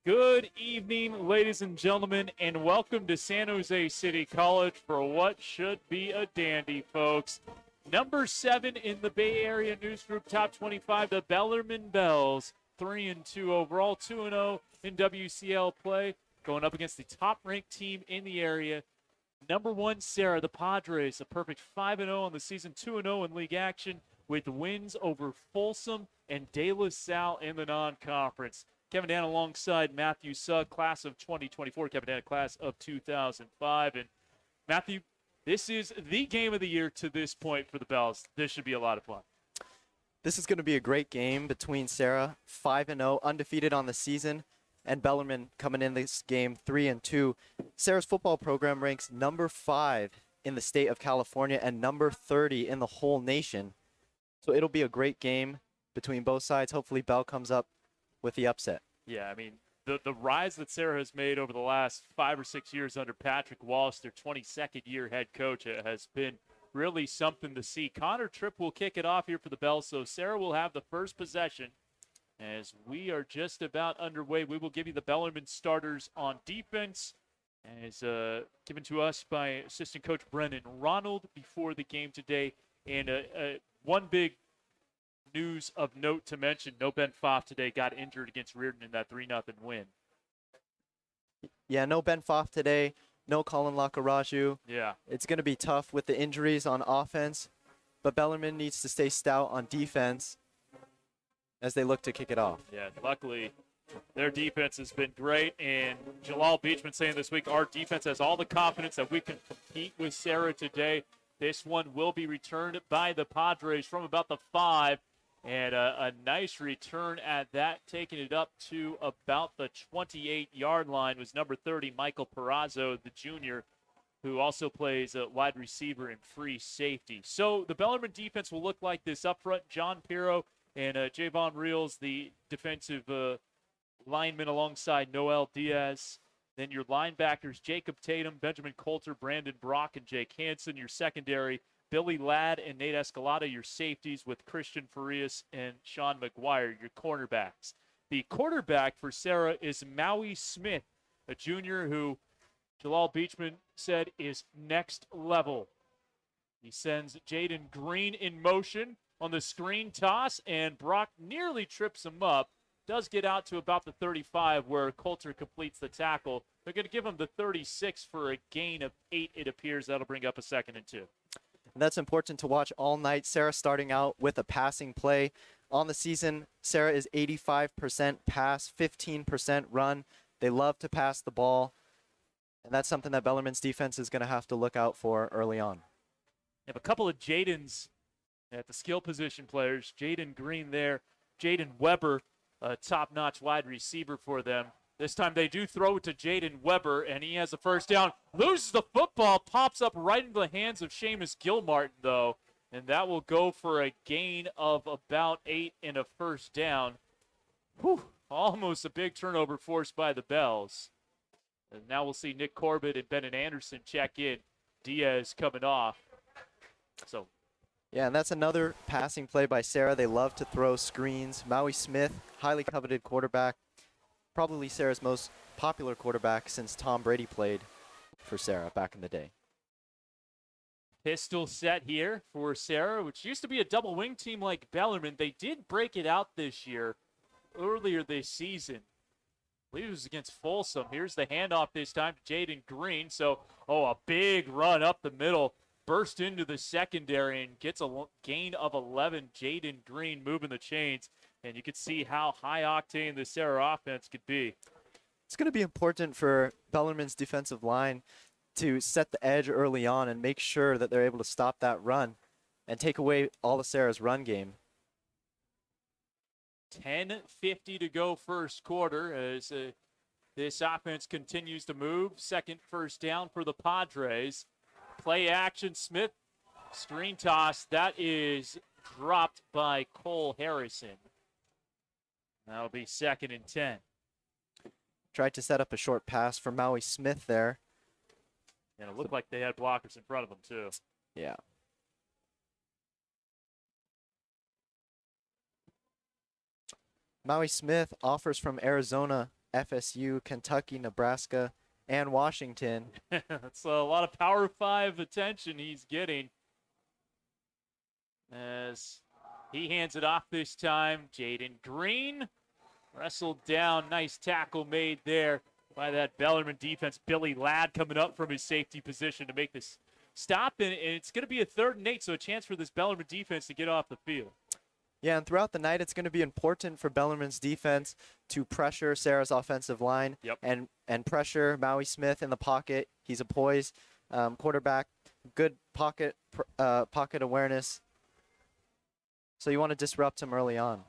Good evening, ladies and gentlemen, and welcome to San Jose City College for what should be a dandy, folks. Number 7 in the Bay Area News Group Top 25, the Bellarmine Bells, 3-2 overall, 2-0 in WCL play, going up against the top-ranked team in the area. Number 1, Serra, the Padres, a perfect 5-0 on the season, 2-0 in league action, with wins over Folsom and De La Salle in the non-conference. Kevin Dan alongside Matthew Sugg, class of 2024. Kevin Dan, class of 2005. And Matthew, this is the game of the year to this point for the Bells. This should be a lot of fun. This is going to be a great game between Serra, 5-0, undefeated on the season, and Bellarmine coming in this game 3-2. Serra's football program ranks number 5 in the state of California and number 30 in the whole nation. So it'll be a great game between both sides. Hopefully Bell comes up with the upset. Yeah, I mean, the rise that Serra has made over the last 5 or 6 years under Patrick Walsh, their 22nd year head coach, has been really something to see. Connor Tripp will kick it off here for the Bells, so Serra will have the first possession. As we are just about underway, we will give you the Bellarmine starters on defense, as given to us by assistant coach Brennan Ronald before the game today. And one big news of note to mention, no Ben Foff today, got injured against Reardon in that 3-0 win. Yeah, no Ben Foff today, no Colin Lakaraju. Yeah. It's going to be tough with the injuries on offense, but Bellarmine needs to stay stout on defense as they look to kick it off. Yeah, luckily their defense has been great, and Jalal Beachman saying this week, our defense has all the confidence that we can compete with Serra today. This one will be returned by the Padres from about the 5. And a nice return at that, taking it up to about the 28-yard line was number 30, Michael Perazzo, the junior, who also plays a wide receiver and free safety. So the Bellarmine defense will look like this up front. John Pirro and Javon Reels, the defensive lineman alongside Noel Diaz. Then your linebackers, Jacob Tatum, Benjamin Coulter, Brandon Brock, and Jake Hansen. Your secondary, Billy Ladd and Nate Escalada, your safeties, with Christian Farias and Sean McGuire, your cornerbacks. The quarterback for Serra is Maui Smith, a junior who Jalal Beachman said is next level. He sends Jaden Green in motion on the screen toss, and Brock nearly trips him up. Does get out to about the 35 where Coulter completes the tackle. They're going to give him the 36 for a gain of 8, it appears. That'll bring up a 2nd and 2. And that's important to watch all night. Serra starting out with a passing play. On the season, Serra is 85% pass, 15% run. They love to pass the ball, and that's something that Bellarmine's defense is going to have to look out for early on. They have a couple of Jadens at the skill position players. Jaden Green there, Jaden Weber, a top-notch wide receiver for them. This time they do throw it to Jaden Weber, and he has a first down. Loses the football, pops up right into the hands of Seamus Gilmartin, though. And that will go for a gain of about 8 and a first down. Whew, almost a big turnover forced by the Bells. And now we'll see Nick Corbett and Bennett Anderson check in. Diaz coming off. So, yeah, and that's another passing play by Serra. They love to throw screens. Maui Smith, highly coveted quarterback. Probably Serra's most popular quarterback since Tom Brady played for Serra back in the day. Pistol set here for Serra, which used to be a double wing team like Bellarmine. They did break it out this year, earlier this season. I believe it was against Folsom. Here's the handoff this time to Jaden Green. So, a big run up the middle. Burst into the secondary and gets a gain of 11. Jaden Green moving the chains. And you can see how high-octane the Serra offense could be. It's going to be important for Bellarmine's defensive line to set the edge early on and make sure that they're able to stop that run and take away all of Serra's run game. 10:50 to go first quarter as this offense continues to move. Second first down for the Padres. Play action, Smith. Screen toss. That is dropped by Cole Harrison. That'll be 2nd and 10. Tried to set up a short pass for Maui Smith there. And it looked like they had blockers in front of them, too. Yeah. Maui Smith offers from Arizona FSU, Kentucky, Nebraska, and Washington. That's a lot of Power 5 attention he's getting. As he hands it off this time, Jaden Green wrestled down. Nice tackle made there by that Bellarmine defense. Billy Ladd coming up from his safety position to make this stop. And it's going to be a 3rd and 8, so a chance for this Bellarmine defense to get off the field. Yeah, and throughout the night, it's going to be important for Bellarmine's defense to pressure Serra's offensive line and pressure Maui Smith in the pocket. He's a poised quarterback, good pocket awareness. So you want to disrupt him early on.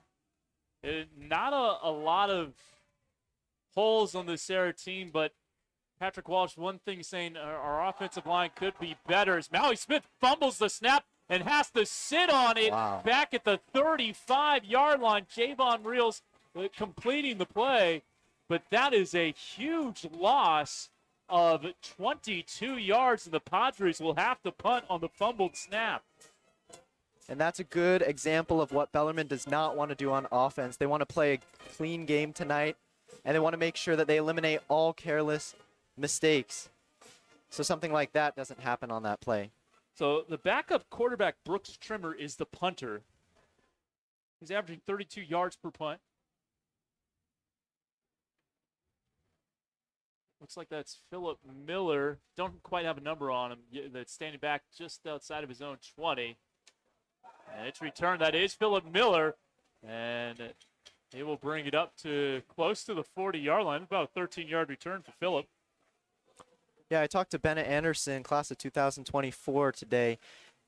Not a lot of holes on the Serra team, but Patrick Walsh, one thing saying our offensive line could be better as Maui Smith fumbles the snap and has to sit on it back at the 35-yard line. Javon Reels completing the play, but that is a huge loss of 22 yards, and the Padres will have to punt on the fumbled snap. And that's a good example of what Bellarmine does not want to do on offense. They want to play a clean game tonight, and they want to make sure that they eliminate all careless mistakes. So something like that doesn't happen on that play. So the backup quarterback, Brooks Trimmer, is the punter. He's averaging 32 yards per punt. Looks like that's Philip Miller. Don't quite have a number on him. That's standing back just outside of his own 20. And it's returned. That is Philip Miller. And he will bring it up to close to the 40-yard line. About a 13-yard return for Philip. Yeah, I talked to Bennett Anderson, class of 2024 today,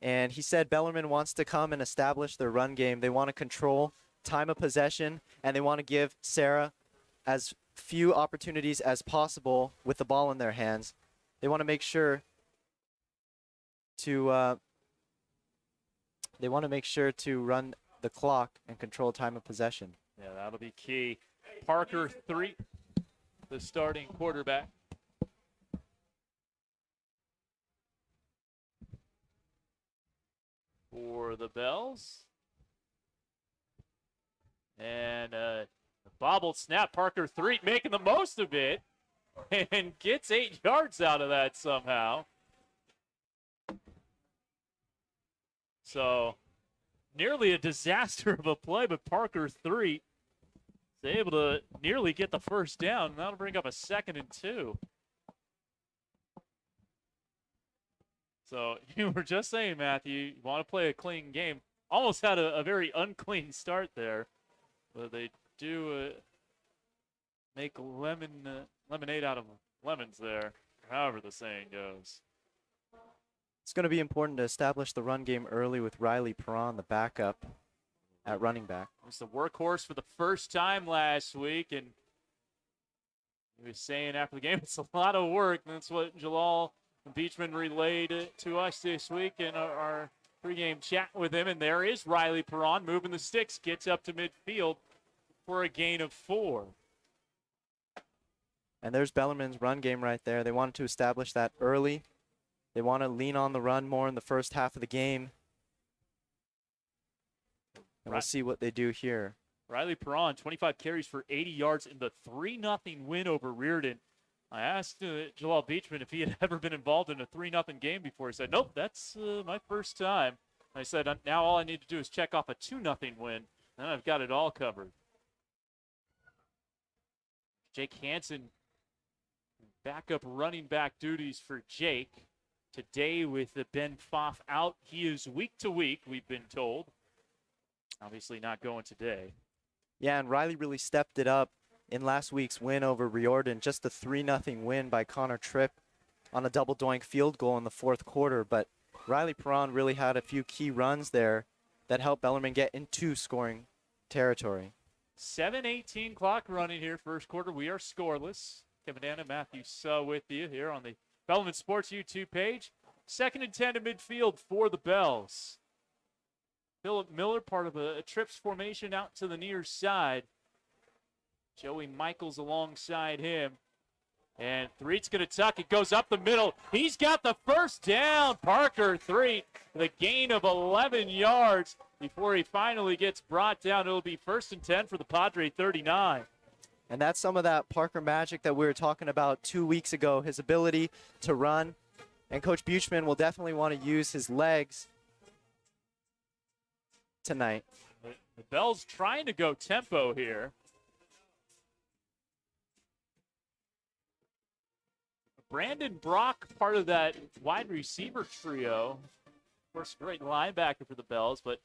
and he said Bellarmine wants to come and establish their run game. They want to control time of possession, and they want to give Serra as few opportunities as possible with the ball in their hands. They want to make sure to run the clock and control time of possession. Yeah, that'll be key. Parker 3, the starting quarterback. For the Bells. And bobbled snap. Parker 3 making the most of it and gets 8 yards out of that somehow. So nearly a disaster of a play, but Parker 3 is able to nearly get the first down. That'll bring up a 2nd and 2. So you were just saying, Matthew, you want to play a clean game. Almost had a very unclean start there. But they do make lemonade out of lemons there, however the saying goes. It's going to be important to establish the run game early with Riley Perron, the backup at running back. He was the workhorse for the first time last week, and he was saying after the game, it's a lot of work. And that's what Jalal Beachman relayed to us this week in our pregame chat with him. And there is Riley Perron moving the sticks, gets up to midfield for a gain of 4. And there's Bellarmine's run game right there. They wanted to establish that early. They want to lean on the run more in the first half of the game. And we'll see what they do here. Riley Perron, 25 carries for 80 yards in the 3-0 win over Reardon. I asked Jalal Beachman if he had ever been involved in a 3-0 game before. He said, nope, that's my first time. I said, now all I need to do is check off a 2-0 win, and I've got it all covered. Jake Hansen, backup running back duties for Jake. Today with Ben Pfaff out, he is week to week, we've been told. Obviously not going today. Yeah, and Riley really stepped it up in last week's win over Riordan. Just a 3-0 win by Connor Tripp on a double doink field goal in the 4th quarter. But Riley Perron really had a few key runs there that helped Bellarmine get into scoring territory. 7:18 clock running here, first quarter. We are scoreless. Kevin Anna, Matthew Suh with you here on the Bellarmine Sports YouTube page. 2nd and 10 to midfield for the Bells. Philip Miller, part of a trips formation out to the near side. Joey Michaels alongside him. And Threet's going to tuck. It goes up the middle. He's got the first down. Parker Threet, the gain of 11 yards before he finally gets brought down. It'll be 1st and 10 for the Padre 39. And that's some of that Parker magic that we were talking about 2 weeks ago, his ability to run. And Coach Buchman will definitely want to use his legs tonight. The Bells trying to go tempo here. Brandon Brock, part of that wide receiver trio. Of course, great linebacker for the Bells, but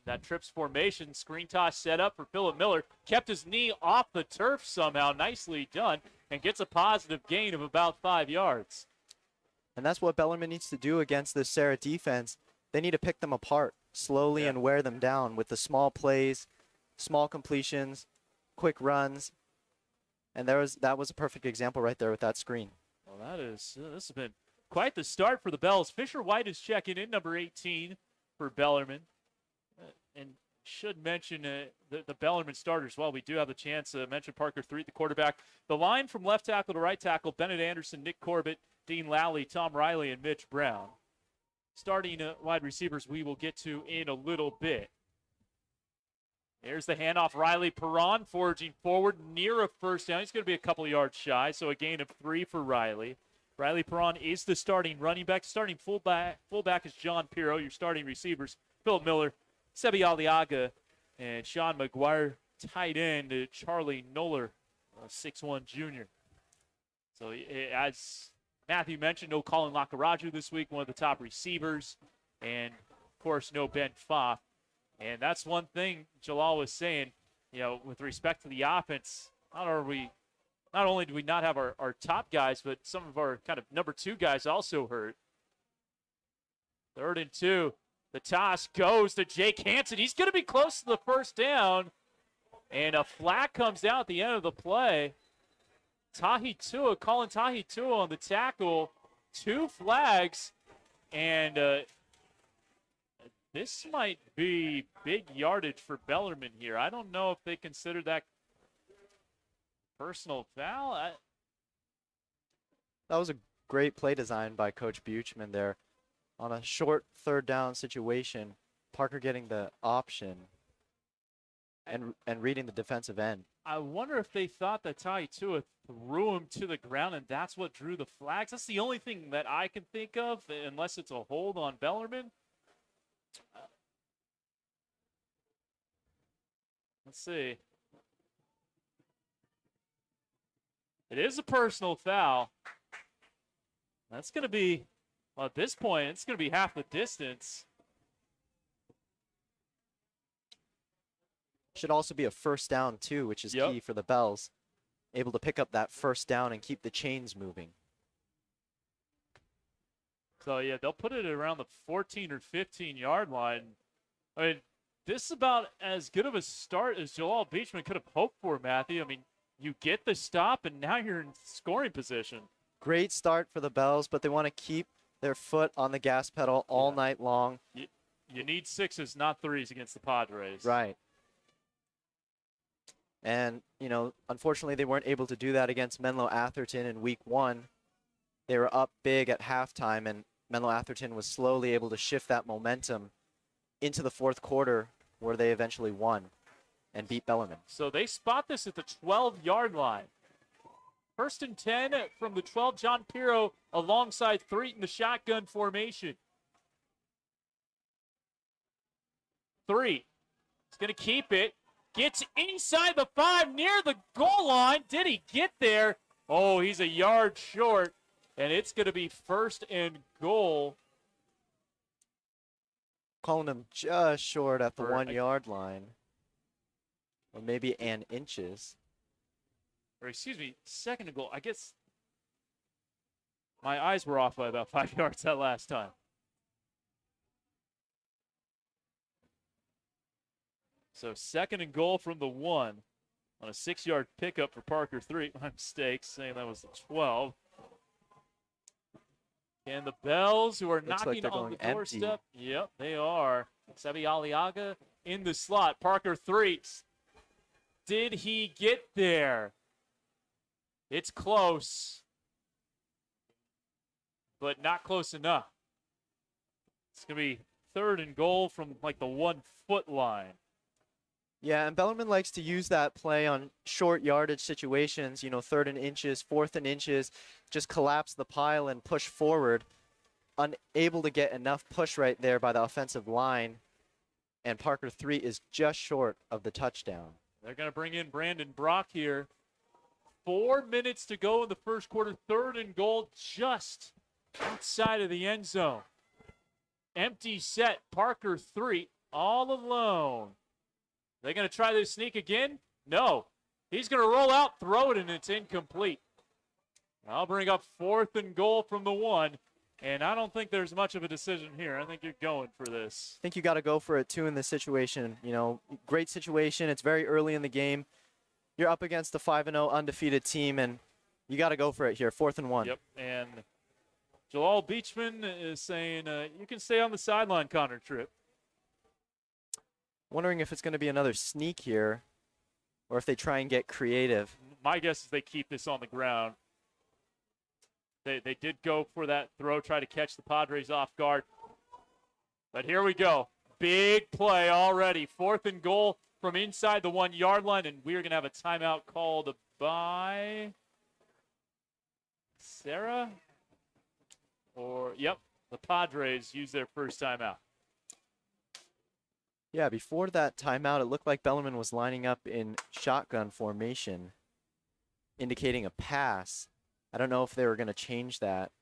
that trips formation, screen toss set up for Philip Miller. Kept his knee off the turf somehow, nicely done, and gets a positive gain of about 5 yards. And that's what Bellarmine needs to do against this Serra defense. They need to pick them apart slowly and wear them down with the small plays, small completions, quick runs. And that was a perfect example right there with that screen. Well, this has been quite the start for the Bells. Fisher White is checking in, number 18 for Bellarmine. And should mention the Bellarmine starters. Well, we do have the chance to mention Parker 3, the quarterback. The line from left tackle to right tackle, Bennett Anderson, Nick Corbett, Dean Lally, Tom Riley, and Mitch Brown. Starting wide receivers we will get to in a little bit. There's the handoff. Riley Perron forging forward near a first down. He's going to be a couple yards shy, so a gain of 3 for Riley. Riley Perron is the starting running back. Starting fullback is John Pirro. Your starting receivers, Philip Miller, Sebi Aliaga, and Sean McGuire. Tight end, Charlie Noller, 6'1 junior. So as Matthew mentioned, no Colin Lakaraju this week, one of the top receivers. And, of course, no Ben Foff. And that's one thing Jalal was saying, with respect to the offense, not only do we not have our top guys, but some of our kind of number 2 guys also hurt. 3rd and 2. The toss goes to Jake Hansen. He's going to be close to the first down. And a flag comes out at the end of the play. Colin Tahitua on the tackle. 2 flags. And this might be big yardage for Bellarmine here. I don't know if they consider that personal foul. That was a great play design by Coach Buchman there. On a short 3rd down situation, Parker getting the option and reading the defensive end. I wonder if they thought that Tahitua threw him to the ground and that's what drew the flags. That's the only thing that I can think of, unless it's a hold on Bellarmine. Let's see. It is a personal foul. That's going to be, well, at this point, it's going to be half the distance. Should also be a first down, too, which is key for the Bells. Able to pick up that first down and keep the chains moving. So, yeah, they'll put it around the 14 or 15-yard line. I mean, this is about as good of a start as Jalal Beachman could have hoped for, Matthew. I mean, you get the stop, and now you're in scoring position. Great start for the Bells, but they want to keep their foot on the gas pedal all night long. You need 6s, not 3s against the Padres. Right. And, unfortunately, they weren't able to do that against Menlo Atherton in week 1. They were up big at halftime, and Menlo Atherton was slowly able to shift that momentum into the 4th quarter, where they eventually won and beat Bellarmine. So they spot this at the 12-yard line. 1st and 10 from the 12. John Pirro alongside Threet in the shotgun formation. Threet is going to keep it. Gets inside the 5 near the goal line. Did he get there? Oh, he's a yard short. And it's going to be 1st and goal. Calling him just short at the 1-yard line. Or maybe an inches. Or excuse me, 2nd and goal. I guess my eyes were off by about 5 yards that last time. So 2nd and goal from the 1 on a 6-yard pickup for Parker 3. My mistake, saying that was the 12. And the Bells, who are knocking on the doorstep. Yep, they are. Sebi Aliaga in the slot. Parker 3. Did he get there? It's close, but not close enough. It's going to be 3rd and goal from like the 1-foot line. Yeah, and Bellarmine likes to use that play on short yardage situations, 3rd and inches, 4th and inches, just collapse the pile and push forward. Unable to get enough push right there by the offensive line, and Parker 3 is just short of the touchdown. They're going to bring in Brandon Brock here. 4 minutes to go in the first quarter, 3rd and goal just outside of the end zone. Empty set, Parker 3 all alone. They're going to try this sneak again? No. He's going to roll out, throw it, and it's incomplete. I'll bring up 4th and goal from the 1, and I don't think there's much of a decision here. I think you're going for this. I think you got to go for it, too, in this situation. Great situation. It's very early in the game. You're up against a 5-0 undefeated team, and you got to go for it here, 4th and 1. Yep, and Jalal Beachman is saying you can stay on the sideline, Connor Tripp. Wondering if it's going to be another sneak here or if they try and get creative. My guess is they keep this on the ground. They did go for that throw, try to catch the Padres off guard. But here we go. Big play already. 4th and goal from inside the 1-yard line, and we're going to have a timeout called by Serra. The Padres use their first timeout. Yeah, before that timeout, it looked like Bellarmine was lining up in shotgun formation, indicating a pass. I don't know if they were going to change that,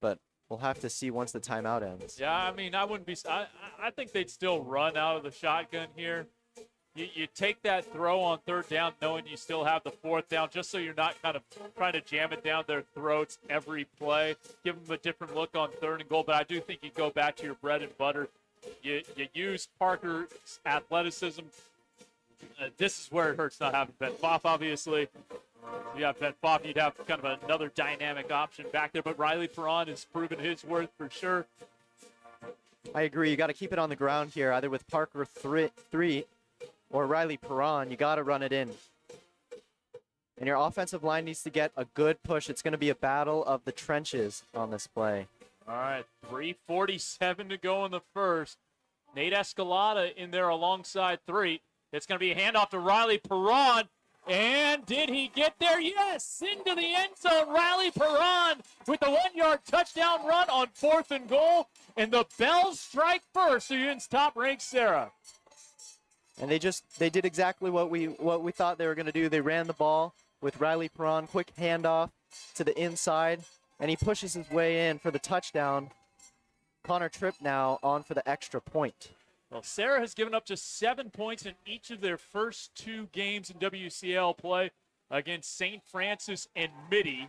but we'll have to see once the timeout ends. Yeah, I mean, I wouldn't be. I think they'd still run out of the shotgun here. You take that throw on 3rd down, knowing you still have the 4th down, just so you're not kind of trying to jam it down their throats every play. Give them a different look on 3rd and goal, but I do think you go back to your bread and butter. You use Parker's athleticism. This is where it hurts not having Ben Foff, obviously. If you have Ben Foff, you'd have kind of another dynamic option back there, but Riley Perron has proven his worth for sure. I agree. You got to keep it on the ground here, either with Parker 3 or Riley Perron. You got to run it in. And your offensive line needs to get a good push. It's going to be a battle of the trenches on this play. All right, 3:47 to go in the first. Nate Escalada in there alongside 3. It's going to be a handoff to Riley Perron. And did he get there? Yes, into the end zone. Riley Perron with the 1-yard touchdown run on 4th and goal. And the Bells strike first against top-ranked Serra. And they did exactly what we thought they were going to do. They ran the ball with Riley Perron, quick handoff to the inside, and he pushes his way in for the touchdown. Connor Tripp now on for the extra point. Well, Serra has given up just 7 points in each of their first 2 games in WCL play against St. Francis and Mitty.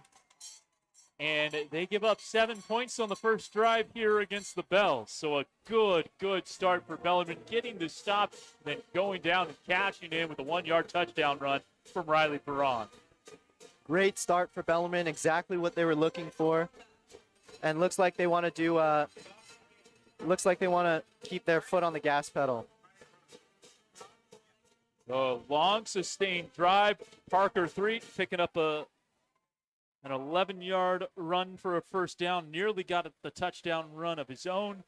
And they give up 7 points on the first drive here against the Bells. So a good start for Bellarmine, getting the stop, then going down and cashing in with a 1-yard touchdown run from Riley Perron. Great start for Bellarmine, exactly what they were looking for. And looks like they want to keep their foot on the gas pedal. The long sustained drive. Parker 3 picking up an 11-yard run for a first down. Nearly got the touchdown run of his own.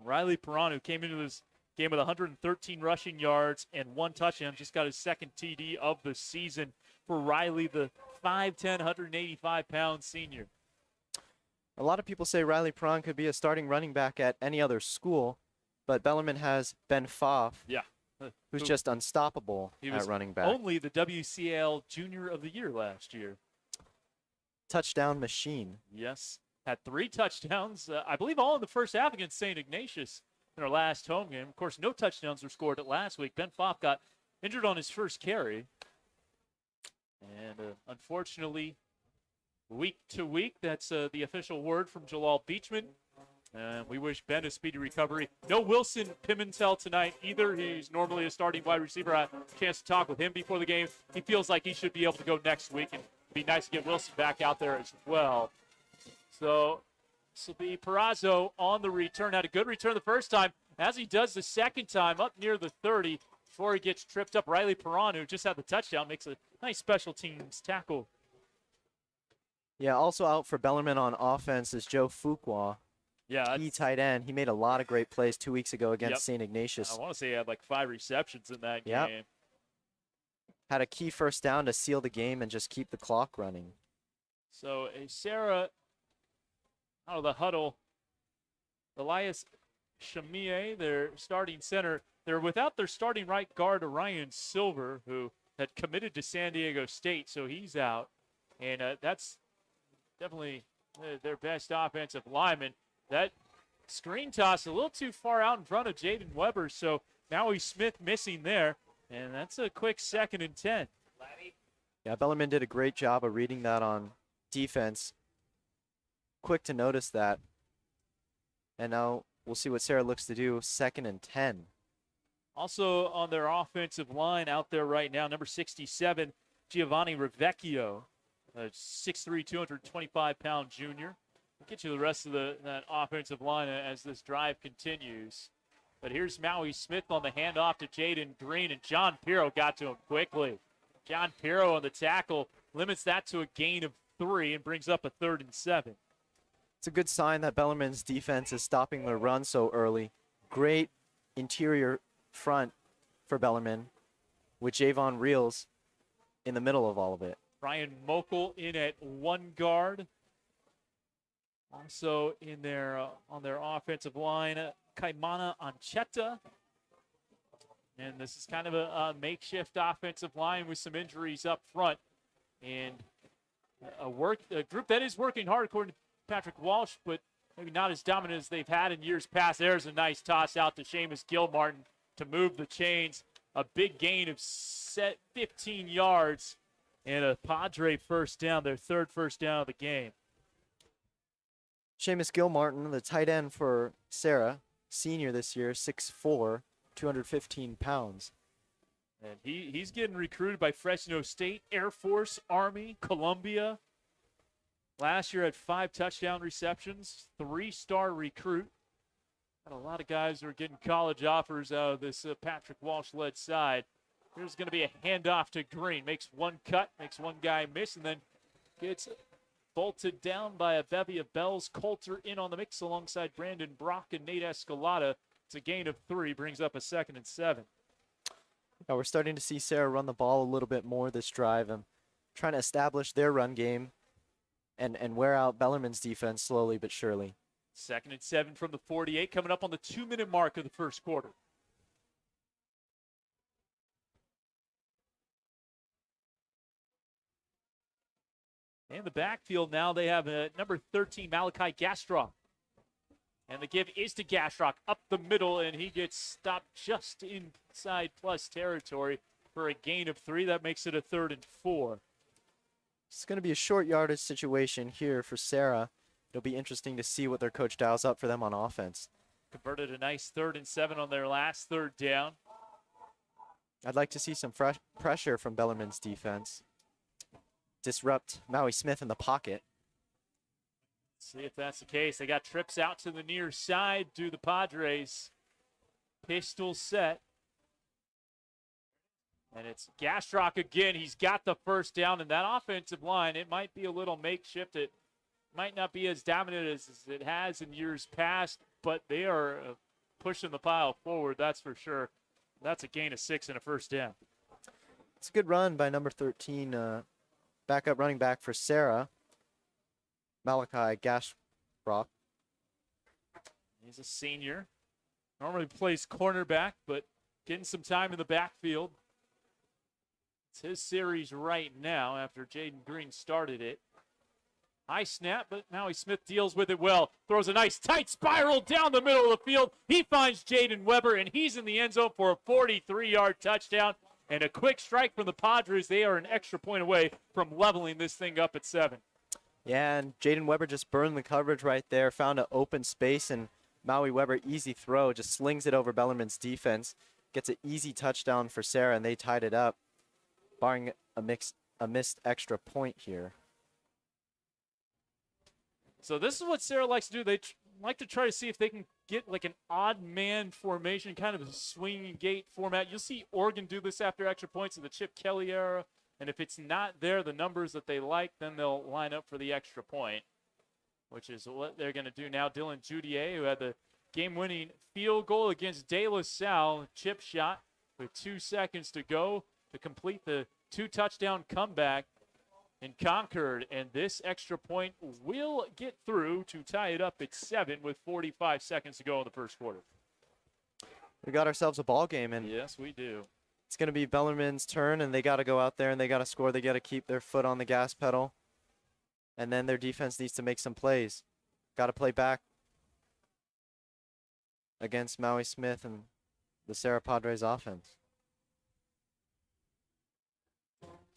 Riley Perron, who came into this game with 113 rushing yards and 1 touchdown, just got his second TD of the season for Riley, the 5'10", 185-pound senior. A lot of people say Riley Perron could be a starting running back at any other school, but Bellarmine has Ben Foff, who's just unstoppable at running back. Only the WCL Junior of the Year last year. Touchdown machine. Yes, had 3 touchdowns, I believe all in the first half against St. Ignatius in our last home game. Of course, no touchdowns were scored at last week. Ben Foff got injured on his first carry. And unfortunately, week to week, that's the official word from Jalal Beachman. We wish Ben a speedy recovery. No Wilson Pimentel tonight either. He's normally a starting wide receiver. I had a chance to talk with him before the game. He feels like he should be able to go next week, and it'd be nice to get Wilson back out there as well. So this will be Perazzo on the return. Had a good return the first time, as he does the second time, up near the 30 before he gets tripped up. Riley Perron, who just had the touchdown, makes a nice special teams tackle. Yeah, also out for Bellarmine on offense is Joe Fuqua. Yeah, key tight end. He made a lot of great plays 2 weeks ago against Yep. St. Ignatius. I want to say he had like 5 receptions in that Yep. game. Had a key first down to seal the game and just keep the clock running. So a Serra out of the huddle. Elias Shamie, their starting center. They're without their starting right guard, Orion Silver, who had committed to San Diego State, so he's out. And that's definitely their best offensive lineman. That screen toss a little too far out in front of Jaden Weber, so Maui Smith missing there. And that's a quick 2nd and 10. Yeah, Bellarmine did a great job of reading that on defense. Quick to notice that. And now we'll see what Serra looks to do. 2nd and 10. Also on their offensive line out there right now, number 67, Giovanni Rivecchio, a 6'3", 225-pound junior. We'll get you the rest of that offensive line as this drive continues. But here's Maui Smith on the handoff to Jaden Green, and John Pirro got to him quickly. John Pirro on the tackle limits that to a gain of 3 and brings up a 3rd and 7. It's a good sign that Bellarmine's defense is stopping the run so early. Great interior front for Bellarmine with Javon Reels in the middle of all of it. Brian Mokel in at 1 guard. Also in there on their offensive line, Kaimana Ancheta. And this is kind of a makeshift offensive line with some injuries up front. And a group that is working hard, according to Patrick Walsh, but maybe not as dominant as they've had in years past. There's a nice toss out to Seamus Gilmartin to move the chains. A big gain of 15 yards and a Padre first down, their 3rd first down of the game. Seamus Gilmartin, the tight end for Serra, senior this year, 6'4", 215 pounds. And he's getting recruited by Fresno State, Air Force, Army, Columbia. Last year had 5 touchdown receptions, 3-star recruit. Got a lot of guys who are getting college offers out of this Patrick Walsh-led side. There's going to be a handoff to Green. Makes 1 cut, makes 1 guy miss, and then gets bolted down by a bevy of Bells. Coulter in on the mix alongside Brandon Brock and Nate Escalada. It's a gain of 3, brings up a 2nd and 7. Yeah, we're starting to see Serra run the ball a little bit more this drive and trying to establish their run game and wear out Bellarmine's defense slowly but surely. 2nd and 7 from the 48, coming up on the 2-minute mark of the first quarter. In the backfield now, they have number 13, Malachi Gastrock. And the give is to Gastrock up the middle, and he gets stopped just inside plus territory for a gain of 3. That makes it a 3rd and 4. It's going to be a short yardage situation here for Serra. It'll be interesting to see what their coach dials up for them on offense. Converted a nice 3rd and 7 on their last 3rd down. I'd like to see some fresh pressure from Bellarmine's defense. Disrupt Maui Smith in the pocket. See if that's the case. They got trips out to the near side. Do the Padres. Pistol set. And it's Gastrock again. He's got the first down. And that offensive line, it might be a little makeshift. It might not be as dominant as it has in years past, but they are pushing the pile forward, that's for sure. That's a gain of 6 and a first down. It's a good run by number 13, backup running back for Serra, Malachi Gastrock. He's a senior. Normally plays cornerback, but getting some time in the backfield. It's his series right now after Jaden Green started it. High snap, but Maui Smith deals with it well. Throws a nice tight spiral down the middle of the field. He finds Jaden Weber, and he's in the end zone for a 43-yard touchdown. And a quick strike from the Padres. They are an extra point away from leveling this thing up at 7. Yeah, and Jaden Weber just burned the coverage right there, found an open space, and Maui Weber, easy throw, just slings it over Bellarmine's defense. Gets an easy touchdown for Serra, and they tied it up, barring a missed extra point here. So this is what Serra likes to do. They like to try to see if they can get like an odd man formation, kind of a swinging gate format. You'll see Oregon do this after extra points in the Chip Kelly era. And if it's not there, the numbers that they like, then they'll line up for the extra point. which is what they're going to do now. Dylan Judier, who had the game-winning field goal against De La Salle, chip shot with 2 seconds to go to complete the 2-touchdown comeback in Concord. And this extra point will get through to tie it up at 7 with 45 seconds to go in the first quarter. We got ourselves a ball game, and yes, we do. It's going to be Bellarmine's turn, and they got to go out there and they got to score. They got to keep their foot on the gas pedal. And then their defense needs to make some plays. Got to play back against Maui Smith and the Serra Padres offense.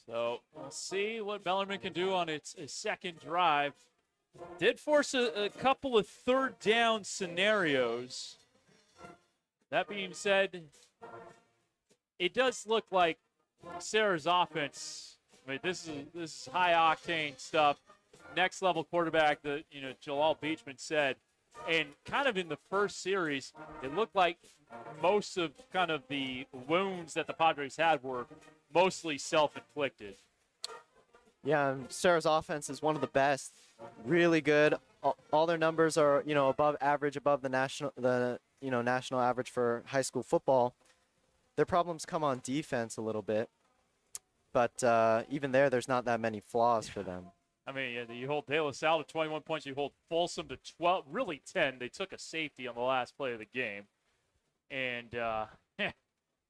So we'll see what Bellarmine can do on its second drive. Did force a couple of third down scenarios. That being said, it does look like Serra's offense. I mean, this is high octane stuff. Next level quarterback that Jalal Beachman said, and kind of in the first series, it looked like most of kind of the wounds that the Padres had were mostly self-inflicted. Yeah, and Serra's offense is one of the best. Really good. All their numbers are above average, above the national average for high school football. Their problems come on defense a little bit, but even there's not that many flaws for them. I mean, you hold De La Salle to 21 points. You hold Folsom to 12, really 10. They took a safety on the last play of the game. And,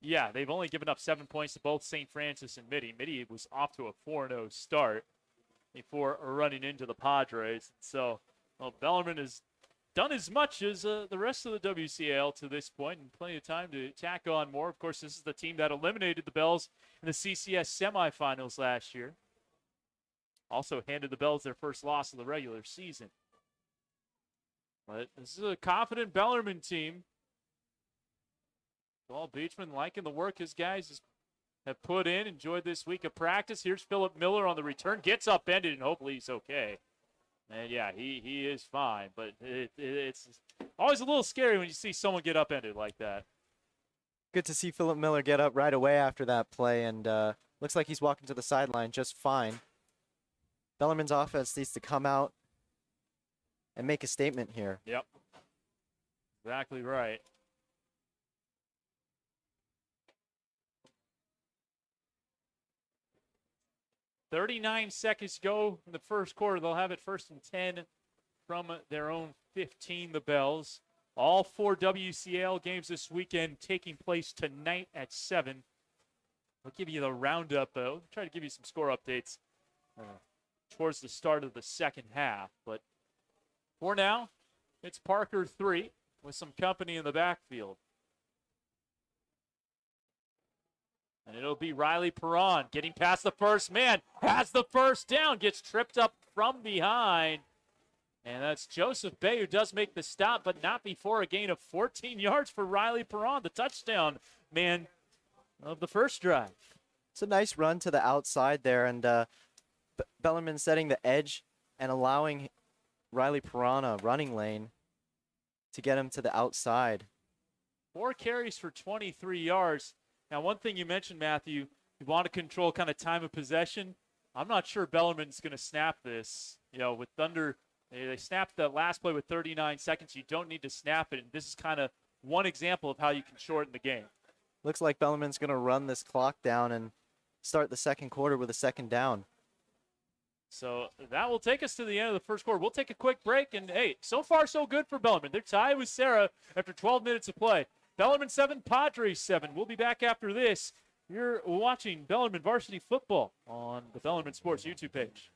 yeah, they've only given up 7 points to both St. Francis and Mitty. Mitty was off to a 4-0 start before running into the Padres. So, Bellarmine has done as much as the rest of the WCAL to this point, and plenty of time to tack on more. Of course, this is the team that eliminated the Bells in the CCS semifinals last year. Also handed the Bells their first loss of the regular season. But this is a confident Bellarmine team. Paul Beachman liking the work his guys have put in. Enjoyed this week of practice. Here's Philip Miller on the return. Gets upended, and hopefully he's okay. And, yeah, he is fine. But it's always a little scary when you see someone get upended like that. Good to see Philip Miller get up right away after that play, and looks like he's walking to the sideline just fine. Bellarmine's offense needs to come out and make a statement here. Yep. Exactly right. .39 seconds to go in the first quarter. They'll have it 1st and 10 from their own 15, the Bells. All 4 WCL games this weekend taking place tonight at 7. I'll give you the roundup. I'll try to give you some score updates towards the start of the second half. But for now, it's Parker 3 with some company in the backfield. And it'll be Riley Perron getting past the first man, has the first down, gets tripped up from behind. And that's Joseph Bay who does make the stop, but not before a gain of 14 yards for Riley Perron, the touchdown man of the first drive. It's a nice run to the outside there, and Bellarmine setting the edge and allowing Riley Perron a running lane to get him to the outside. 4 carries for 23 yards. Now, one thing you mentioned, Matthew, you want to control kind of time of possession. I'm not sure Bellarmine's going to snap this. With Thunder, they snapped the last play with 39 seconds. You don't need to snap it. And this is kind of one example of how you can shorten the game. Looks like Bellarmine's going to run this clock down and start the second quarter with a second down. So that will take us to the end of the first quarter. We'll take a quick break. And, hey, so far so good for Bellarmine. They're tied with Serra after 12 minutes of play. Bellarmine 7, Padres 7. We'll be back after this. You're watching Bellarmine Varsity Football on the Bellarmine Sports YouTube page.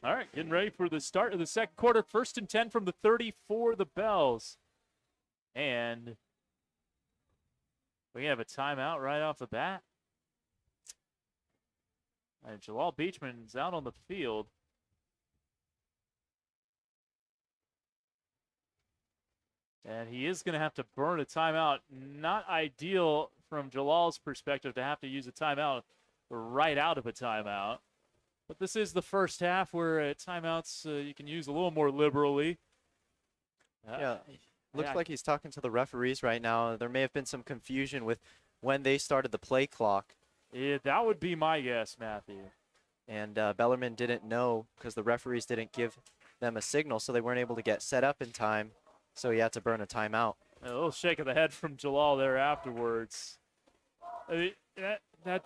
All right, getting ready for the start of the second quarter. 1st and 10 from the 30 for the Bells. And we have a timeout right off the bat. And Jalal Beachman's out on the field. And he is going to have to burn a timeout. Not ideal from Jalal's perspective to have to use a timeout right out of a timeout. But this is the first half where timeouts you can use a little more liberally. Looks like he's talking to the referees right now. There may have been some confusion with when they started the play clock. Yeah, that would be my guess, Matthew. And Bellarmine didn't know because the referees didn't give them a signal, so they weren't able to get set up in time. So he had to burn a timeout. A little shake of the head from Jalal there afterwards. That's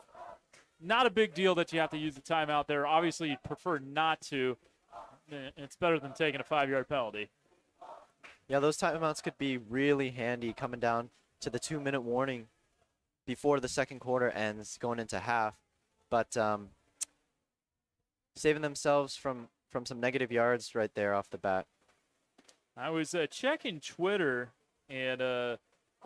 not a big deal that you have to use the timeout there. Obviously, you'd prefer not to. It's better than taking a 5-yard penalty. Yeah, those timeouts could be really handy coming down to the 2-minute warning before the second quarter ends, going into half. But saving themselves from some negative yards right there off the bat. I was checking Twitter, and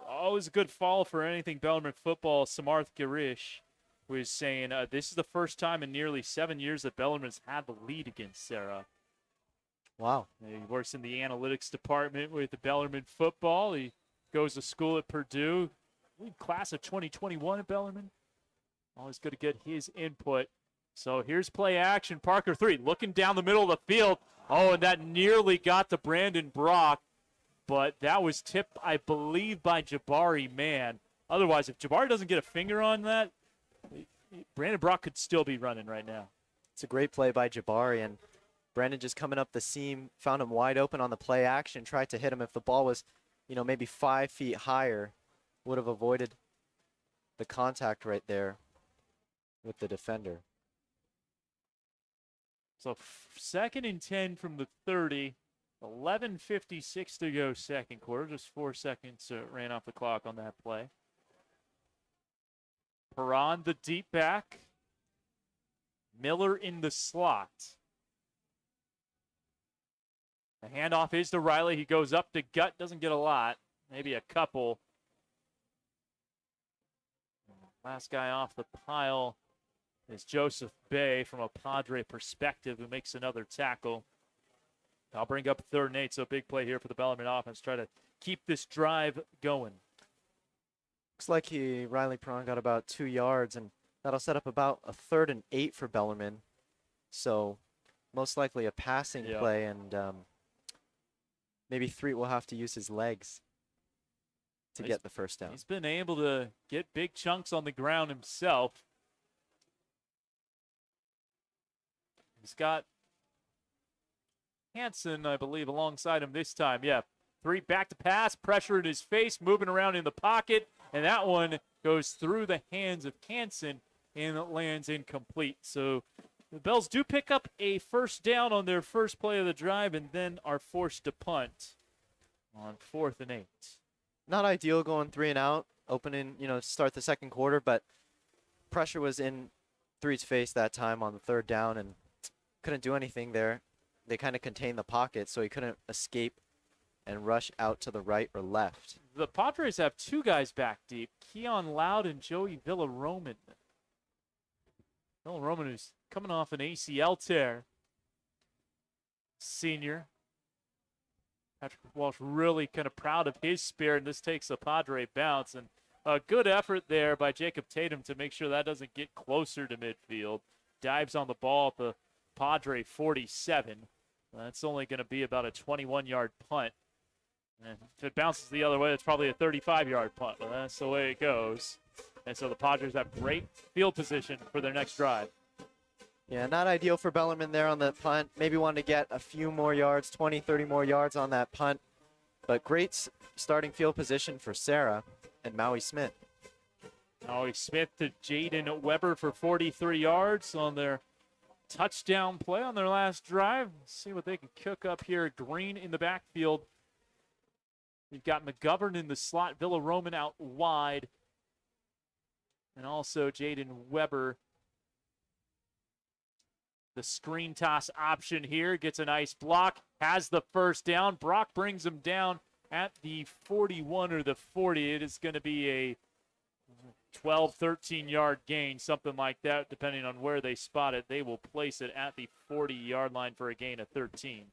always a good follow for anything Bellarmine football. Samarth Girish was saying this is the first time in nearly 7 years that Bellarmine's had the lead against Serra. Wow. He works in the analytics department with the Bellarmine football. He goes to school at Purdue. Class of 2021 at Bellarmine. Always good to get his input. So here's play action. Parker 3 looking down the middle of the field. Oh, and that nearly got to Brandon Brock. But that was tipped, I believe, by Jabari Mann. Otherwise, if Jabari doesn't get a finger on that, Brandon Brock could still be running right now. It's a great play by Jabari, and Brandon just coming up the seam, found him wide open on the play action, tried to hit him. If the ball was, maybe 5 feet higher, would have avoided the contact right there with the defender. So 2nd and 10 from the 30, 11:56 to go second quarter. Just 4 seconds ran off the clock on that play. Perron, the deep back. Miller in the slot. The handoff is to Riley. He goes up to gut, doesn't get a lot, maybe a couple. Last guy off the pile is Joseph Bay from a Padre perspective, who makes another tackle. I'll bring up 3rd and 8, so a big play here for the Bellarmine offense. Try to keep this drive going. Looks like Riley Perron got about 2 yards, and that'll set up about a 3rd and 8 for Bellarmine. So most likely a passing play, and maybe Threet will have to use his legs to get the first down. He's been able to get big chunks on the ground himself. He's got Hansen, I believe, alongside him this time. Yeah, Threet back to pass, pressure in his face, moving around in the pocket, and that one goes through the hands of Hansen and lands incomplete. So the Bells do pick up a first down on their first play of the drive and then are forced to punt on 4th and 8. Not ideal going 3 and out, opening, to start the second quarter, but pressure was in Threet's face that time on the 3rd down and couldn't do anything there. They kind of contained the pocket, so he couldn't escape and rush out to the right or left. The Padres have 2 guys back deep, Keon Loud and Joey Villaroman. Villaroman, who's coming off an ACL tear. Senior. Patrick Walsh really kind of proud of his spirit, and this takes a Padre bounce. And a good effort there by Jacob Tatum to make sure that doesn't get closer to midfield. Dives on the ball at the Padre 47. That's only going to be about a 21-yard punt. And if it bounces the other way, it's probably a 35-yard punt. But that's the way it goes. And so the Padres have great field position for their next drive. Yeah, not ideal for Bellarmine there on the punt. Maybe wanted to get a few more yards, 20, 30 more yards on that punt. But great starting field position for Serra and Maui Smith. Maui Smith to Jaden Weber for 43 yards on their touchdown play on their last drive. Let's see what they can cook up here. Green in the backfield. We've got McGovern in the slot, Villaroman out wide, and also Jaden Weber The screen toss option here, gets a nice block, has the first down. Brock brings him down at the 41 or the 40. It is going to be a 12, 13-yard gain, something like that, depending on where they spot it. They will place it at the 40-yard line for a gain of 13.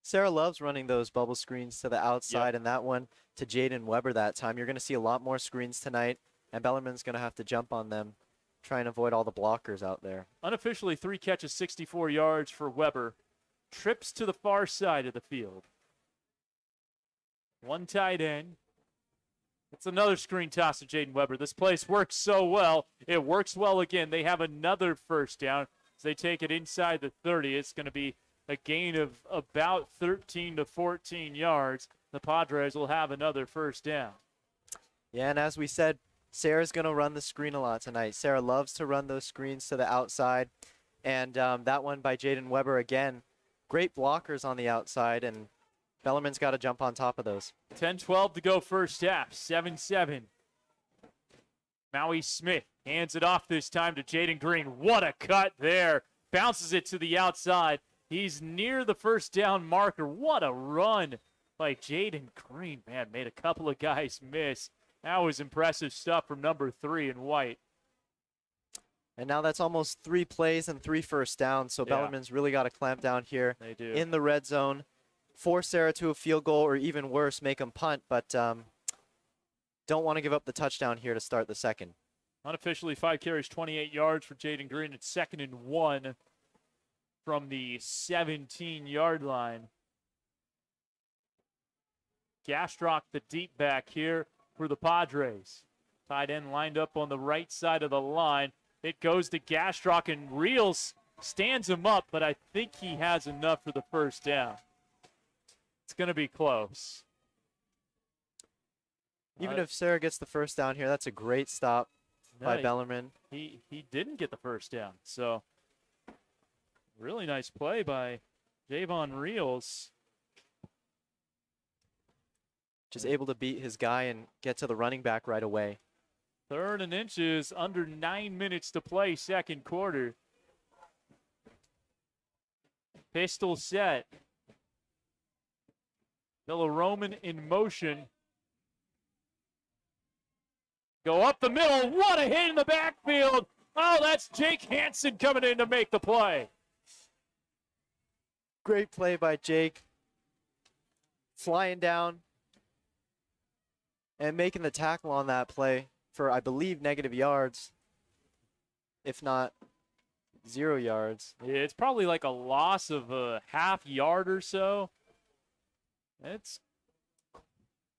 Serra loves running those bubble screens to the outside, and that one to Jaden Weber that time. You're going to see a lot more screens tonight, and Bellarmine's going to have to jump on them, try and avoid all the blockers out there. Unofficially, 3 catches, 64 yards for Weber. Trips to the far side of the field. One tight end. It's another screen toss to Jaden Weber. This place works so well. It works well again. They have another first down as they take it inside the 30. It's going to be a gain of about 13 to 14 yards. The Padres will have another first down. Yeah, and as we said, Serra's going to run the screen a lot tonight. Serra loves to run those screens to the outside. And that one by Jaden Weber again. Great blockers on the outside, and Bellarmine's got to jump on top of those. 10-12 to go first half, 7-7. Maui Smith hands it off this time to Jaden Green. What a cut there. Bounces it to the outside. He's near the first down marker. What a run by Jaden Green. Man, made a couple of guys miss. That was impressive stuff from number 3 in white. And now that's almost 3 plays and 3 first downs, so Bellarmine's really got to clamp down here They do. in the red zone. Force Serra to a field goal, or even worse, make them punt, but don't want to give up the touchdown here to start the second. Unofficially, 5 carries, 28 yards for Jaden Green. It's 2nd and 1 from the 17-yard line. Gastrock, the deep back here for the Padres. Tight end lined up on the right side of the line. It goes to Gastrock, and Reels stands him up, but I think he has enough for the first down. It's going to be close. Even if Serra gets the first down here, that's a great stop by Bellarmine. He didn't get the first down, so really nice play by Javon Reels. Just able to beat his guy and get to the running back right away. 3rd and inches, under 9 minutes to play, second quarter. Pistol set. Bellarmine in motion. Go up the middle. What a hit in the backfield. Oh, that's Jake Hansen coming in to make the play. Great play by Jake. Flying down and making the tackle on that play for, I believe, negative yards, if not 0 yards. Yeah, it's probably like a loss of a half yard or so. It's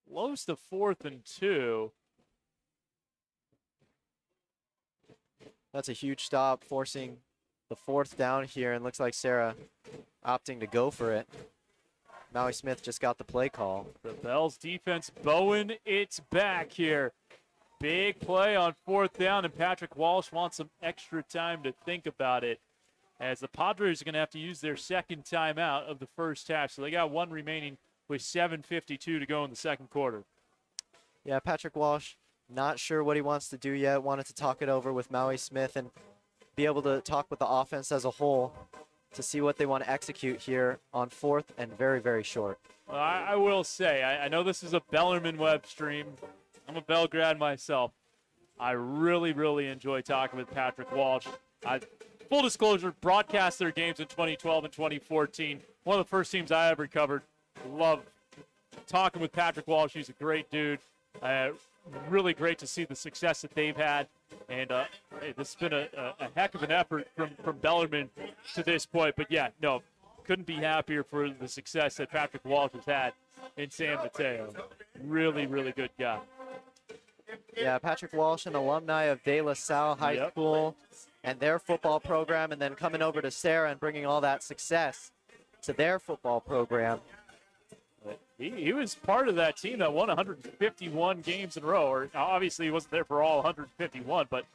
close to 4th and 2. That's a huge stop, forcing the 4th down here, and looks like Serra opting to go for it. Maui Smith just got the play call. The Bells defense, Bowen, it's back here. Big play on 4th down, and Patrick Walsh wants some extra time to think about it, as the Padres are going to have to use their second timeout of the first half. So they got one remaining with 7:52 to go in the second quarter. Yeah, Patrick Walsh, not sure what he wants to do yet. Wanted to talk it over with Maui Smith and be able to talk with the offense as a whole to see what they want to execute here on 4th and very, very short. Well, I will say, I know this is a Bellarmine web stream. I'm a Belgrade myself. I really, really enjoy talking with Patrick Walsh. Full disclosure, broadcast their games in 2012 and 2014. One of the first teams I ever covered. Love talking with Patrick Walsh. He's a great dude. Really great to see the success that they've had. And hey, this has been a heck of an effort from Bellarmine to this point. But, yeah, no, couldn't be happier for the success that Patrick Walsh has had in San Mateo. Really, really good guy. Yeah, Patrick Walsh, an alumni of De La Salle High School and their football program, and then coming over to Serra and bringing all that success to their football program. He was part of that team that won 151 games in a row. Or obviously, he wasn't there for all 151, but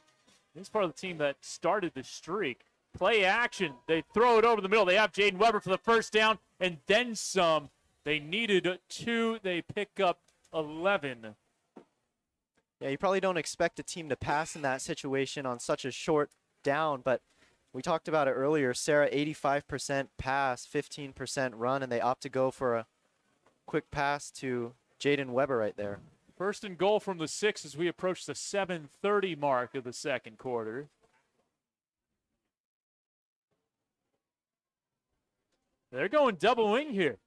he was part of the team that started the streak. Play action. They throw it over the middle. They have Jaden Weber for the first down, and then some. They needed 2. They pick up 11. Yeah, you probably don't expect a team to pass in that situation on such a short down, but We talked about it earlier. Serra 85% pass, 15% run, and they opt to go for a quick pass to Jaden Weber right there. First and goal from the 6 as we approach the 7:30 mark of the second quarter. They're going double wing here.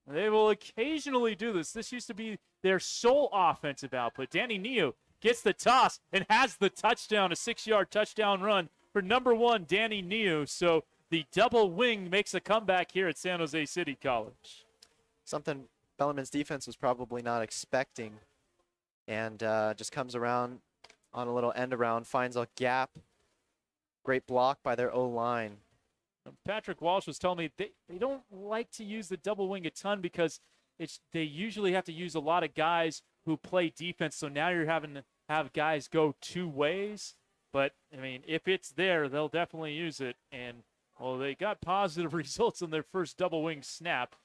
They will occasionally do this. This used to be their sole offensive output. Danny Neo gets the toss and has the touchdown, a 6-yard touchdown run for number 1, Danny Neo. So the double wing makes a comeback here at San Jose City College. Something Bellarmine's defense was probably not expecting, and just comes around on a little end around, finds a gap. Great block by their O-line. Patrick Walsh was telling me they don't like to use the double wing a ton because they usually have to use a lot of guys who play defense. So now you're having to have guys go 2 ways. But, I mean, if it's there, they'll definitely use it. And, well, they got positive results on their first double wing snap.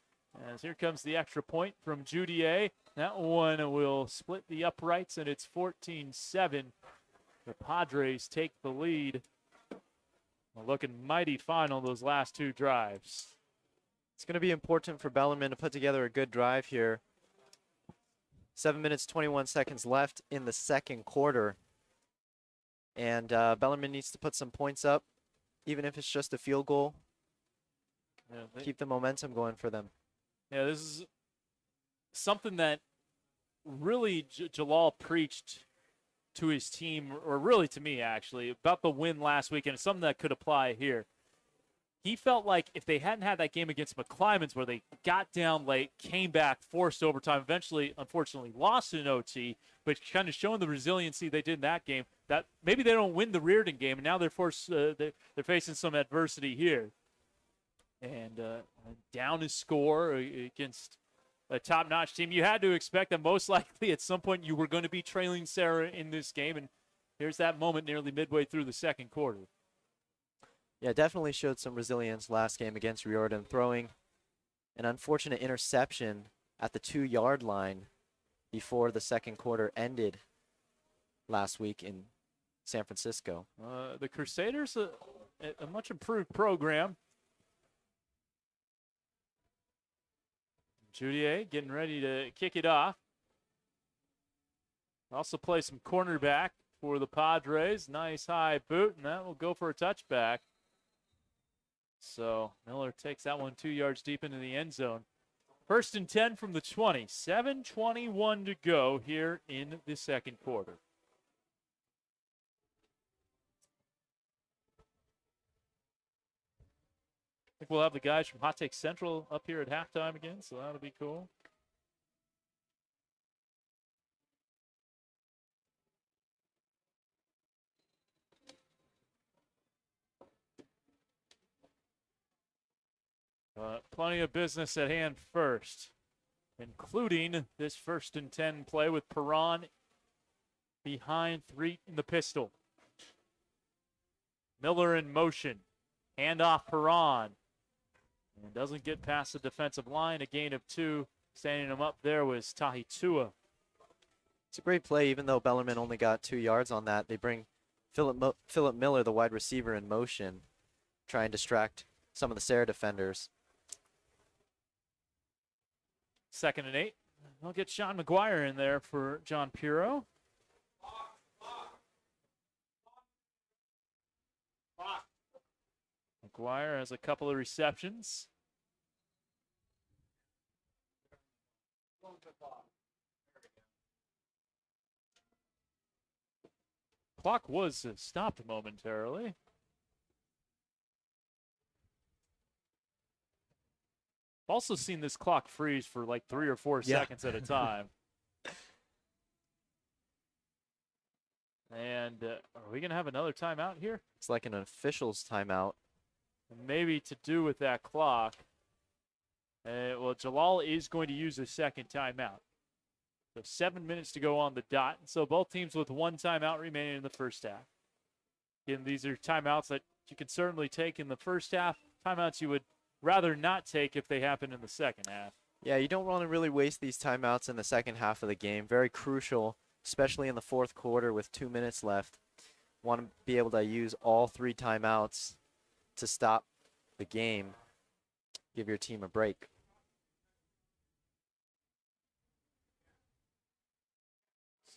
As here comes the extra point from Judier. That one will split the uprights, and it's 14-7. The Padres take the lead. Well, looking mighty fine on those last 2 drives. It's going to be important for Bellarmine to put together a good drive here. 7 minutes, 21 seconds left in the second quarter. And Bellarmine needs to put some points up, even if it's just a field goal. Yeah, keep the momentum going for them. Yeah, this is something that really Jalal preached to his team, or really to me actually, about the win last week, and it's something that could apply here. He felt like if they hadn't had that game against McClymonds where they got down late, came back, forced overtime, eventually, unfortunately, lost in OT, but kind of showing the resiliency they did in that game, that maybe they don't win the Reardon game, and now they're forced, they're facing some adversity here. And down his score against a top-notch team. You had to expect that most likely at some point you were going to be trailing Serra in this game, and here's that moment nearly midway through the second quarter. Yeah, definitely showed some resilience last game against Riordan, throwing an unfortunate interception at the 2-yard line before the second quarter ended last week in San Francisco. The Crusaders, a much improved program. Judier getting ready to kick it off. Also play some cornerback for the Padres. Nice high boot, and that will go for a touchback. So Miller takes that one 2 yards deep into the end zone. 1st and 10 from the 20. 7:21 to go here in the second quarter. I think we'll have the guys from Hot Take Central up here at halftime again, so that'll be cool. Plenty of business at hand first, including this 1st and 10 play with Perron behind 3 in the pistol. Miller in motion. Handoff Perron. And doesn't get past the defensive line. A gain of 2. Standing him up there was Tahi Tua. It's a great play, even though Bellarmine only got 2 yards on that. They bring Philip Miller, the wide receiver, in motion, try and distract some of the Serra defenders. 2nd and 8. They'll get Sean McGuire in there for John Puro. McGuire has a couple of receptions. Clock was stopped momentarily. Also seen this clock freeze for like 3 or 4 seconds at a time. And are we going to have another timeout here? It's like an official's timeout. Maybe to do with that clock. Well, Jalal is going to use a second timeout. So 7 minutes to go on the dot. So both teams with 1 timeout remaining in the first half. Again, these are timeouts that you can certainly take in the first half. Timeouts you would rather not take if they happen in the second half. Yeah, you don't want to really waste these timeouts in the second half of the game. Very crucial, especially in the fourth quarter with 2 minutes left. Want to be able to use all 3 timeouts to stop the game. Give your team a break.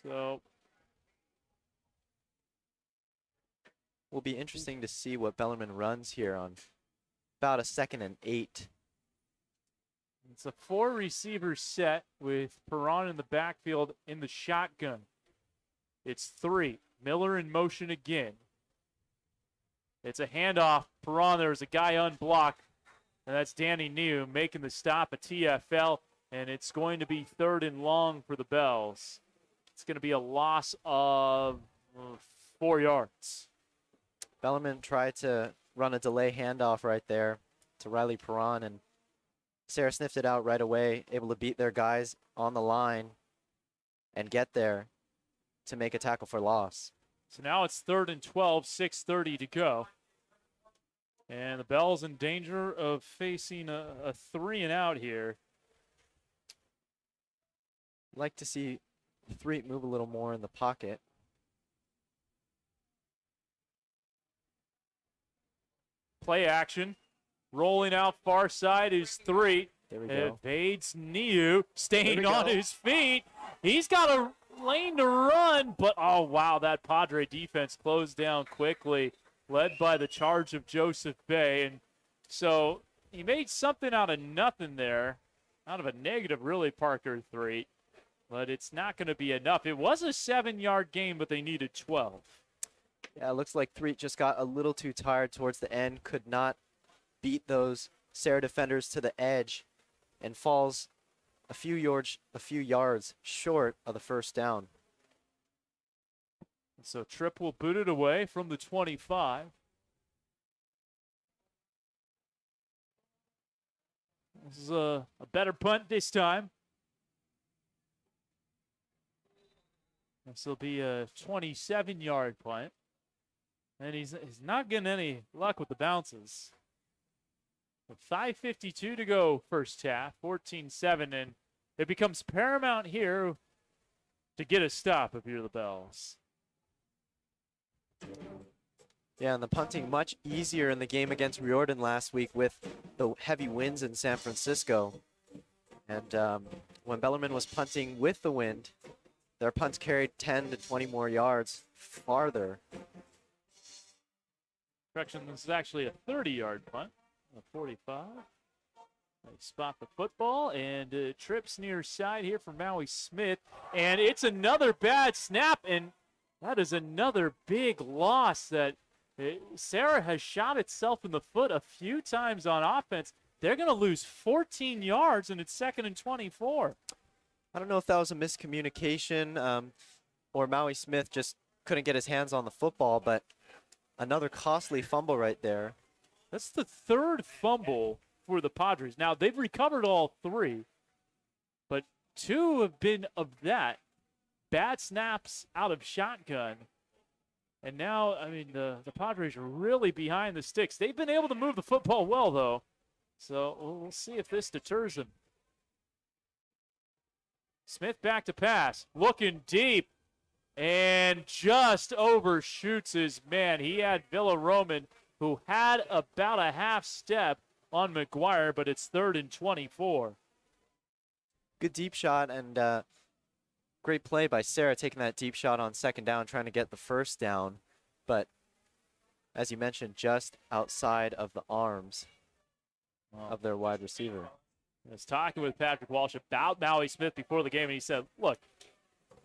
So Will be interesting to see what Bellarmine runs here on about a 2nd and 8. it's a 4-receiver set with Perron in the backfield in the shotgun. It's 3. Miller in motion again. It's a handoff. Perron, there's a guy unblocked, and that's Danny New making the stop at TFL, and it's going to be 3rd and long for the Bells. It's going to be a loss of 4 yards. Bellarmine tried to run a delay handoff right there to Riley Perron, and Serra sniffed it out right away, able to beat their guys on the line and get there to make a tackle for loss. So now it's 3rd and 12, 6:30 to go. And the Bells in danger of facing a 3 and out here. Like to see Threet move a little more in the pocket. Play action. Rolling out far side is Threet. There we go. Evades Niu, staying we on go. his feet. He's got a lane to run, but oh wow, that Padre defense closed down quickly, led by the charge of Joseph Bay. And so he made something out of nothing there, out of a negative really, Parker Threet. But it's not going to be enough. It was a 7-yard game, but they needed 12. Yeah, it looks like Threet just got a little too tired towards the end, could not beat those Serra defenders to the edge, and falls a few yards short of the first down. So Tripp will boot it away from the 25. This is a better punt this time. This will be a 27-yard punt. And he's not getting any luck with the bounces. With 5:52 to go first half, 14-7, and it becomes paramount here to get a stop if you're the Bells. Yeah, and the punting much easier in the game against Riordan last week with the heavy winds in San Francisco. And when Bellarmine was punting with the wind, their punts carried 10 to 20 more yards farther. Correction, this is actually a 30-yard punt, a 45. They spot the football, and Tripp's near side here for Maui Smith. And it's another bad snap, and that is another big loss that Serra has shot itself in the foot a few times on offense. They're going to lose 14 yards, and it's 2nd and 24. I don't know if that was a miscommunication or Maui Smith just couldn't get his hands on the football, but another costly fumble right there. That's the 3rd fumble for the Padres. Now, they've recovered all 3, but 2 have been of that. Bad snaps out of shotgun. And now, I mean, the Padres are really behind the sticks. They've been able to move the football well, though. So we'll see if this deters them. Smith back to pass, looking deep, and just overshoots his man. He had Villaroman, who had about a half step on McGuire, but it's 3rd and 24. Good deep shot, and great play by Serra taking that deep shot on 2nd down, trying to get the first down. But as you mentioned, just outside of the arms of their wide receiver. I was talking with Patrick Walsh about Maui Smith before the game, and he said, look,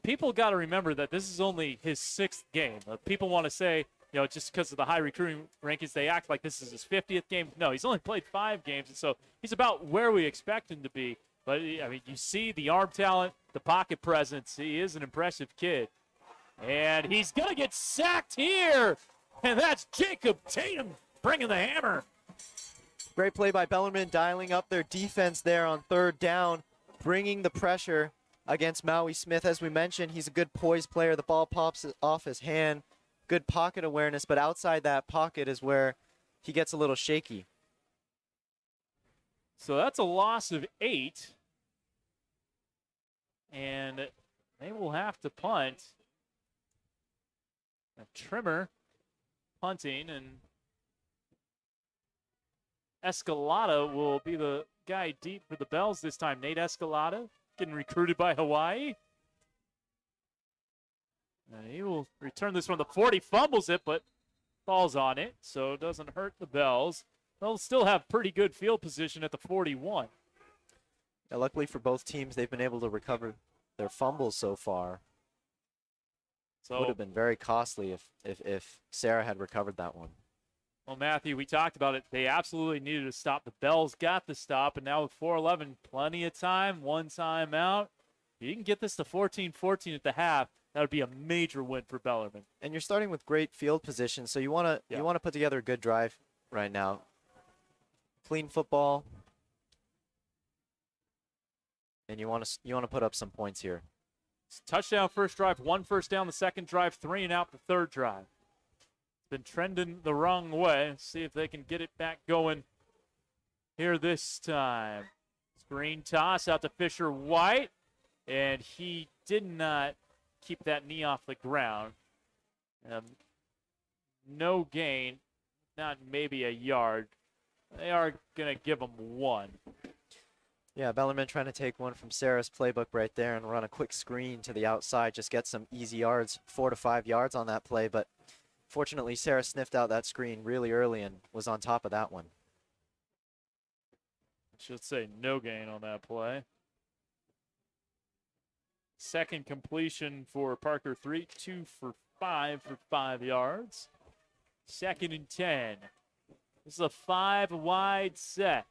people got to remember that this is only his 6th game. People want to say, you know, just because of the high recruiting rankings, they act like this is his 50th game. No, he's only played 5 games, and so he's about where we expect him to be. But, I mean, you see the arm talent, the pocket presence. He is an impressive kid. And he's going to get sacked here, and that's Jacob Tatum bringing the hammer. Great play by Bellarmine, dialing up their defense there on 3rd down, bringing the pressure against Maui Smith. As we mentioned, he's a good poise player. The ball pops off his hand. Good pocket awareness, but outside that pocket is where he gets a little shaky. So that's a loss of 8. And they will have to punt. A Trimmer punting, and Escalada will be the guy deep for the Bells this time. Nate Escalada getting recruited by Hawaii. And he will return this from the 40, fumbles it, but falls on it, so it doesn't hurt the Bells. They'll still have pretty good field position at the 41. Yeah, luckily for both teams, they've been able to recover their fumbles so far. So would have been very costly if Serra had recovered that one. Well, Matthew, we talked about it. They absolutely needed to stop. The Bells got the stop, and now with 4:11, plenty of time, one time out. You can get this to 14-14 at the half. That would be a major win for Bellarmine. And you're starting with great field position, so you want to put together a good drive right now. Clean football, and you want to put up some points here. Touchdown first drive, 1 first down the second drive, 3 and out the third drive. Been trending the wrong way. See if they can get it back going here this time. Screen toss out to Fisher White, and he did not keep that knee off the ground. No gain, not maybe a yard. They are going to give him 1. Yeah, Bellarmine trying to take one from Serra's playbook right there and run a quick screen to the outside, just get some easy yards, 4 to 5 yards on that play, but fortunately, Serra sniffed out that screen really early and was on top of that one. I should say no gain on that play. Second completion for Parker 3, 2 for 5 for 5 yards. 2nd and 10. This is a 5-wide set.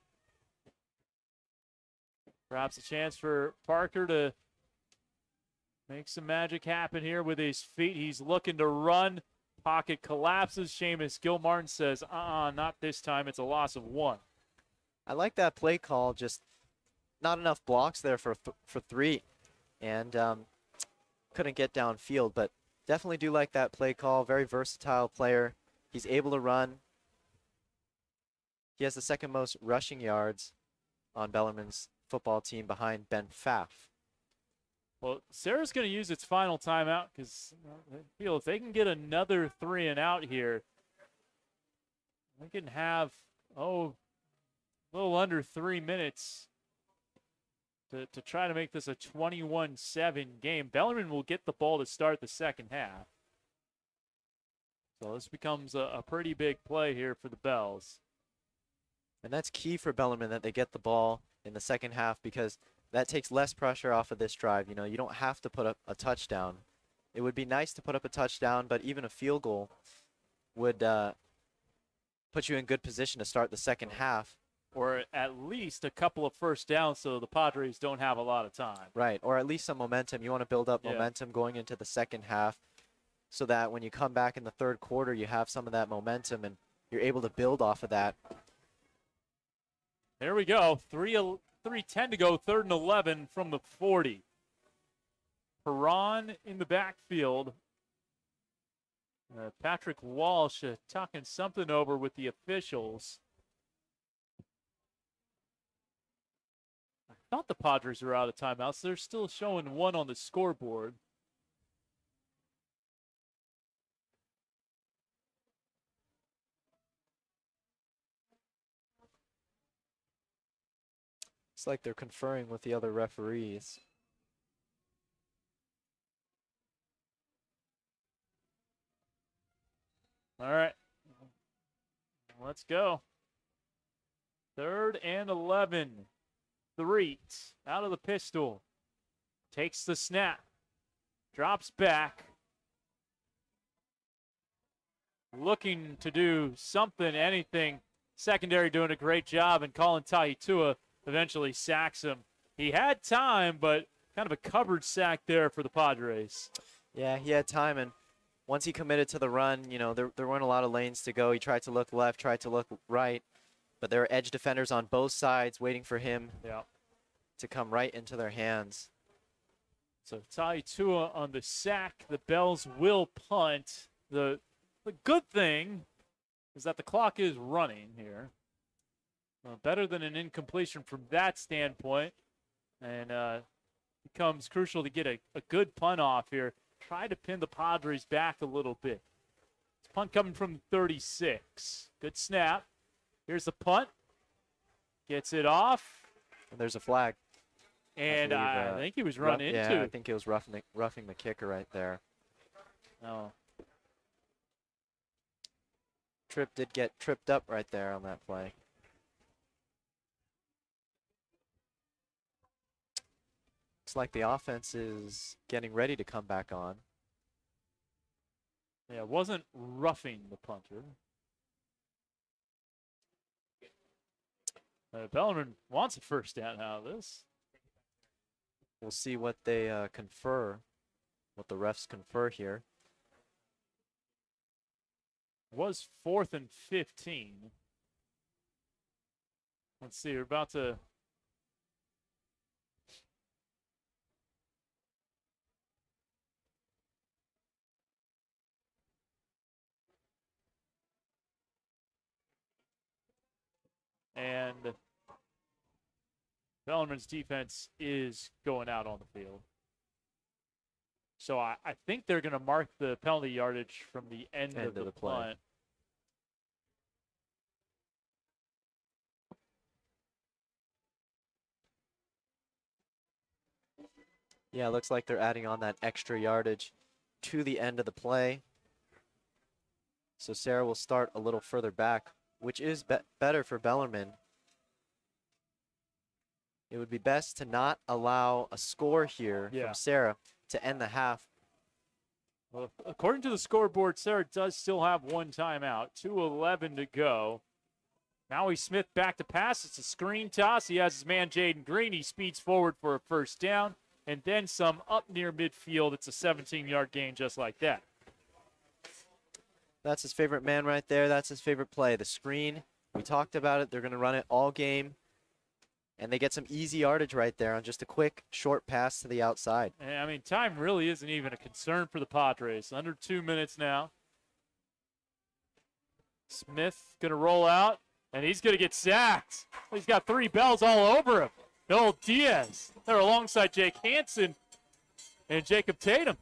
Perhaps a chance for Parker to make some magic happen here with his feet. He's looking to run. Pocket collapses. Seamus Gilmartin says, not this time. It's a loss of 1. I like that play call. Just not enough blocks there for 3, and couldn't get downfield. But definitely do like that play call. Very versatile player. He's able to run. He has the 2nd most rushing yards on Bellarmine's football team behind Ben Pfaff. Well, Serra's going to use its final timeout because I feel if they can get another 3 and out here, they can have, a little under 3 minutes to try to make this a 21-7 game. Bellarmine will get the ball to start the second half. So this becomes a pretty big play here for the Bells. And that's key for Bellarmine that they get the ball in the second half because that takes less pressure off of this drive. You know, you don't have to put up a touchdown. It would be nice to put up a touchdown, but even a field goal would put you in good position to start the second half. Or at least a couple of first downs so the Padres don't have a lot of time. Right, or at least some momentum. You want to build up momentum going into the second half so that when you come back in the third quarter, you have some of that momentum and you're able to build off of that. There we go. 3:10 to go, 3rd and 11 from the 40. Perron in the backfield. Patrick Walsh talking something over with the officials. I thought the Padres were out of timeouts. They're still showing 1 on the scoreboard. It's like they're conferring with the other referees. All right. Let's go. 3rd and 11. 3 out of the pistol. Takes the snap. Drops back. Looking to do something, anything. Secondary doing a great job, and Colin Tahitua eventually sacks him. He had time, but kind of a covered sack there for the Padres. Yeah, he had time, and once he committed to the run, you know, there weren't a lot of lanes to go. He tried to look left, tried to look right, but there were edge defenders on both sides waiting for him to come right into their hands. So Tahitua on the sack. The Bells will punt. The good thing is that the clock is running here. Better than an incompletion from that standpoint. And becomes crucial to get a good punt off here. Try to pin the Padres back a little bit. It's punt coming from 36. Good snap. Here's the punt. Gets it off. And there's a flag. And I think he was run into. Yeah, I think he was roughing the kicker right there. Oh. Tripp did get tripped up right there on that play. Looks like the offense is getting ready to come back on. Yeah, it wasn't roughing the punter. Bellarmine wants a first down out of this. We'll see what they confer, what the refs confer here. Was 4th and 15. Let's see, we're about to. And Bellarmine's defense is going out on the field. So I think they're going to mark the penalty yardage from the end of the punt. Yeah, it looks like they're adding on that extra yardage to the end of the play. So Serra will start a little further back, which is better for Bellarmine. It would be best to not allow a score here from Serra to end the half. Well, according to the scoreboard, Serra does still have one timeout. 2:11 to go. Maui Smith back to pass. It's a screen toss. He has his man Jaden Green. He speeds forward for a first down. And then some up near midfield. It's a 17-yard gain just like that. That's his favorite man right there. That's his favorite play. The screen. We talked about it. They're going to run it all game. And they get some easy yardage right there on just a quick, short pass to the outside. And, I mean, time really isn't even a concern for the Padres. Under 2 minutes now. Smith going to roll out, and he's going to get sacked. He's got 3 bells all over him. Bill Diaz. They're alongside Jake Hansen and Jacob Tatum.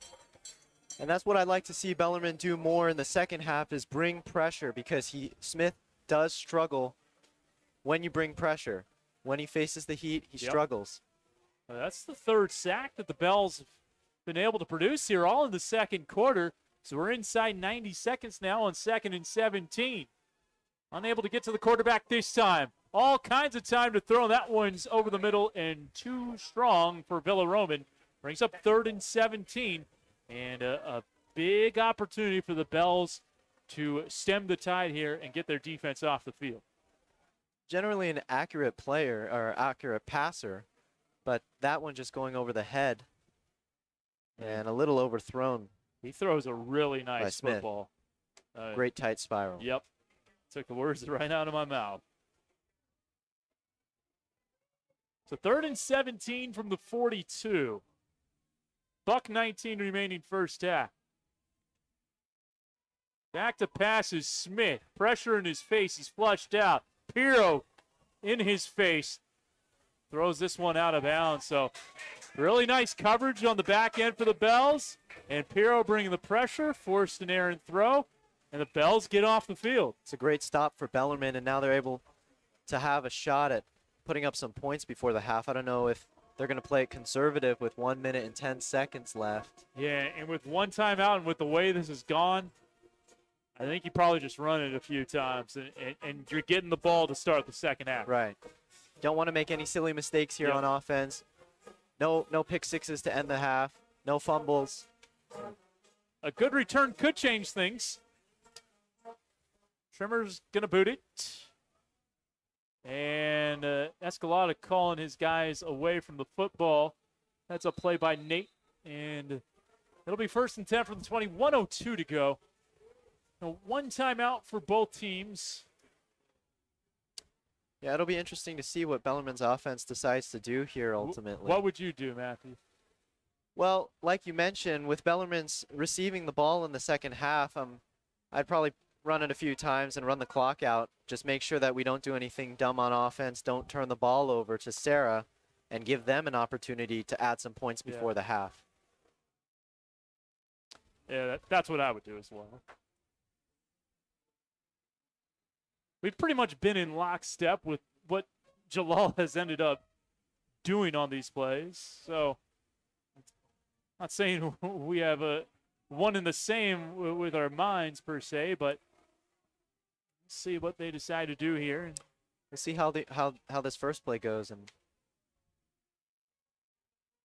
And that's what I'd like to see Bellarmine do more in the second half is bring pressure because Smith does struggle when you bring pressure. When he faces the heat, he struggles. Well, that's the 3rd sack that the Bells have been able to produce here, all in the second quarter. So we're inside 90 seconds now on 2nd and 17. Unable to get to the quarterback this time. All kinds of time to throw. That one's over the middle and too strong for Bellarmine. Brings up 3rd and 17. And a big opportunity for the Bells to stem the tide here and get their defense off the field. Generally an accurate player or accurate passer, but that one just going over the head and a little overthrown. He throws a really nice football. Great tight spiral. Yep. Took the words right out of my mouth. So 3rd and 17 from the 42. Buck 19 remaining first half. Back to pass is Smith. Pressure in his face. He's flushed out. Pirro in his face. Throws this one out of bounds. So really nice coverage on the back end for the Bells. And Pirro bringing the pressure. Forced an errant throw. And the Bells get off the field. It's a great stop for Bellarmine, and now they're able to have a shot at putting up some points before the half. I don't know if they're going to play it conservative with 1 minute and 10 seconds left. Yeah, and with one timeout and with the way this has gone, I think you probably just run it a few times, and you're getting the ball to start the second half. Right. Don't want to make any silly mistakes here on offense. No pick sixes to end the half. No fumbles. A good return could change things. Trimmer's going to boot it. And Escalada calling his guys away from the football. That's a play by Nate. And it'll be 1st and 10 from the 20. 1:02 to go. Now, one timeout for both teams. Yeah, it'll be interesting to see what Bellarmine's offense decides to do here ultimately. What would you do, Matthew? Well, like you mentioned, with Bellarmine's receiving the ball in the second half, I'd probably run it a few times and run the clock out. Just make sure that we don't do anything dumb on offense. Don't turn the ball over to Serra and give them an opportunity to add some points before the half. Yeah, that's what I would do as well. We've pretty much been in lockstep with what Jalal has ended up doing on these plays. So, not saying we have a one in the same with our minds per se, but see what they decide to do here. We'll see how this first play goes. And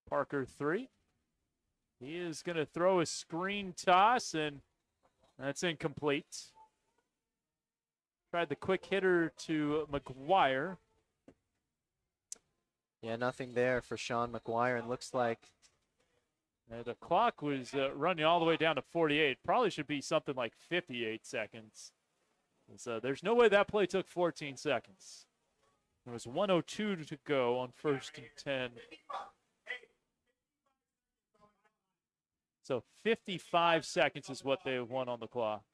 Parker 3. He is going to throw a screen toss, and that's incomplete. Tried the quick hitter to McGuire. yeah, nothing there for Sean McGuire, and looks like The clock was running all the way down to 48. Probably should be something like 58 seconds. So there's no way that play took 14 seconds. There was 1:02 to go on 1st and 10. So 55 seconds is what they won on the clock.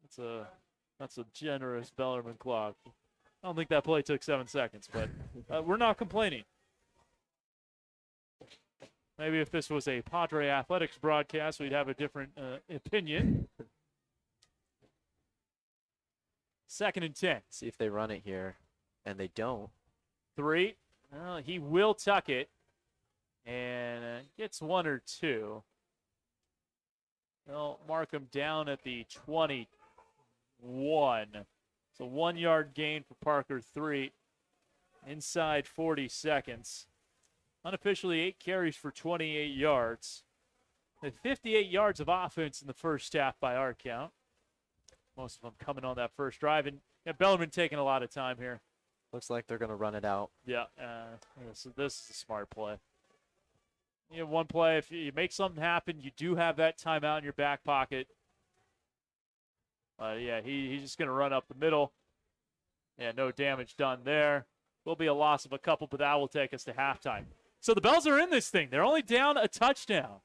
That's a generous Bellarmine clock. I don't think that play took 7 seconds, but we're not complaining. Maybe if this was a Padre Athletics broadcast, we'd have a different opinion. 2nd and 10. see if they run it here, and they don't. 3. He will tuck it and gets 1 or 2. They'll mark him down at the 21. So 1 yard gain for Parker 3 inside 40 seconds. Unofficially 8 carries for 28 yards. With 58 yards of offense in the first half by our count. Most of them coming on that first drive. And Bellarmine taking a lot of time here. Looks like they're going to run it out. Yeah, so this is a smart play. You have one play, if you make something happen, you do have that timeout in your back pocket. Yeah, he's just going to run up the middle. Yeah, no damage done there. Will be a loss of a couple, but that will take us to halftime. So the Bells are in this thing. They're only down a touchdown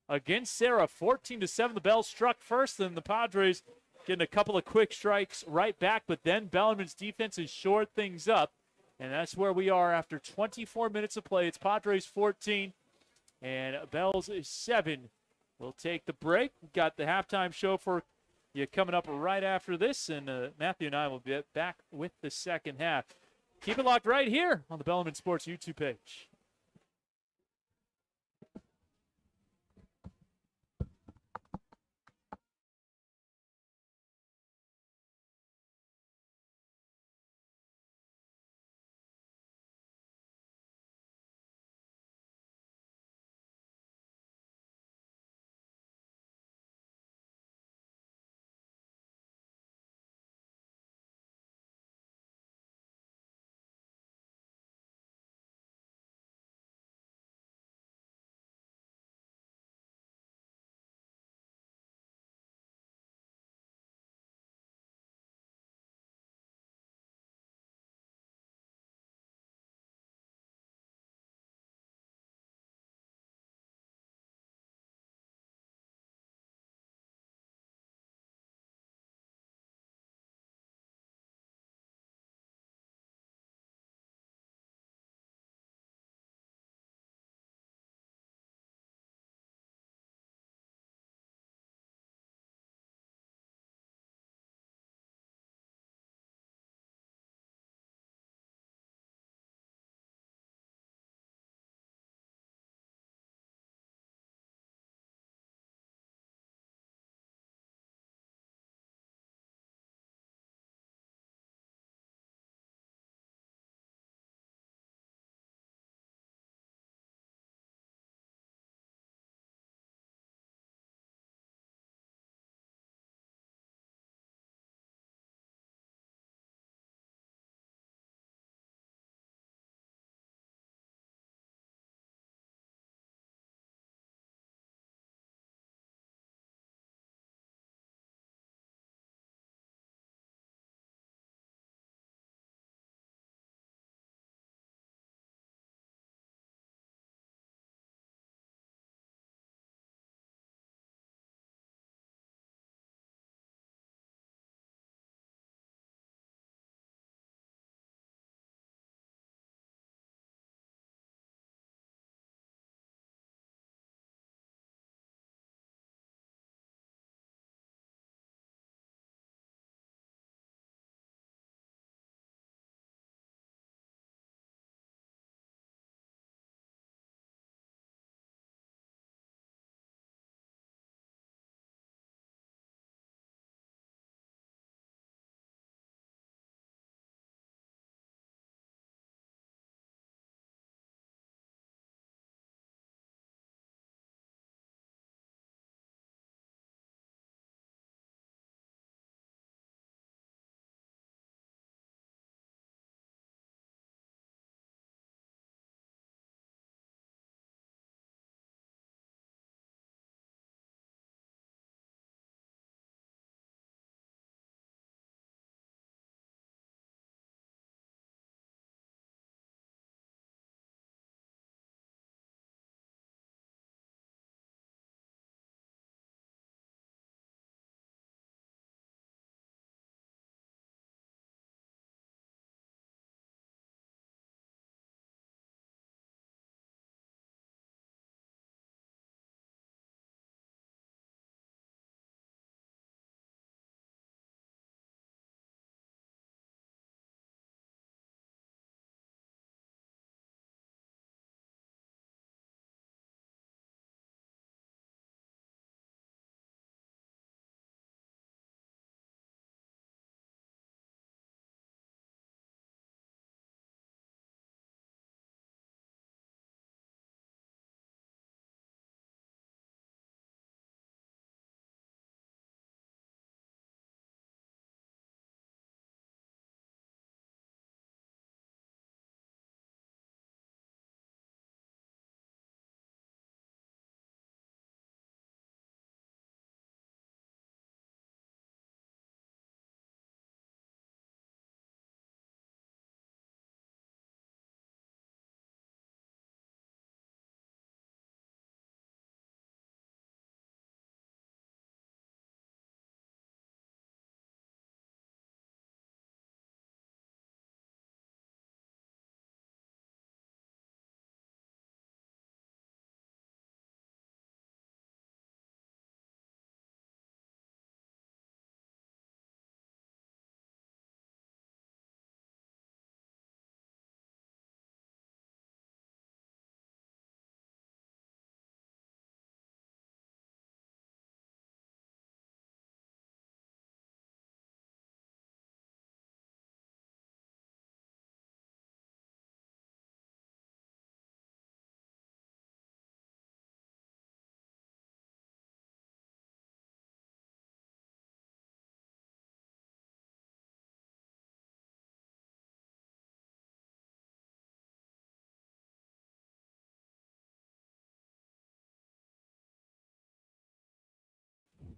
against Serra, 14-7. The Bells struck first, and the Padres getting a couple of quick strikes right back, but then Bellarmine's defense has shored things up, and that's where we are after 24 minutes of play. It's Padres 14, and Bells is 7. We'll take the break. We've got the halftime show for you coming up right after this, and Matthew and I will be back with the second half. Keep it locked right here on the Bellarmine Sports YouTube page.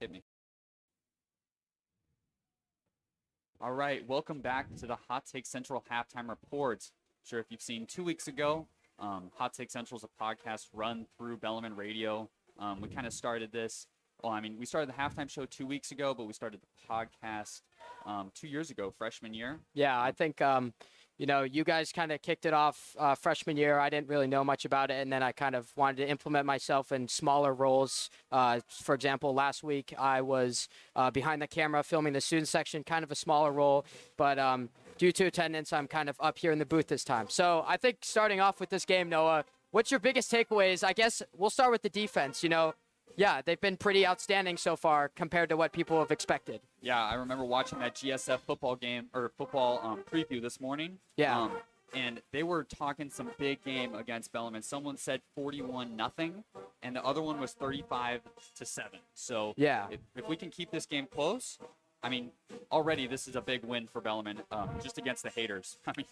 Hit me. All right, welcome back to the Hot Take Central Halftime Report. Sure, if you've seen 2 weeks ago, Hot Take Central is a podcast run through Bellarmine Radio. We kind of started this. Well, I mean, we started the halftime show 2 weeks ago, but we started the podcast 2 years ago, freshman year. Yeah, I think, you guys kind of kicked it off freshman year. I didn't really know much about it, and then I kind of wanted to implement myself in smaller roles. For example, last week I was behind the camera filming the student section, kind of a smaller role, but due to attendance, I'm kind of up here in the booth this time. So I think starting off with this game, Noah, what's your biggest takeaways? I guess we'll start with the defense. Yeah, they've been pretty outstanding so far compared to what people have expected. Yeah, I remember watching that GSF football game or football preview this morning. Yeah. And they were talking some big game against Bellarmine. Someone said 41-0, and the other one was 35-7. So yeah, if we can keep this game close, I mean, already this is a big win for Bellarmine, just against the haters. I mean,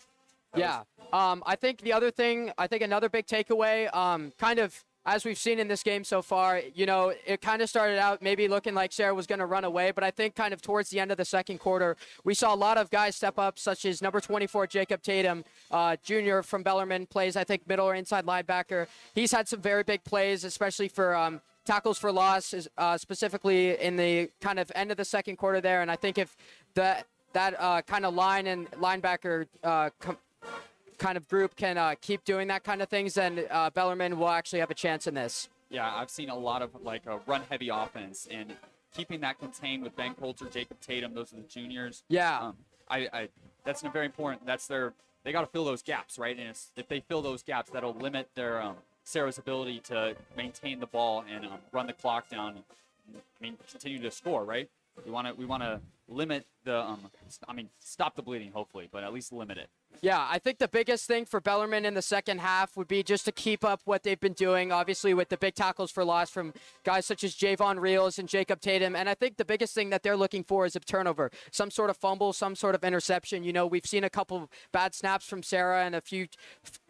yeah. I think another big takeaway, kind of as we've seen in this game so far, it kind of started out maybe looking like Serra was going to run away, but I think kind of towards the end of the second quarter, we saw a lot of guys step up, such as number 24, Jacob Tatum, junior from Bellarmine, plays, I think, middle or inside linebacker. He's had some very big plays, especially for tackles for loss, specifically in the kind of end of the second quarter there, and I think if that kind of line and linebacker kind of group can keep doing that kind of things, then Bellarmine will actually have a chance in this. Yeah, I've seen a lot of like a run-heavy offense, and keeping that contained with Ben Coulter, Jacob Tatum, those are the juniors. Yeah. I that's very important. They got to fill those gaps, right? And if they fill those gaps, that'll limit their Serra's ability to maintain the ball and run the clock down. And, continue to score, right? We want to limit the stop the bleeding, hopefully, but at least limit it. Yeah, I think the biggest thing for Bellarmine in the second half would be just to keep up what they've been doing, obviously with the big tackles for loss from guys such as Javon Reels and Jacob Tatum. And I think the biggest thing that they're looking for is a turnover, some sort of fumble, some sort of interception. We've seen a couple bad snaps from Serra and a few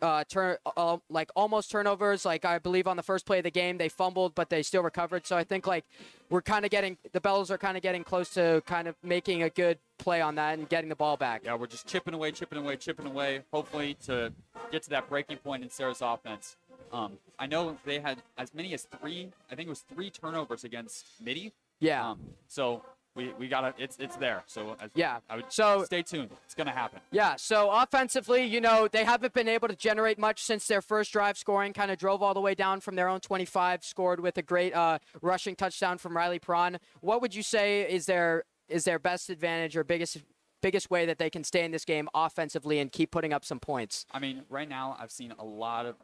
almost turnovers. Like I believe on the first play of the game, they fumbled, but they still recovered. So I think the Bells are kind of getting close to kind of making a good play on that and getting the ball back. Yeah, we're just chipping away, hopefully to get to that breaking point in Serra's offense. I know they had as many as three turnovers against Midi. Yeah. So we got to, it's there. So I would stay tuned. It's going to happen. Yeah. So offensively, they haven't been able to generate much since their first drive scoring, kind of drove all the way down from their own 25, scored with a great rushing touchdown from Riley Prawn. What would you say is their best advantage or biggest way that they can stay in this game offensively and keep putting up some points? I mean, right now I've seen a lot of,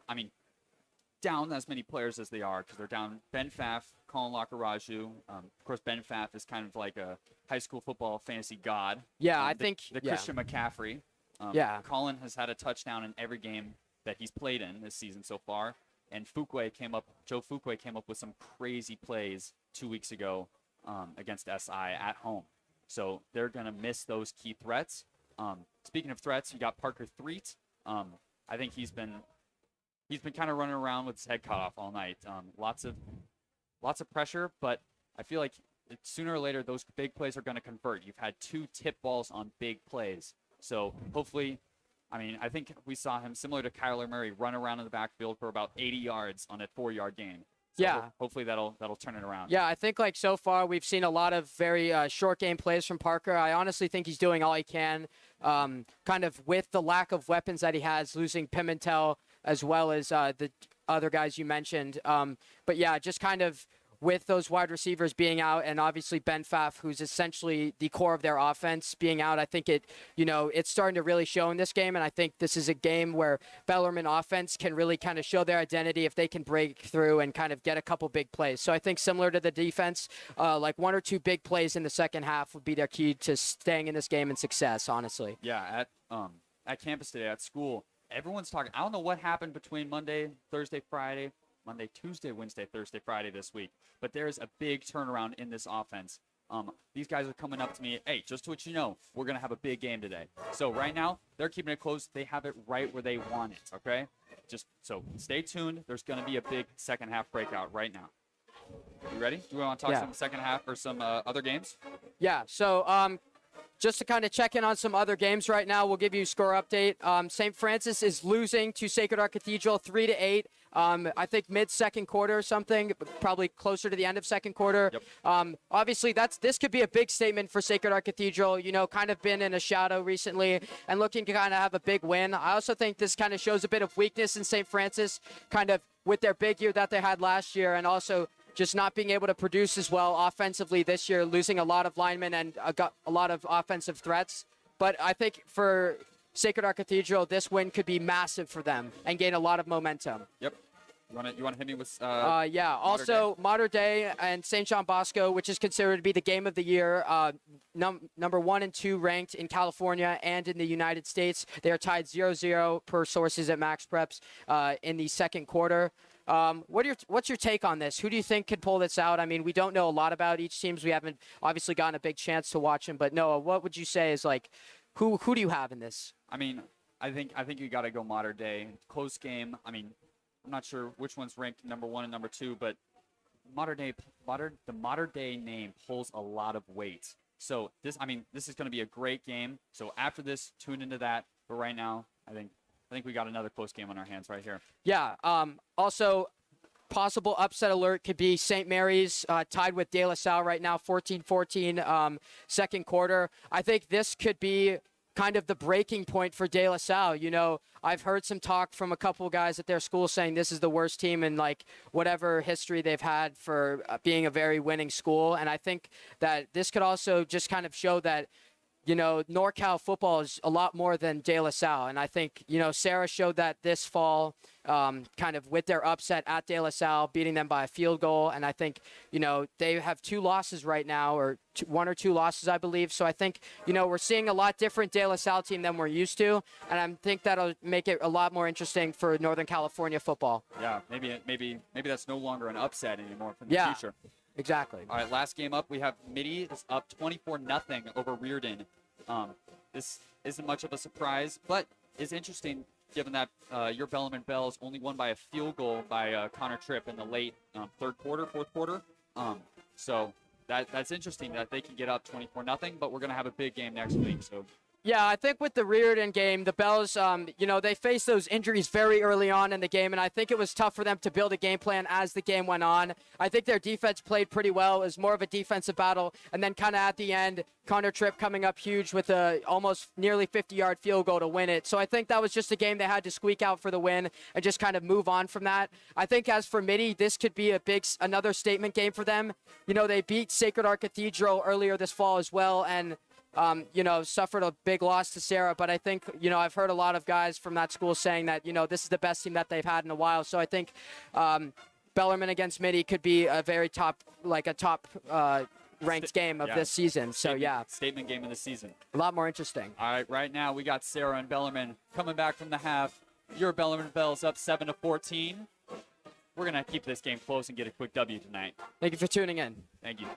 down as many players as they are, because they're down Ben Pfaff, Colin Lakaraju. Of course, Ben Pfaff is kind of like a high school football fantasy god. Yeah, I think Christian McCaffrey. Colin has had a touchdown in every game that he's played in this season so far. And Joe Fuquay came up with some crazy plays 2 weeks ago against SI at home. So they're going to miss those key threats. Speaking of threats, you got Parker Threet. I think he's been kind of running around with his head cut off all night. Lots of pressure, but I feel like sooner or later those big plays are going to convert. You've had 2 tip balls on big plays. So hopefully, I think we saw him similar to Kyler Murray run around in the backfield for about 80 yards on a 4-yard game. So hopefully that'll turn it around. Yeah, I think so far we've seen a lot of very short game plays from Parker. I honestly think he's doing all he can, kind of with the lack of weapons that he has, losing Pimentel as well as the other guys you mentioned. But yeah, just kind of with those wide receivers being out, and obviously Ben Pfaff, who's essentially the core of their offense, being out, I think it's starting to really show in this game. And I think this is a game where Bellarmine offense can really kind of show their identity if they can break through and kind of get a couple big plays. So I think similar to the defense, like 1 or 2 big plays in the second half would be their key to staying in this game and success, honestly. Yeah, at campus today, at school, everyone's talking. I don't know what happened between Monday, Tuesday, Wednesday, Thursday, Friday this week. But there's a big turnaround in this offense. These guys are coming up to me, hey, just to let you know, we're going to have a big game today. So right now, they're keeping it close. They have it right where they want it, okay? So stay tuned. There's going to be a big second half breakout right now. You ready? Do we want to talk some second half or some other games? Yeah. So just to kind of check in on some other games right now, we'll give you a score update. St. Francis is losing to Sacred Heart Cathedral 3-8. I think mid-second quarter or something, probably closer to the end of second quarter. Yep. Obviously, this could be a big statement for Sacred Heart Cathedral. You know, kind of been in a shadow recently and looking to kind of have a big win. I also think this kind of shows a bit of weakness in St. Francis, kind of with their big year that they had last year, and also just not being able to produce as well offensively this year, losing a lot of linemen and got a lot of offensive threats. But I think for Sacred Heart Cathedral, this win could be massive for them and gain a lot of momentum. Yep. You want to hit me with yeah. Also, Mater Dei and St. John Bosco, which is considered to be the game of the year, number 1 and 2 ranked in California and in the United States. They are tied 0-0 per sources at Max Preps in the second quarter. What's your take on this? Who do you think could pull this out? I mean, we don't know a lot about each teams. We haven't obviously gotten a big chance to watch them. But Noah, what would you say is like, who do you have in this? I mean, I think you got to go Mater Dei. Close game. I mean, I'm not sure which one's ranked number 1 and number 2, but the Mater Dei name pulls a lot of weight. So this is going to be a great game. So after this, tune into that. But right now, I think we got another close game on our hands right here. Yeah. Also, possible upset alert could be St. Mary's tied with De La Salle right now, 14-14 second quarter. I think this could be kind of the breaking point for De La Salle. You know, I've heard some talk from a couple guys at their school saying this is the worst team in like whatever history they've had for being a very winning school. And I think that this could also just kind of show that, you know, NorCal football is a lot more than De La Salle. And I think, you know, Serra showed that this fall kind of with their upset at De La Salle, beating them by a field goal. And I think, you know, they have 2 losses right now, or 1 or 2 losses, I believe. So I think, you know, we're seeing a lot different De La Salle team than we're used to. And I think that'll make it a lot more interesting for Northern California football. Yeah, maybe that's no longer an upset anymore for the future. Exactly. All right, last game up, we have Mitty is up 24-0 over Reardon. This isn't much of a surprise, but is interesting given that your Bellarmine Bells only won by a field goal by Connor Tripp in the late fourth quarter. So that's interesting that they can get up 24-0, but we're going to have a big game next week. So. Yeah, I think with the Reardon game, the Bells, you know, they faced those injuries very early on in the game, and I think it was tough for them to build a game plan as the game went on. I think their defense played pretty well. It was more of a defensive battle, and then kind of at the end, Connor Tripp coming up huge with a almost nearly 50-yard field goal to win it. So I think that was just a game they had to squeak out for the win and just kind of move on from that. I think as for Mitty, this could be another statement game for them. You know, they beat Sacred Heart Cathedral earlier this fall as well, and you know, suffered a big loss to Serra, but I think, you know, I've heard a lot of guys from that school saying that, you know, this is the best team that they've had in a while. So I think Bellarmine against Mitty could be a very top ranked game of this season. So Statement game of the season. A lot more interesting. All right, right now we got Serra and Bellarmine coming back from the half. Your Bellarmine Bells up 7-14. We're going to keep this game close and get a quick W tonight. Thank you for tuning in. Thank you.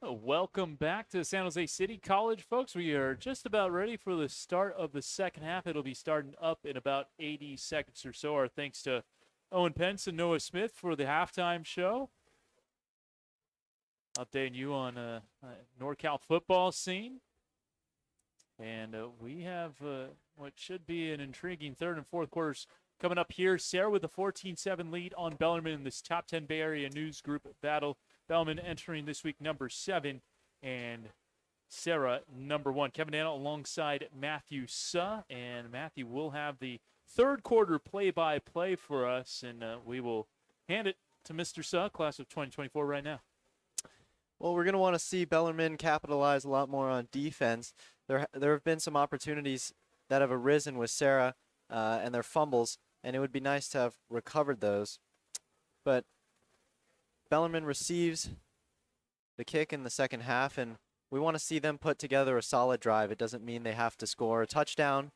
Welcome back to San Jose City College, folks. We are just about ready for the start of the second half. It'll be starting up in about 80 seconds or so. Our thanks to Owen Pence and Noah Smith for the halftime show. Updating you on NorCal football scene. And we have what should be an intriguing third and fourth quarters coming up here. Serra with a 14-7 lead on Bellarmine in this top 10 Bay Area News Group battle. Bellarmine entering this week number 7 and Serra number 1. Kevin Daniel alongside Matthew Suh. And Matthew will have the third quarter play-by-play for us. And we will hand it to Mr. Suh, class of 2024 right now. Well, we're going to want to see Bellarmine capitalize a lot more on defense. There have been some opportunities that have arisen with Serra and their fumbles, and it would be nice to have recovered those. But Bellarmine receives the kick in the second half, and we want to see them put together a solid drive. It doesn't mean they have to score a touchdown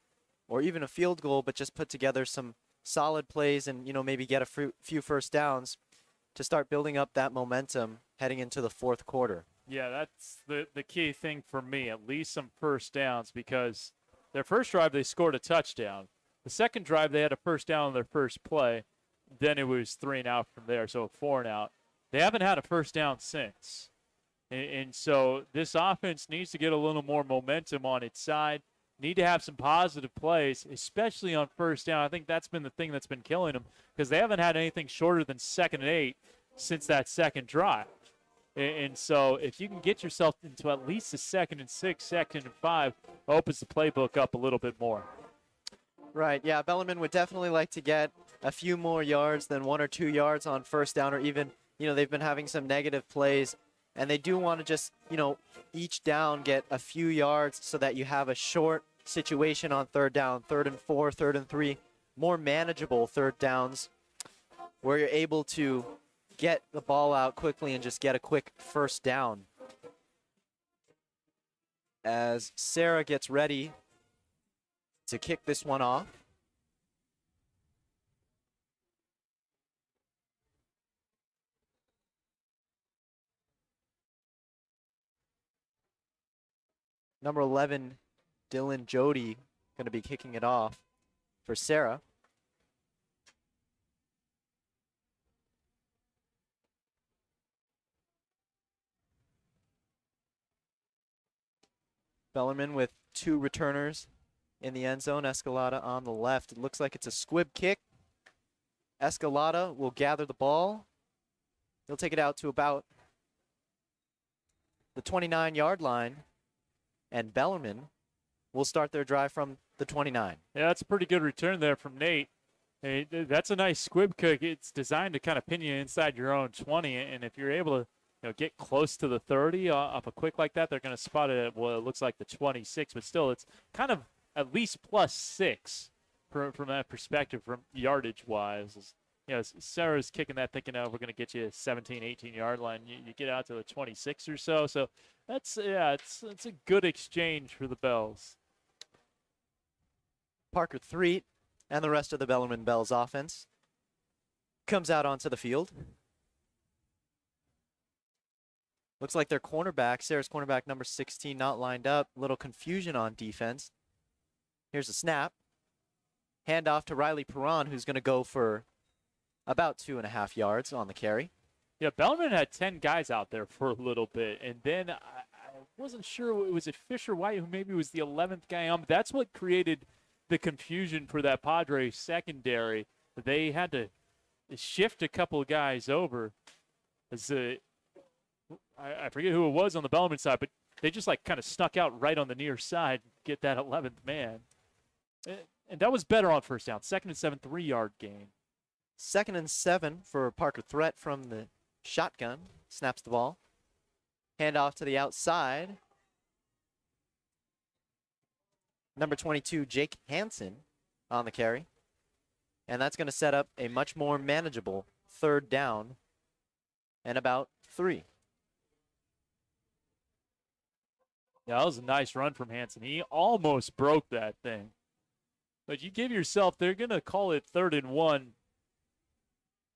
or even a field goal, but just put together some solid plays and, maybe get a few first downs to start building up that momentum heading into the fourth quarter. Yeah, that's the key thing for me, at least some first downs, because their first drive they scored a touchdown. The second drive they had a first down on their first play. Then it was 3 and out from there, so 4 and out. They haven't had a first down since. And so this offense needs to get a little more momentum on its side, need to have some positive plays, especially on first down. I think that's been the thing that's been killing them because they haven't had anything shorter than 2nd and 8 since that second drive. And so if you can get yourself into at least a 2nd and 6, 2nd and 5, opens the playbook up a little bit more. Right, yeah, Bellarmine would definitely like to get a few more yards than 1 or 2 yards on first down, or even, they've been having some negative plays, and they do want to just, each down get a few yards so that you have a short situation on third down, 3rd and 4, 3rd and 3, more manageable third downs where you're able to get the ball out quickly and just get a quick first down. As Serra gets ready to kick this one off. Number 11, Dylan Jody, going to be kicking it off for Serra. Bellarmine with 2 returners in the end zone. Escalada on the left. It looks like it's a squib kick. Escalada will gather the ball. He'll take it out to about the 29-yard line. And Bellarmine will start their drive from the 29. Yeah, that's a pretty good return there from Nate. Hey, that's a nice squib kick. It's designed to kind of pin you inside your own 20, and if you're able to get close to the 30 off a quick like that, they're going to spot it at what it looks like the 26, but still it's kind of at least +6 from that perspective, from yardage-wise. Serra's kicking that thinking, we're going to get you a 17, 18-yard line. You get out to the 26 or so. So that's, it's a good exchange for the Bells. Parker Threet and the rest of the Bellarmine Bells offense comes out onto the field. Looks like their cornerback, Serra's cornerback number 16, not lined up. Little confusion on defense. Here's a snap. Hand off to Riley Perron, who's going to go for about 2.5 yards on the carry. Yeah, Bellarmine had 10 guys out there for a little bit, and then I wasn't sure, was it Fisher White who maybe was the 11th guy on, but that's what created the confusion for that Padres secondary. They had to shift a couple of guys over. As I forget who it was on the Bellarmine side, but they just kind of snuck out right on the near side, get that 11th man. And that was better on first down. 2nd and 7, 3-yard gain. 2nd and 7 for Parker Threat from the shotgun. Snaps the ball. Hand off to the outside. Number 22, Jake Hansen on the carry. And that's going to set up a much more manageable 3rd down and about 3. Yeah, that was a nice run from Hansen. He almost broke that thing. But you give yourself, they're going to call it 3rd and 1.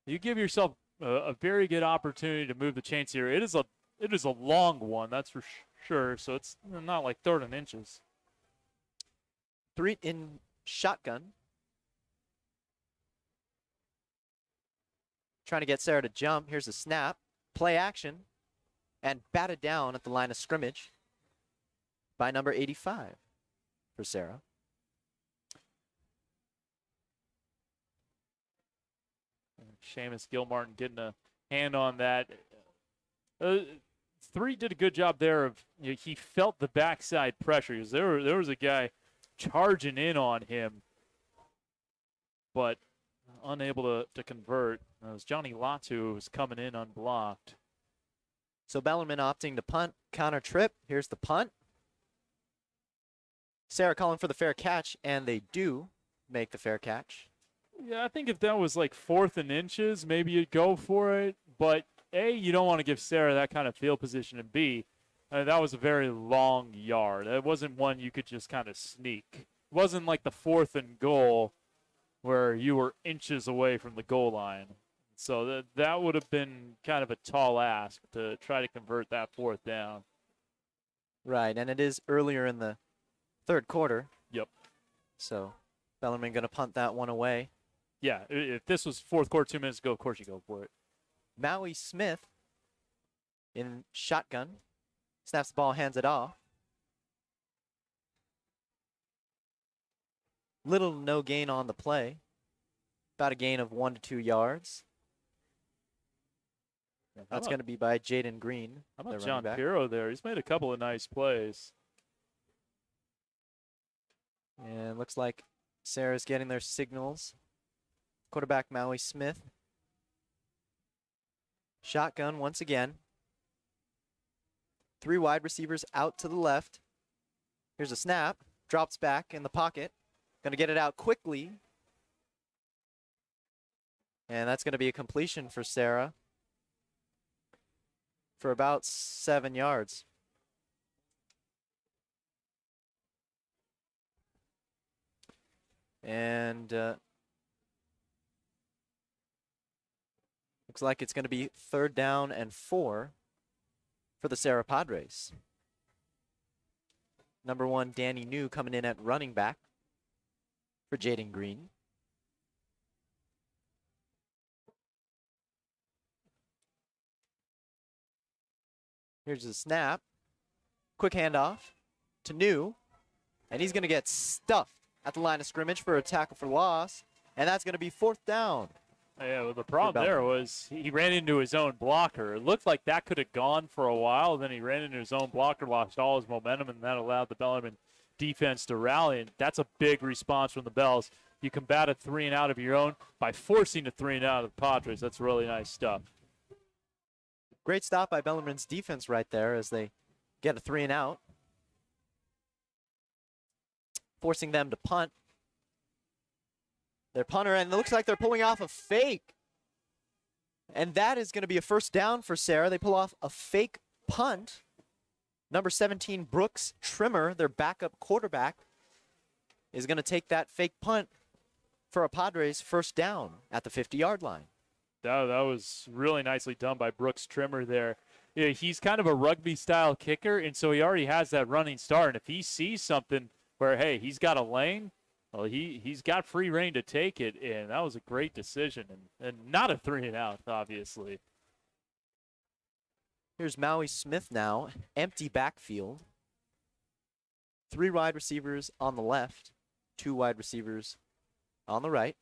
You give yourself a very good opportunity to move the chains here. It is a it is a long one, that's for sure. So it's not like 3rd and inches. 3 in shotgun. Trying to get Serra to jump. Here's a snap. Play action. And batted down at the line of scrimmage by number 85 for Serra. Seamus Gilmartin getting a hand on that. 3 did a good job there of, he felt the backside pressure because there was a guy charging in on him, but unable to convert. It was Johnny Latu who was coming in unblocked. So Bellarmine opting to punt, counter trip. Here's the punt. Serra calling for the fair catch, and they do make the fair catch. Yeah, I think if that was like 4th and inches, maybe you'd go for it. But A, you don't want to give Serra that kind of field position, and B, that was a very long yard. It wasn't one you could just kind of sneak. It wasn't like the 4th and goal where you were inches away from the goal line. So that would have been kind of a tall ask to try to convert that 4th down. Right, and it is earlier in the 3rd quarter. Yep. So Bellarmine going to punt that one away. Yeah, if this was 4th quarter 2 minutes ago, of course you go for it. Maui Smith in shotgun. Snaps the ball, hands it off. Little to no gain on the play. About a gain of 1 to 2 yards. That's going to be by Jaden Green. How about Junipero there? He's made a couple of nice plays. And looks like Serra's getting their signals. Quarterback Maui Smith. Shotgun once again. 3 wide receivers out to the left. Here's a snap. Drops back in the pocket. Going to get it out quickly. And that's going to be a completion for Serra for about 7 yards. And looks like it's going to be 3rd down and 4 for the Serra Padres. Number 1, Danny New coming in at running back for Jaden Green. Here's the snap. Quick handoff to New. And he's going to get stuffed at the line of scrimmage for a tackle for loss. And that's going to be 4th down. Yeah, well, the problem there was he ran into his own blocker. It looked like that could have gone for a while. Then he ran into his own blocker, lost all his momentum, and that allowed the Bellarmine defense to rally. And that's a big response from the Bells. You combat a 3 and out of your own by forcing a 3 and out of the Padres. That's really nice stuff. Great stop by Bellarmine's defense right there as they get a 3 and out. Forcing them to punt. Their punter, and it looks like they're pulling off a fake. And that is going to be a 1st down for Serra. They pull off a fake punt. Number 17, Brooks Trimmer, their backup quarterback, is going to take that fake punt for a Padres 1st down at the 50-yard line. That was really nicely done by Brooks Trimmer there. Yeah, he's kind of a rugby-style kicker, and so he already has that running start. And if he sees something where, hey, he's got a lane, well, he's got free reign to take it, and that was a great decision. And not a 3 and out, obviously. Here's Maui Smith now, empty backfield. 3 wide receivers on the left, 2 wide receivers on the right.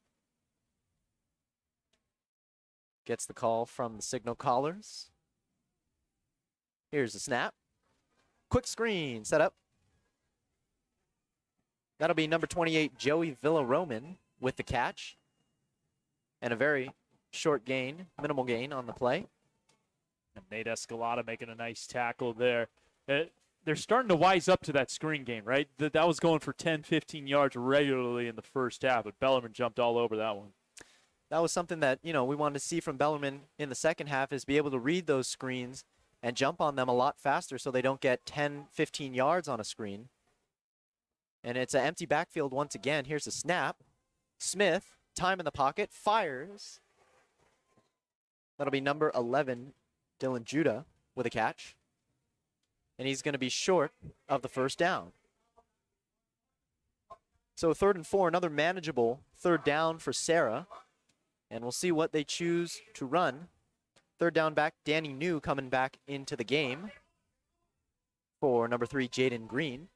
Gets the call from the signal callers. Here's the snap. Quick screen set up. That'll be number 28, Joey Villaroman with the catch. And a very short gain, minimal gain on the play. And Nate Escalada making a nice tackle there. They're starting to wise up to that screen game, right? That was going for 10, 15 yards regularly in the first half, but Bellarmine jumped all over that one. That was something that, we wanted to see from Bellarmine in the second half, is be able to read those screens and jump on them a lot faster so they don't get 10, 15 yards on a screen. And it's an empty backfield once again. Here's a snap. Smith, time in the pocket, fires. That'll be number 11, Dylan Judah. with a catch. And he's going to be short of the first down. So 3rd and 4, another manageable 3rd down for Serra. And we'll see what they choose to run. 3rd down back, Danny New coming back into the game for number 3, Jaden Green.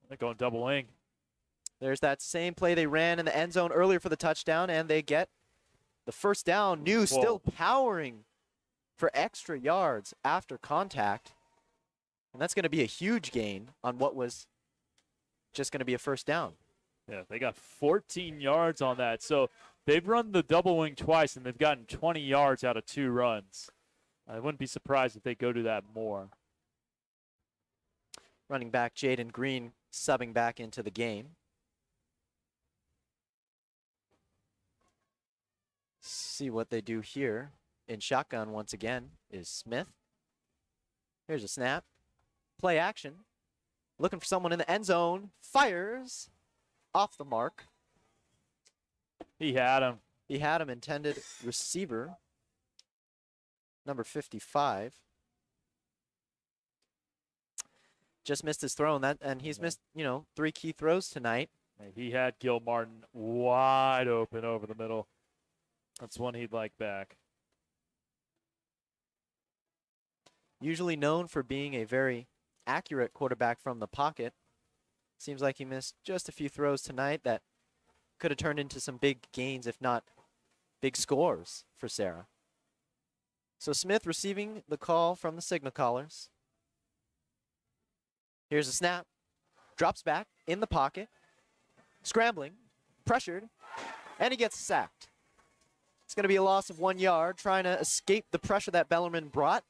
They're going double wing. There's that same play they ran in the end zone earlier for the touchdown, and they get the first down. New still powering for extra yards after contact. And that's going to be a huge gain on what was just going to be a first down. Yeah, they got 14 yards on that. So they've run the double wing twice, and they've gotten 20 yards out of 2 runs. I wouldn't be surprised if they go to that more. Running back Jaden Green subbing back into the game. See what they do here. In shotgun once again is Smith. Here's a snap. Play action. Looking for someone in the end zone. Fires off the mark. He had him. He had him. Intended receiver. Number 55. Just missed his throw, and he's missed, 3 key throws tonight. He had Gil Martin wide open over the middle. That's one he'd like back. Usually known for being a very accurate quarterback from the pocket. Seems like he missed just a few throws tonight that could have turned into some big gains, if not big scores for Serra. So Smith receiving the call from the signal callers. Here's a snap. Drops back in the pocket. Scrambling. Pressured. And he gets sacked. It's going to be a loss of 1 yard, trying to escape the pressure that Bellarmine brought.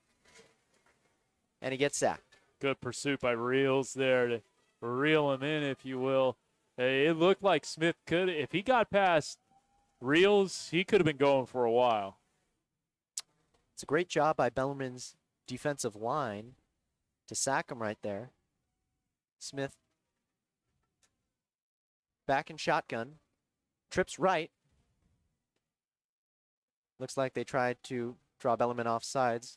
And he gets sacked. Good pursuit by Reels there to reel him in, if you will. It looked like Smith could, if he got past Reels, he could have been going for a while. It's a great job by Bellarmine's defensive line to sack him right there. Smith back in shotgun. Trips right. Looks like they tried to draw Bellarmine off sides.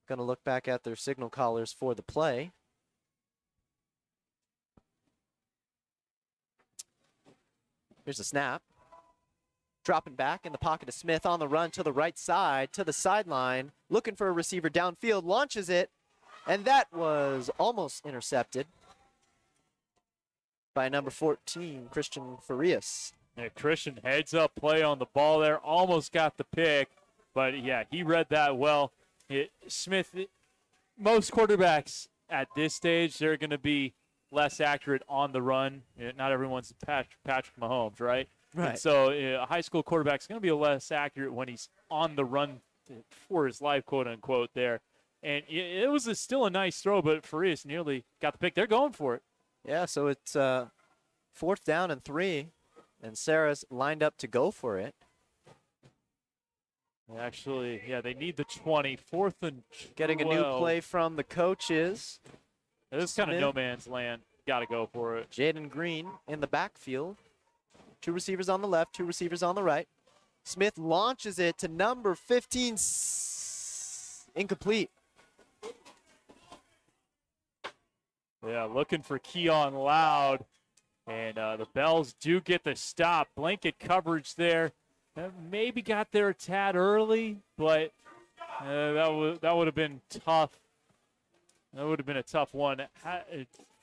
Going to look back at their signal callers for the play. Here's a snap. Dropping back in the pocket of Smith on the run to the right side, to the sideline. Looking for a receiver downfield, launches it. And that was almost intercepted by number 14, Christian Farias. Yeah, Christian heads up play on the ball there. Almost got the pick. But, yeah, he read that well. Smith, most quarterbacks at this stage, they're going to be less accurate on the run. Not everyone's Patrick Mahomes, right? Right. And so a high school quarterback's going to be less accurate when he's on the run for his life, quote unquote, there. And it was still a nice throw, but Farias nearly got the pick. They're going for it. Yeah, so it's 4th down and 3, and Serra's lined up to go for it. Actually, yeah, they need the 20. 4th and 12. Getting a new play from the coaches. This is kind of no man's land. Got to go for it. Jaden Green in the backfield. 2 receivers on the left, 2 receivers on the right. Smith launches it to number 15. Incomplete. Yeah, looking for Keon Loud. And the Bells do get the stop. Blanket coverage there. Maybe got there a tad early, but that would have been tough. That would have been a tough one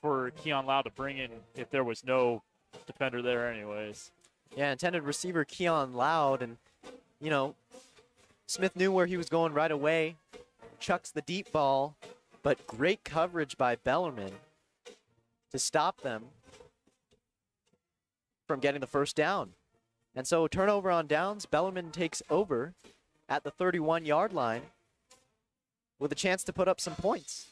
for Keon Loud to bring in if there was no defender there anyways. Yeah, intended receiver Keon Loud, and, Smith knew where he was going right away. Chucks the deep ball, but great coverage by Bellarmine to stop them from getting the first down. And so turnover on downs, Bellarmine takes over at the 31-yard line with a chance to put up some points.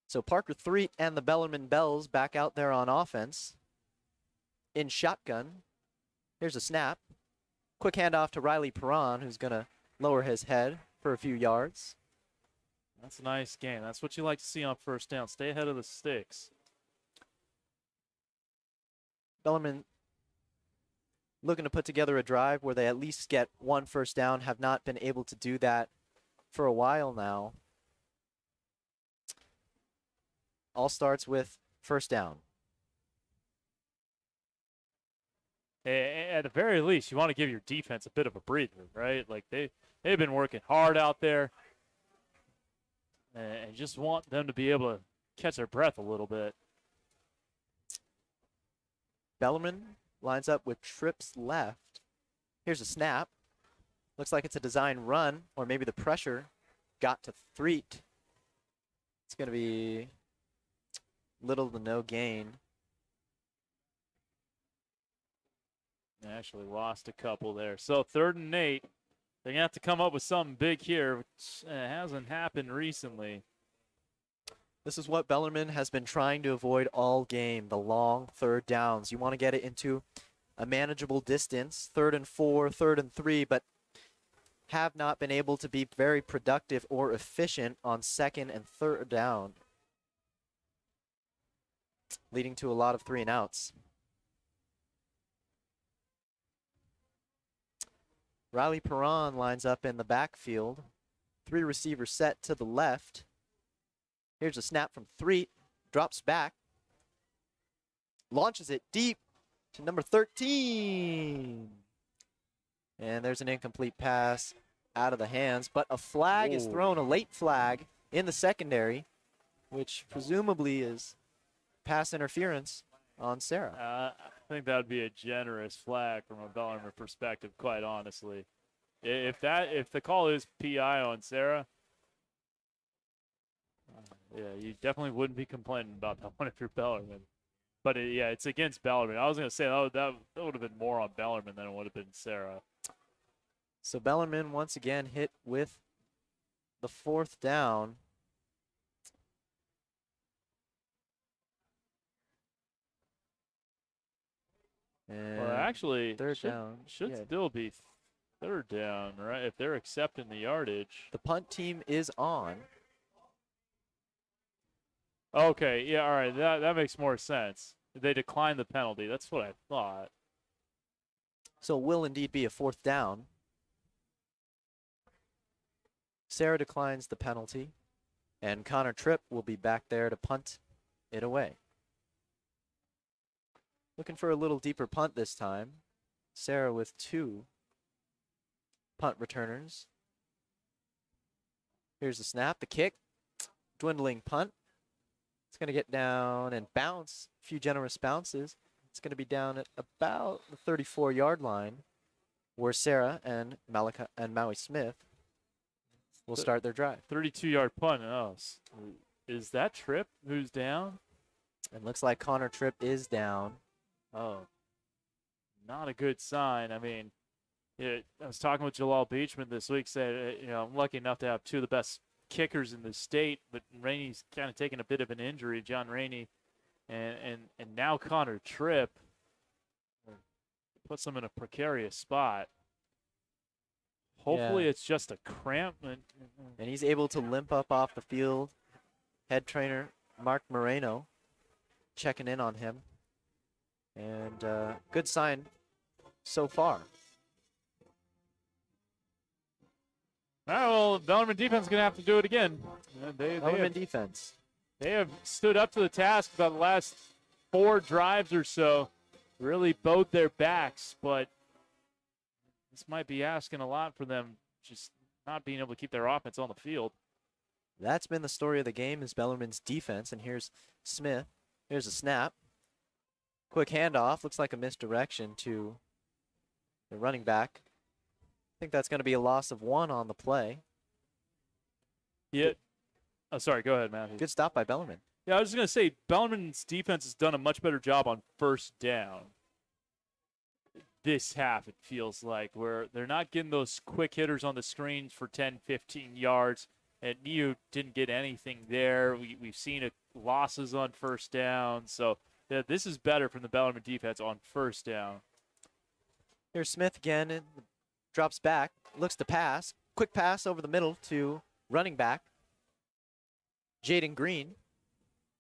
So Parker Threet and the Bellarmine Bells back out there on offense. In shotgun. Here's a snap. Quick handoff to Riley Perron, who's going to lower his head for a few yards. That's a nice game. That's what you like to see on first down. Stay ahead of the sticks. Bellarmine looking to put together a drive where they at least get one first down, have not been able to do that for a while now. All starts with first down. At the very least, you want to give your defense a bit of a breather, right? Like they've been working hard out there, and just want them to be able to catch their breath a little bit. Bellarmine lines up with trips left. Here's a snap. Looks like it's a design run, or maybe the pressure got to Threet. It's going to be little to no gain. They actually lost a couple there. So 3rd and 8. They're going to have to come up with something big here, which hasn't happened recently. This is what Bellarmine has been trying to avoid all game, the long 3rd downs. You want to get it into a manageable distance, 3rd and 4, 3rd and 3, but have not been able to be very productive or efficient on 2nd and 3rd down, leading to a lot of 3 and outs. Riley Perron lines up in the backfield. 3 receivers set to the left. Here's a snap from Threet. Drops back. Launches it deep to number 13. And there's an incomplete pass out of the hands. But a flag is thrown, a late flag in the secondary, which presumably is pass interference on Serra. I think that would be a generous flag from a Bellarmine perspective, quite honestly. If the call is PI on Serra, yeah, you definitely wouldn't be complaining about that one if you're Bellarmine. But yeah, it's against Bellarmine. I was going to say that would have been more on Bellarmine than it would have been Serra. So Bellarmine once again hit with the 4th down. And well, actually, 3rd down should still be 3rd down, right? If they're accepting the yardage. The punt team is on. Okay, yeah, all right, that makes more sense. They declined the penalty. That's what I thought. So it will indeed be a 4th down. Serra declines the penalty, and Connor Tripp will be back there to punt it away. Looking for a little deeper punt this time. Serra with 2 punt returners. Here's the snap, the kick, dwindling punt. It's going to get down and bounce, a few generous bounces. It's going to be down at about the 34-yard line, where Serra and Maui Smith will start their drive. 32-yard punt. Oh, is that Tripp who's down? It looks like Connor Tripp is down. Oh, not a good sign. I mean, I was talking with Jalal Beachman this week, said, I'm lucky enough to have 2 of the best kickers in the state, but Rainey's kind of taken a bit of an injury, John Rainey, and now Connor Tripp puts him in a precarious spot. Hopefully it's just a cramp. And he's able to limp up off the field. Head trainer Mark Moreno checking in on him. And good sign so far. All right, well, Bellarmine defense is going to have to do it again. Bellarmine defense. They have stood up to the task about the last 4 drives or so. Really bowed their backs, but this might be asking a lot for them, just not being able to keep their offense on the field. That's been the story of the game, is Bellarmine's defense. And here's Smith. Here's a snap. Quick handoff. Looks like a misdirection to the running back. I think that's going to be a loss of 1 on the play. Yeah. Oh, sorry. Go ahead, Matthew. Good stop by Bellarmine. Yeah, I was just going to say, Bellarmine's defense has done a much better job on first down. This half, it feels like, where they're not getting those quick hitters on the screens for 10, 15 yards. And NIU didn't get anything there. We've seen losses on first down. So yeah, this is better from the Bellarmine defense on first down. Here's Smith again. And drops back. Looks to pass. Quick pass over the middle to running back Jaden Green.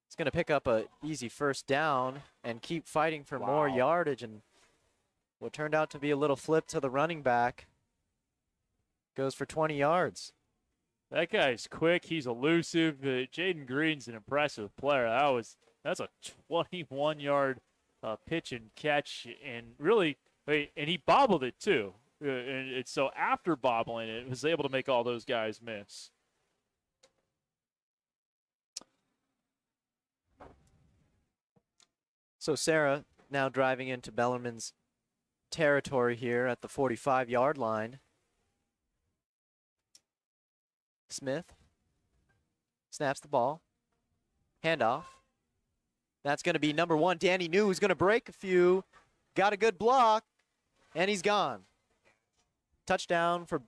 He's going to pick up a easy first down and keep fighting for more yardage. And what turned out to be a little flip to the running back goes for 20 yards. That guy's quick. He's elusive. Jaden Green's an impressive player. That's a 21-yard pitch and catch, and really, and he bobbled it too. And so after bobbling it, was able to make all those guys miss. So Serra now driving into Bellarmine's territory here at the 45-yard line. Smith snaps the ball. Handoff. That's going to be number 1, Danny New, who's going to break a few. Got a good block, and he's gone. Touchdown for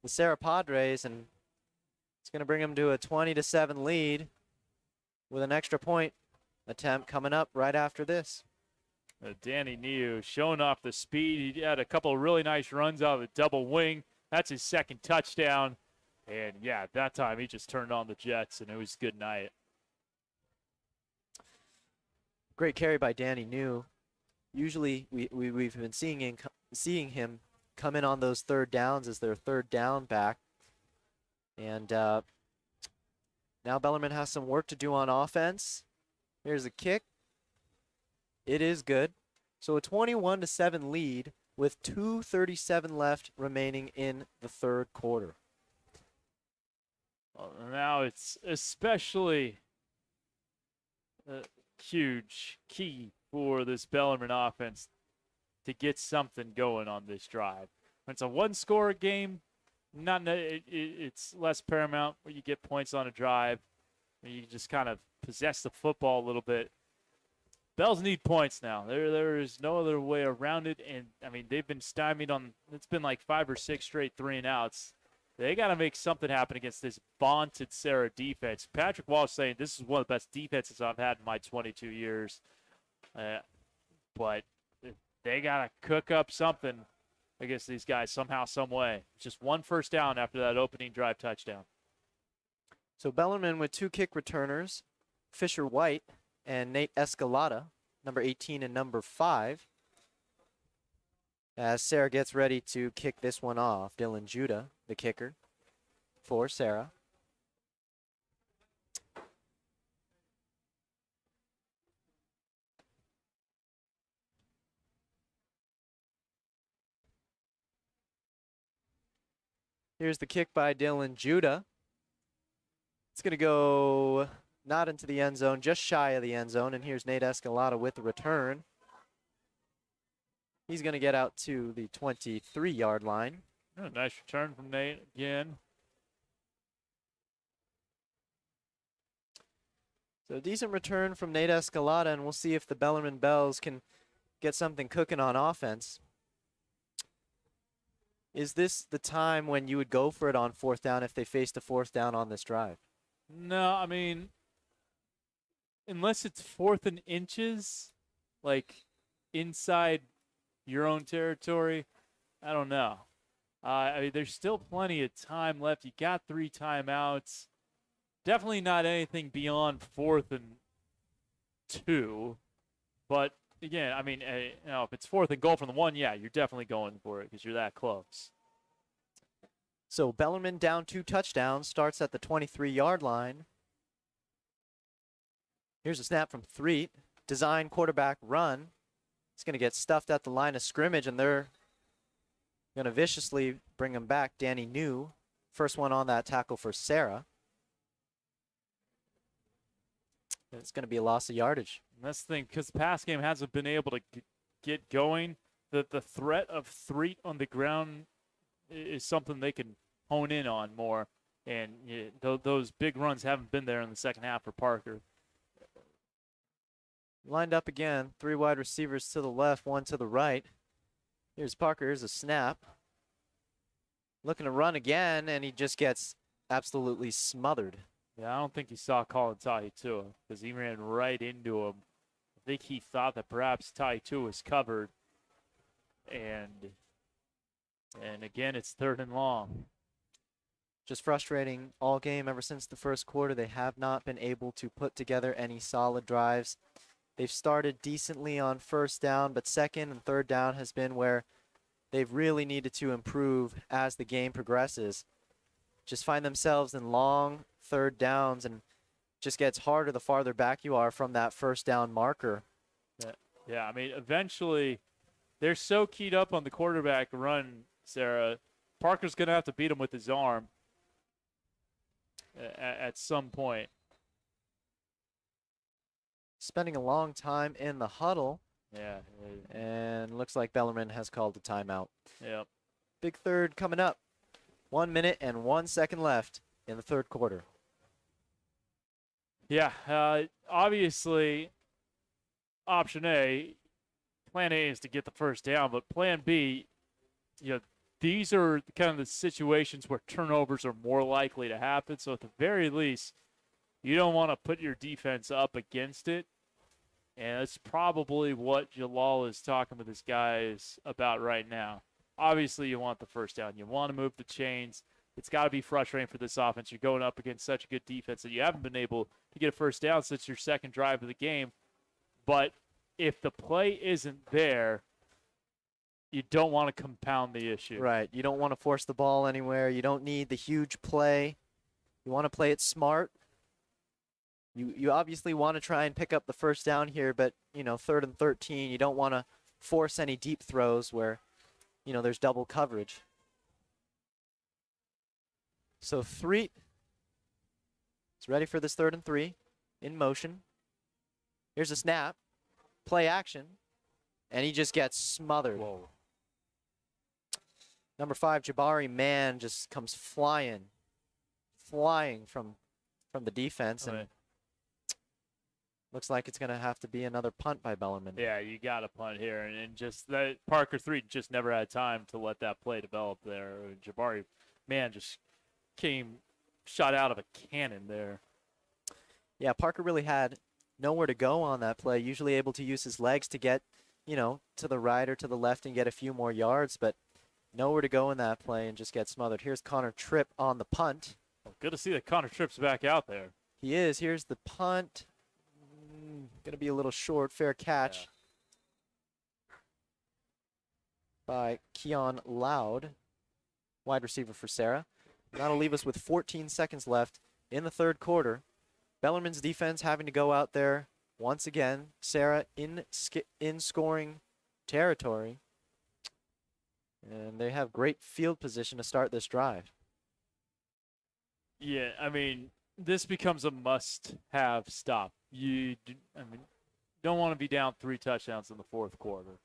the Serra Padres, and it's going to bring them to a 20-7 lead with an extra point attempt coming up right after this. Danny New showing off the speed. He had a couple of really nice runs out of the double wing. That's his second touchdown. And, yeah, that time he just turned on the Jets, and it was a good night. Great carry by Danny New. Usually we've been seeing him come in on those third downs as their third down back. And now Bellarmine has some work to do on offense. Here's a kick. It is good. So a 21-7 lead with 2:37 left remaining in the third quarter. Well, now it's especially a huge key for this Bellarmine offense to get something going on this drive. When it's a one-score game, it's less paramount where you get points on a drive, and you just kind of possess the football a little bit. Bells need points now. There is no other way around it, and, I mean, they've been stymied on – it's been like 5 or 6 straight 3-and-outs. They got to make something happen against this vaunted Serra defense. Patrick Walsh saying this is one of the best defenses I've had in my 22 years. But they got to cook up something against these guys somehow, some way. Just one first down after that opening drive touchdown. So Bellarmine with 2 kick returners, Fisher White and Nate Escalada, number 18 and number 5. As Serra gets ready to kick this one off, Dylan Judah, the kicker for Serra. Here's the kick by Dylan Judah. It's going to go not into the end zone, just shy of the end zone, and here's Nate Escalada with the return. He's going to get out to the 23-yard line. Oh, nice return from Nate again. So a decent return from Nate Escalada, and we'll see if the Bellarmine Bells can get something cooking on offense. Is this the time when you would go for it on 4th down if they faced a 4th down on this drive? No, I mean, unless it's 4th and inches, like inside your own territory, I don't know. I mean, there's still plenty of time left. You got 3 timeouts. Definitely not anything beyond 4th and 2. But again, I mean, if it's 4th and goal from the 1, yeah, you're definitely going for it because you're that close. So Bellarmine down 2 touchdowns, starts at the 23-yard line. Here's a snap from Threet. Design quarterback run. It's going to get stuffed at the line of scrimmage, and they're going to viciously bring him back. Danny New, first one on that tackle for Serra. It's going to be a loss of yardage. And that's the thing, because the pass game hasn't been able to get going. The threat of Threet on the ground is something they can hone in on more. And those big runs haven't been there in the second half for Parker. Lined up again, 3 wide receivers to the left, 1 to the right. Here's Parker, here's a snap. Looking to run again, and he just gets absolutely smothered. Yeah, I don't think he saw Colin Tahitua because he ran right into him. I think he thought that perhaps Tahitua was covered. And again, it's 3rd and long. Just frustrating all game ever since the first quarter. They have not been able to put together any solid drives. They've started decently on first down, but second and third down has been where they've really needed to improve as the game progresses. Just find themselves in long third downs, and just gets harder the farther back you are from that first down marker. Yeah, I mean, eventually they're so keyed up on the quarterback run, Serra. Parker's going to have to beat him with his arm at some point. Spending a long time in the huddle. Yeah. And looks like Bellarmine has called a timeout. Yep. Big third coming up. 1 minute and 1 second left in the third quarter. Yeah, obviously, option A, plan A is to get the first down, but plan B, these are kind of the situations where turnovers are more likely to happen. So at the very least, you don't want to put your defense up against it. And that's probably what Jalal is talking with his guys about right now. Obviously, you want the first down. You want to move the chains. It's got to be frustrating for this offense. You're going up against such a good defense that you haven't been able to get a first down since your second drive of the game. But if the play isn't there, you don't want to compound the issue. Right. You don't want to force the ball anywhere. You don't need the huge play. You want to play it smart. You obviously want to try and pick up the first down here, but, 3rd and 13, you don't want to force any deep throws where, there's double coverage. So 3 is ready for this 3rd and 3 in motion. Here's a snap, play action, and he just gets smothered. Whoa. Number 5, Jabari Mann just comes flying from the defense, and looks like it's going to have to be another punt by Bellarmine. Yeah, you got a punt here, and just that Parker 3 just never had time to let that play develop there. Jabari Mann just came shot out of a cannon there. Yeah, Parker really had nowhere to go on that play. Usually able to use his legs to get, to the right or to the left and get a few more yards, but nowhere to go in that play and just get smothered. Here's Connor Tripp on the punt. Well, good to see that Connor Tripp's back out there. He is. Here's the punt. Going to be a little short. Fair catch by Keon Loud, wide receiver for Serra. That'll leave us with 14 seconds left in the third quarter. Bellarmine's defense having to go out there once again. Serra in scoring territory. And they have great field position to start this drive. Yeah, I mean, this becomes a must-have stop. Don't want to be down 3 touchdowns in the fourth quarter.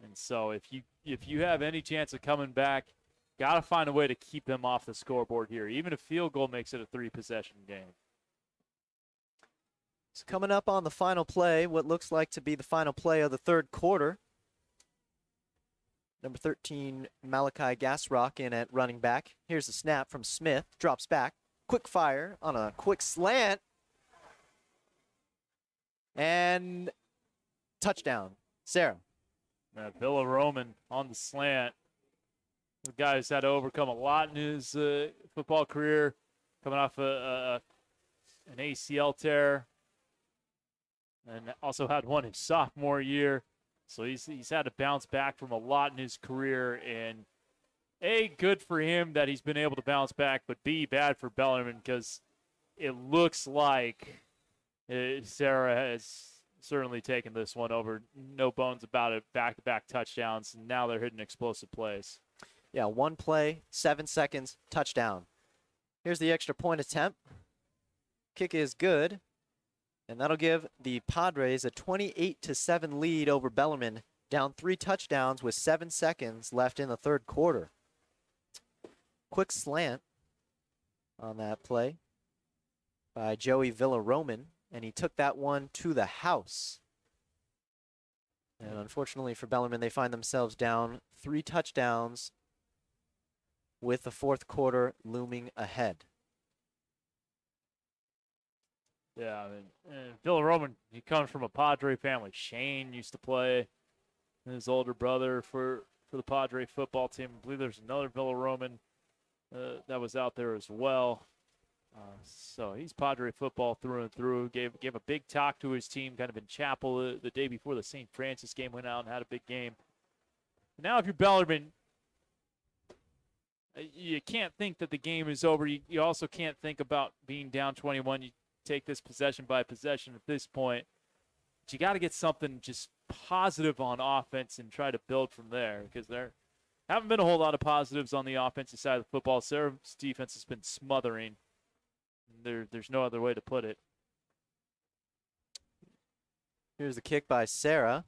And so if you have any chance of coming back, got to find a way to keep them off the scoreboard here. Even a field goal makes it a 3-possession game. So coming up on the final play, what looks like to be the final play of the third quarter. Number 13, Malachi Gasrock in at running back. Here's the snap from Smith. Drops back. Quick fire on a quick slant. And touchdown. Serra. Villa Roman on the slant. The guy who's had to overcome a lot in his football career, coming off an ACL tear, and also had one his sophomore year. So he's had to bounce back from a lot in his career, and A, good for him that he's been able to bounce back, but B, bad for Bellarmine because it looks like Serra has certainly taken this one over. No bones about it. Back-to-back touchdowns, and now they're hitting explosive plays. Yeah, 1 play, 7 seconds, touchdown. Here's the extra point attempt. Kick is good. And that'll give the Padres a 28-7 lead over Bellarmine, down 3 touchdowns with 7 seconds left in the third quarter. Quick slant on that play by Joey Villaroman, and he took that one to the house. And unfortunately for Bellarmine, they find themselves down 3 touchdowns with the fourth quarter looming ahead. Yeah, I mean, Villa Roman, he comes from a Padre family. Shane used to play, his older brother for the Padre football team. I believe there's another Villa Roman that was out there as well. So he's Padre football through and through. Gave a big talk to his team kind of in chapel the day before the St. Francis game, went out and had a big game. Now if you're Bellarmine, you can't think that the game is over. You also can't think about being down 21. You take this possession by possession at this point. But you got to get something just positive on offense and try to build from there, because there haven't been a whole lot of positives on the offensive side of the football. Serra's defense has been smothering. There's no other way to put it. Here's the kick by Serra.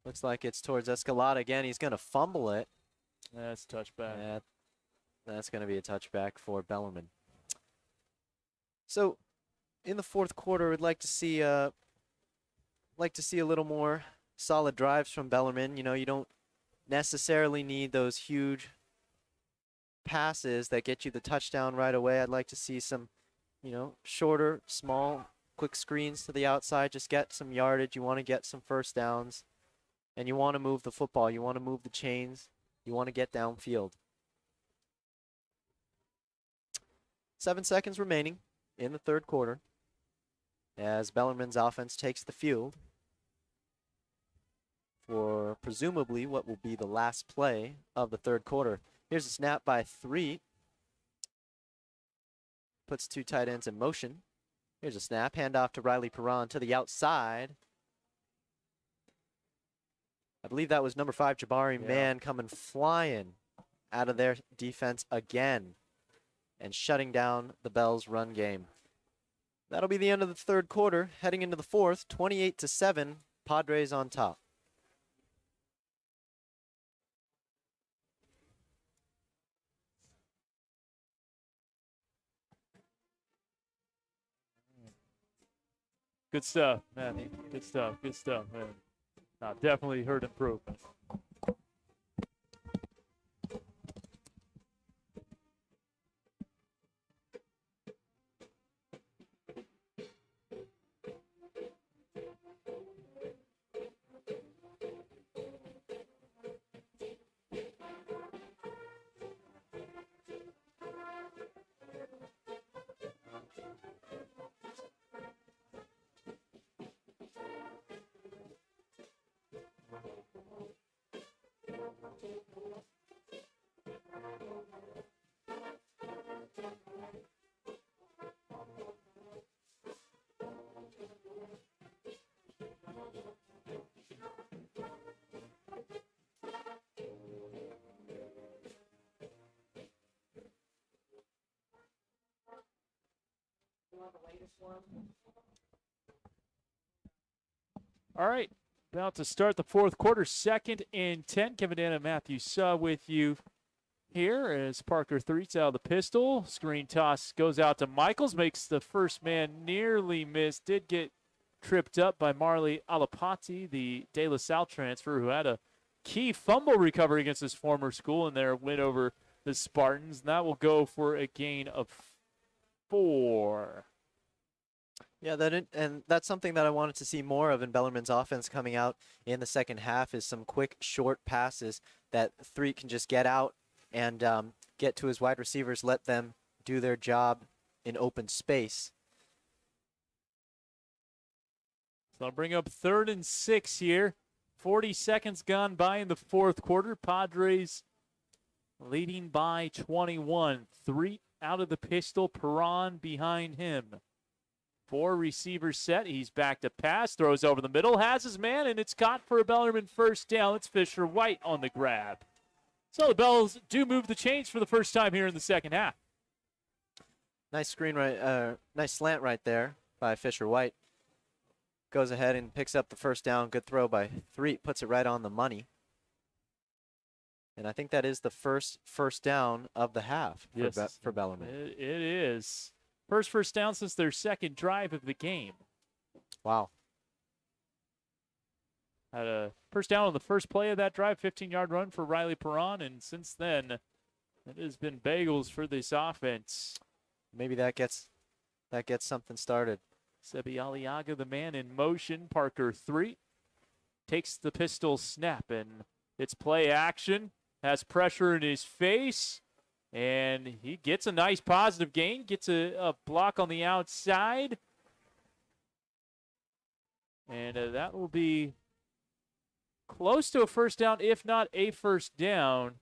Looks like it's towards Escalada again. He's going to fumble it. That's a touchback. Yeah, that's going to be a touchback for Bellarmine. So, in the fourth quarter, we'd like to see a little more solid drives from Bellarmine. You know, you don't necessarily need those huge passes that get you the touchdown right away. I'd like to see some, shorter, small, quick screens to the outside. Just get some yardage. You want to get some first downs, and you want to move the football. You want to move the chains. You want to get downfield. 7 seconds remaining in the third quarter as Bellarmine's offense takes the field for presumably what will be the last play of the third quarter. Here's a snap by Threet. Puts two tight ends in motion. Here's a snap, handoff to Riley Perron to the outside. I believe that was number 5, Jabari Mann, coming flying out of their defense again and shutting down the Bells' run game. That'll be the end of the third quarter. Heading into the fourth, 28-7, Padres on top. Good stuff, Matthew. Good stuff, man. Definitely heard improvement. All right, about to start the fourth quarter, 2nd and 10. Kevin Dan and Matthew Suh with you here as Parker Threet's out of the pistol. Screen toss goes out to Michaels, makes the first man nearly miss. Did get tripped up by Marley Alapati, the De La Salle transfer, who had a key fumble recovery against his former school in their win over the Spartans. And that will go for a gain of 4. Yeah, and that's something that I wanted to see more of in Bellarmine's offense coming out in the second half, is some quick, short passes that Threet can just get out and get to his wide receivers, let them do their job in open space. So I'll bring up 3rd and 6 here. 40 seconds gone by in the fourth quarter. Padres leading by 21. Threet out of the pistol, Perron behind him. 4 receivers set. He's back to pass. Throws over the middle. Has his man, and it's caught for a Bellarmine first down. It's Fisher White on the grab. So the Bells do move the chains for the first time here in the second half. Nice slant right there by Fisher White. Goes ahead and picks up the first down. Good throw by Threet. Puts it right on the money. And I think that is the first down of the half for Bellarmine. It is. First down since their second drive of the game. Wow. Had a first down on the first play of that drive, 15-yard run for Riley Perron, and since then, it has been bagels for this offense. Maybe that gets something started. Sebi Aliaga, the man in motion. Parker Threet takes the pistol snap, and it's play action. Has pressure in his face. And he gets a nice positive gain, gets a block on the outside. And that will be close to a first down, if not a first down.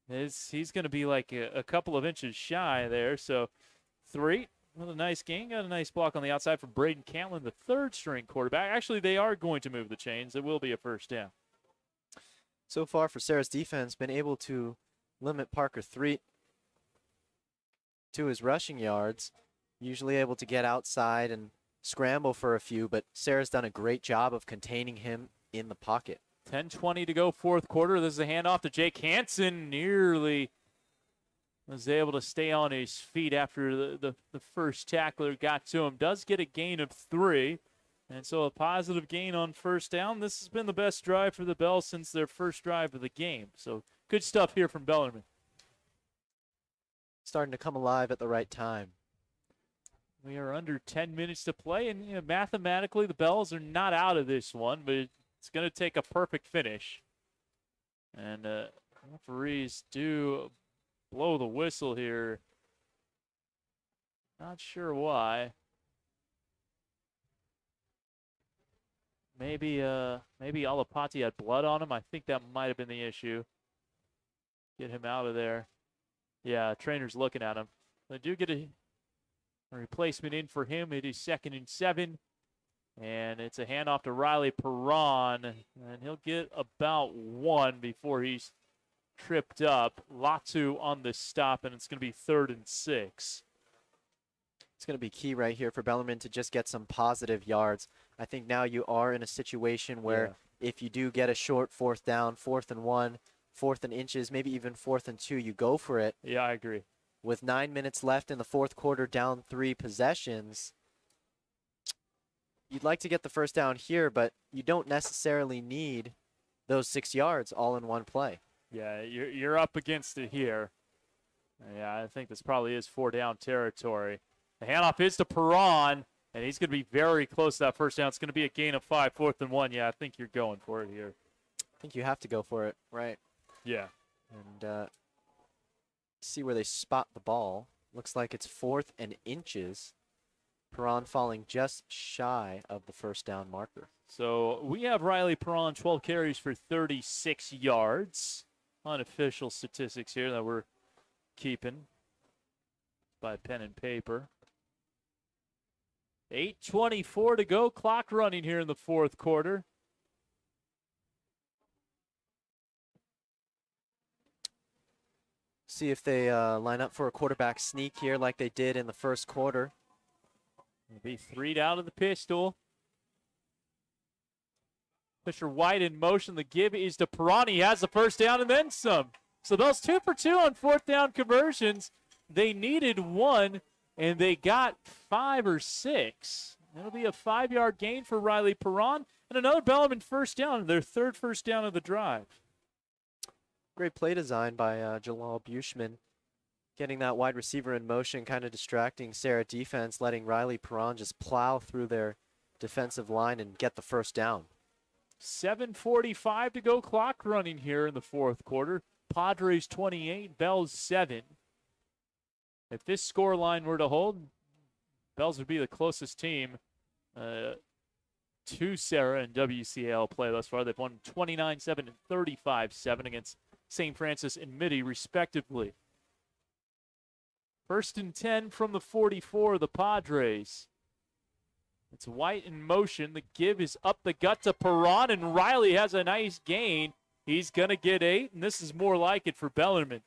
He's going to be like a couple of inches shy there. So 3 with a nice gain. Got a nice block on the outside from Braden Cantlin, the third-string quarterback. Actually, they are going to move the chains. It will be a first down. So far for Serra's defense, been able to limit Parker Threet to his rushing yards. Usually able to get outside and scramble for a few, but Serra's done a great job of containing him in the pocket. 10:20 to go, fourth quarter. This is a handoff to Jake Hansen. Nearly was able to stay on his feet after the first tackler got to him. Does get a gain of 3, and so a positive gain on first down. This has been the best drive for the Bells since their first drive of the game. So good stuff here from Bellarmine. Starting to come alive at the right time. We are under 10 minutes to play, and mathematically the Bells are not out of this one, but it's going to take a perfect finish. And referees do blow the whistle here. Not sure why. Maybe Alapati had blood on him. I think that might have been the issue. Get him out of there. Yeah, trainer's looking at him. They do get a replacement in for him. It is 2nd and 7. And it's a handoff to Riley Perron. And he'll get about 1 before he's tripped up. Latu on the stop, and it's going to be 3rd and 6. It's going to be key right here for Bellarmine to just get some positive yards. I think now you are in a situation where if you do get a short 4th down, 4th and 1, 4th and inches, maybe even 4th and 2, you go for it. Yeah, I agree. With 9 minutes left in the fourth quarter, down 3 possessions, you'd like to get the first down here, but you don't necessarily need those 6 yards all in one play. Yeah, you're up against it here. Yeah, I think this probably is 4-down territory. The handoff is to Perron, and he's going to be very close to that first down. It's going to be a gain of 5, 4th and 1. Yeah, I think you're going for it here. I think you have to go for it, right? Yeah. And see where they spot the ball. Looks like it's 4th and inches. Perron falling just shy of the first down marker. So we have Riley Perron, 12 carries for 36 yards. Unofficial statistics here that we're keeping by pen and paper. 8:24 to go. Clock running here in the fourth quarter. See if they line up for a quarterback sneak here like they did in the first quarter. It'll be 3 down to the pistol. Fisher White in motion. The give is to Perron. He has the first down and then some. So those 2 for 2 on 4th down conversions. They needed 1, and they got 5 or 6. That'll be a 5-yard gain for Riley Perron. And another Bellarmine first down, their 3rd first down of the drive. Great play design by Jalal Bushman. Getting that wide receiver in motion, kind of distracting Serra defense, letting Riley Perron just plow through their defensive line and get the first down. 7:45 to go, clock running here in the fourth quarter. Padres 28, Bells 7. If this score line were to hold, Bells would be the closest team to Serra in WCL play thus far. They've won 29-7 and 35-7 against St. Francis and Mitty, respectively. 1st and 10 from the 44, the Padres. It's White in motion. The give is up the gut to Perron, and Riley has a nice gain. He's going to get 8, and this is more like it for Bellarmine.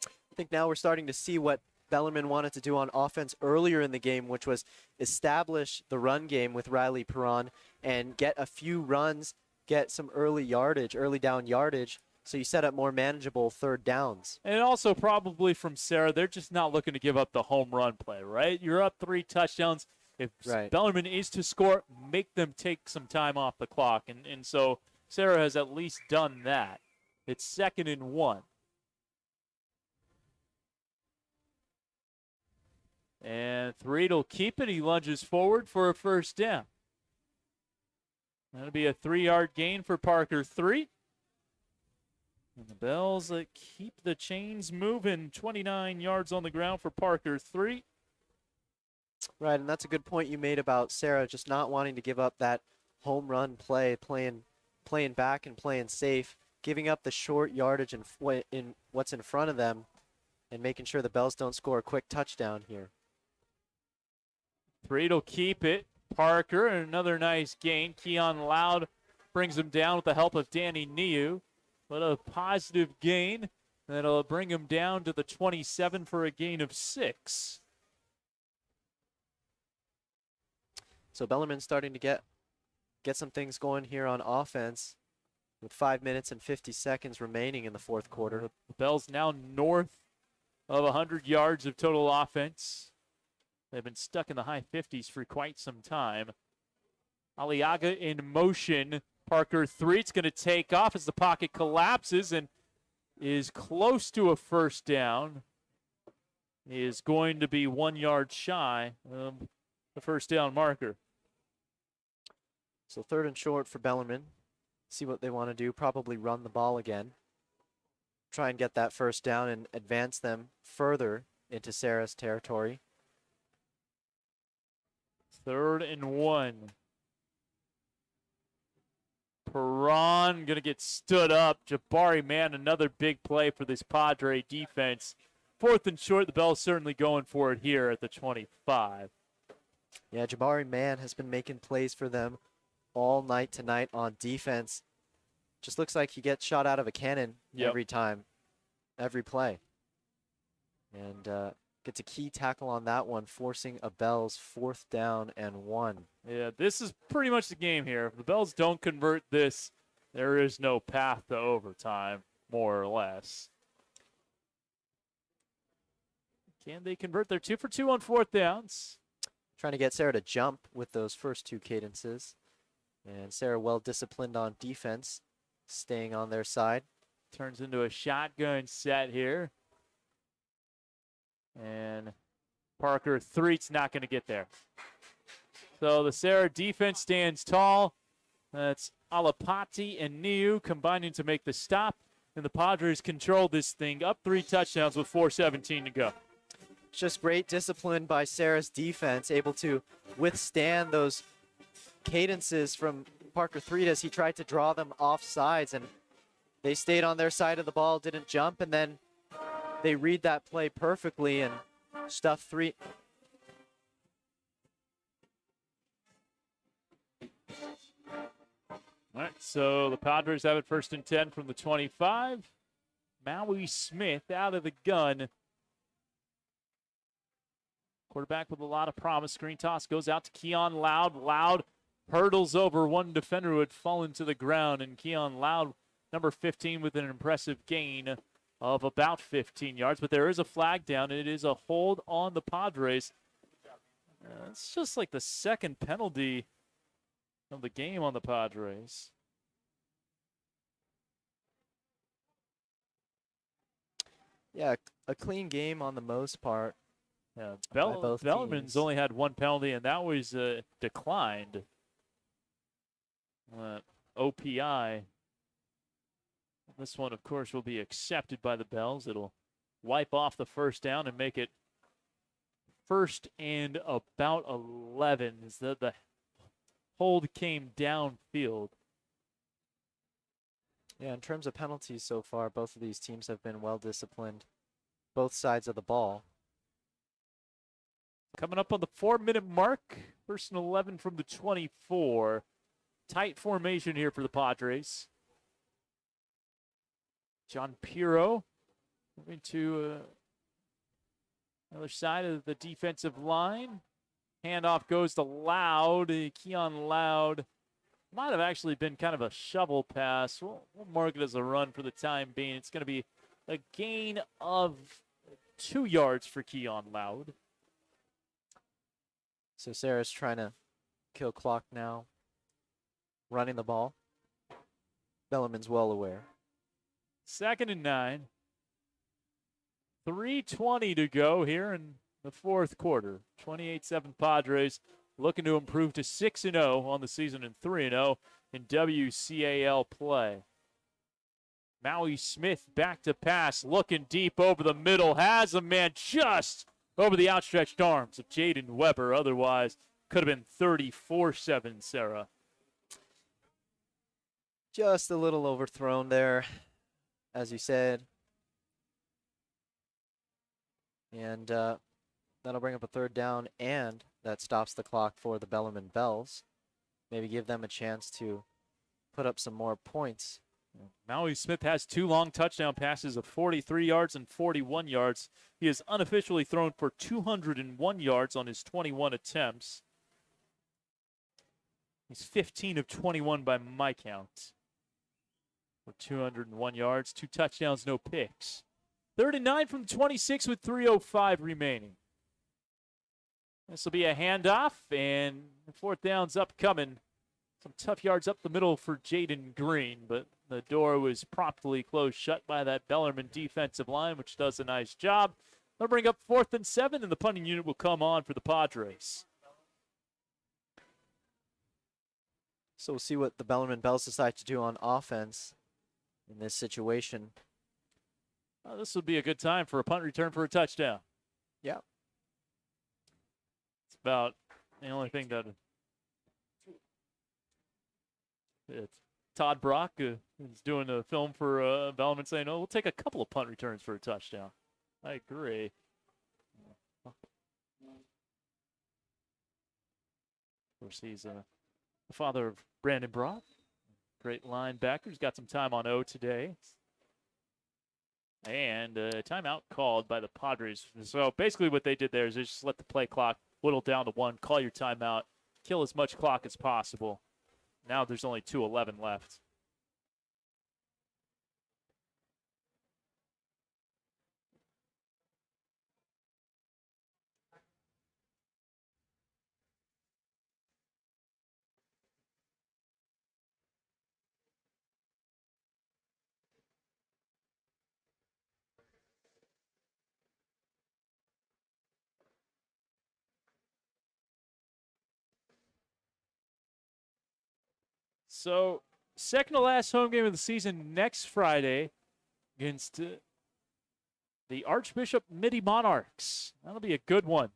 I think now we're starting to see what Bellarmine wanted to do on offense earlier in the game, which was establish the run game with Riley Perron and get a few runs, get some early down yardage, so you set up more manageable 3rd downs. And also probably from Serra, they're just not looking to give up the home run play, right? You're up 3 touchdowns. If Bellarmine is to score, make them take some time off the clock. And so Serra has at least done that. It's 2nd and 1. And Threed will keep it. He lunges forward for a first down. That'll be a 3-yard gain for Parker Threed. And the Bells keep the chains moving. 29 yards on the ground for Parker, 3. Right, and that's a good point you made about Serra just not wanting to give up that home run play, playing back and playing safe, giving up the short yardage in what's in front of them, and making sure the Bells don't score a quick touchdown here. 3 will keep it. Parker, another nice gain. Keon Loud brings him down with the help of Danny Niu. But a positive gain that'll bring him down to the 27 for a gain of 6. So Bellarmine's starting to get some things going here on offense with 5 minutes and 50 seconds remaining in the fourth quarter. The Bells now north of 100 yards of total offense. They've been stuck in the high 50s for quite some time. Aliaga in motion. Parker 3. It's going to take off as the pocket collapses and is close to a first down. He is going to be 1 yard shy of the first down marker. So 3rd and short for Bellarmine. See what they want to do. Probably run the ball again. Try and get that first down and advance them further into Serra's territory. 3rd and 1. Perron going to get stood up. Jabari Mann, another big play for this Padre defense. 4th and short, the Bells certainly going for it here at the 25. Yeah, Jabari Mann has been making plays for them all night tonight on defense. Just looks like he gets shot out of a cannon every time, every play. And gets a key tackle on that one, forcing a Bells 4th down and 1. Yeah, this is pretty much the game here. If the Bells don't convert this, there is no path to overtime, more or less. Can they convert their 2 for 2 on 4th downs? Trying to get Serra to jump with those first 2 cadences. And Serra well disciplined on defense, staying on their side. Turns into a shotgun set here. And Parker 3's not going to get there. So the Serra defense stands tall. That's Alapati and Niu combining to make the stop. And the Padres control this thing up 3 touchdowns with 4:17 to go. It's just great discipline by Serra's defense, able to withstand those cadences from Parker 3 as he tried to draw them off sides. And they stayed on their side of the ball, didn't jump, and then they read that play perfectly and stuff 3. All right, so the Padres have it 1st and 10 from the 25. Maui Smith out of the gun. Quarterback with a lot of promise. Screen toss goes out to Keon Loud. Loud hurdles over one defender who had fallen to the ground, and Keon Loud, number 15, with an impressive gain of about 15 yards. But there is a flag down, and it is a hold on the Padres. It's just like the second penalty of the game on the Padres. Yeah, a clean game on the most part. Yeah, both Bellarmine's teams. only had 1 penalty, and that was declined. OPI. This one, of course, will be accepted by the Bells. It'll wipe off the first down and make it 1st and about 11. As the hold came downfield. Yeah, in terms of penalties so far, both of these teams have been well disciplined, both sides of the ball. Coming up on the 4-minute mark, 1st and 11 from the 24. Tight formation here for the Padres. Junipero moving to other side of the defensive line. Handoff goes to Loud. Keon Loud might have actually been kind of a shovel pass. We'll mark it as a run for the time being. It's going to be a gain of 2 yards for Keon Loud. So Serra's trying to kill clock now, running the ball. Bellarmine's well aware. 2nd and 9. 3:20 to go here in the 4th quarter. 28-7 Padres looking to improve to 6-0 on the season and 3-0 in WCAL play. Maui Smith back to pass, looking deep over the middle, has a man just over the outstretched arms of Jaden Weber. Otherwise, could have been 34-7, Serra. Just a little overthrown there, as you said. And that'll bring up a third down, and that stops the clock for the Bellarmine Bells. Maybe give them a chance to put up some more points. Maui Smith has 2 long touchdown passes of 43 yards and 41 yards. He has unofficially thrown for 201 yards on his 21 attempts. He's 15 of 21 by my count for 201 yards, 2 touchdowns, no picks. 39 from 26 with 3:05 remaining. This will be a handoff, and 4th down's upcoming. Some tough yards up the middle for Jaden Green, but the door was promptly closed shut by that Bellarmine defensive line, which does a nice job. They'll bring up 4th and 7, and the punting unit will come on for the Padres. So we'll see what the Bellarmine Bells decide to do on offense in this situation. This would be a good time for a punt return for a touchdown. Yeah. It's about the only thing that it's Todd Brock is doing a film for Bellarmine saying, oh, we'll take a couple of punt returns for a touchdown. I agree. Of course, he's the father of Brandon Brock. Great linebacker. He's got some time on O today. And a timeout called by the Padres. So basically what they did there is they just let the play clock whittle down to 1, call your timeout, kill as much clock as possible. Now there's only 2:11 left. So, second to last home game of the season next Friday against the Archbishop Mitty Monarchs. That'll be a good one.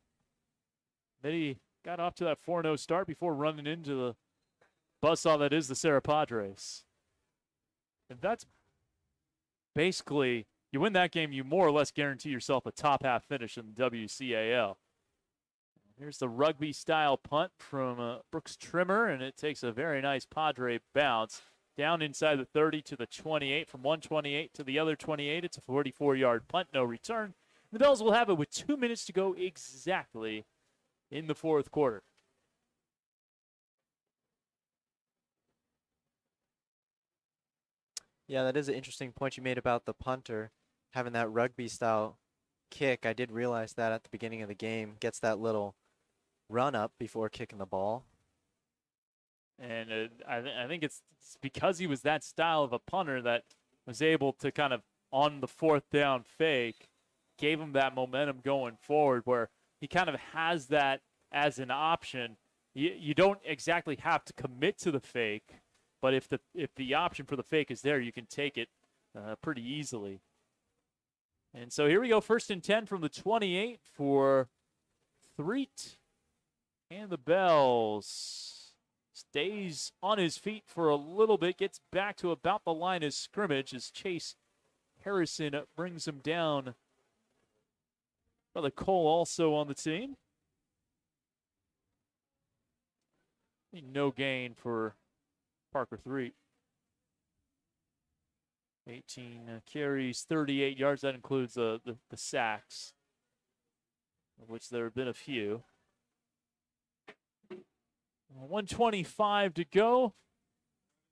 Mitty got off to that 4-0 start before running into the buzzsaw that is the Serra Padres. And that's basically, you win that game, you more or less guarantee yourself a top half finish in the WCAL. Here's the rugby-style punt from Brooks Trimmer, and it takes a very nice Padre bounce down inside the 30 to the 28. From 128 to the other 28, it's a 44-yard punt, no return. The Bells will have it with 2 minutes to go exactly in the 4th quarter. Yeah, that is an interesting point you made about the punter having that rugby-style kick. I did realize that at the beginning of the game. Gets that little run up before kicking the ball. And I think it's because he was that style of a punter that was able to kind of, on the 4th down fake, gave him that momentum going forward where he kind of has that as an option. You don't exactly have to commit to the fake, but if the option for the fake is there, you can take it pretty easily. And so here we go, 1st and 10 from the 28 for Threet. And the Bells stays on his feet for a little bit, gets back to about the line of scrimmage as Chase Harrison brings him down. Brother Cole also on the team. No gain for Parker Threet. 18 carries, 38 yards. That includes the sacks, of which there have been a few. 1:25 to go.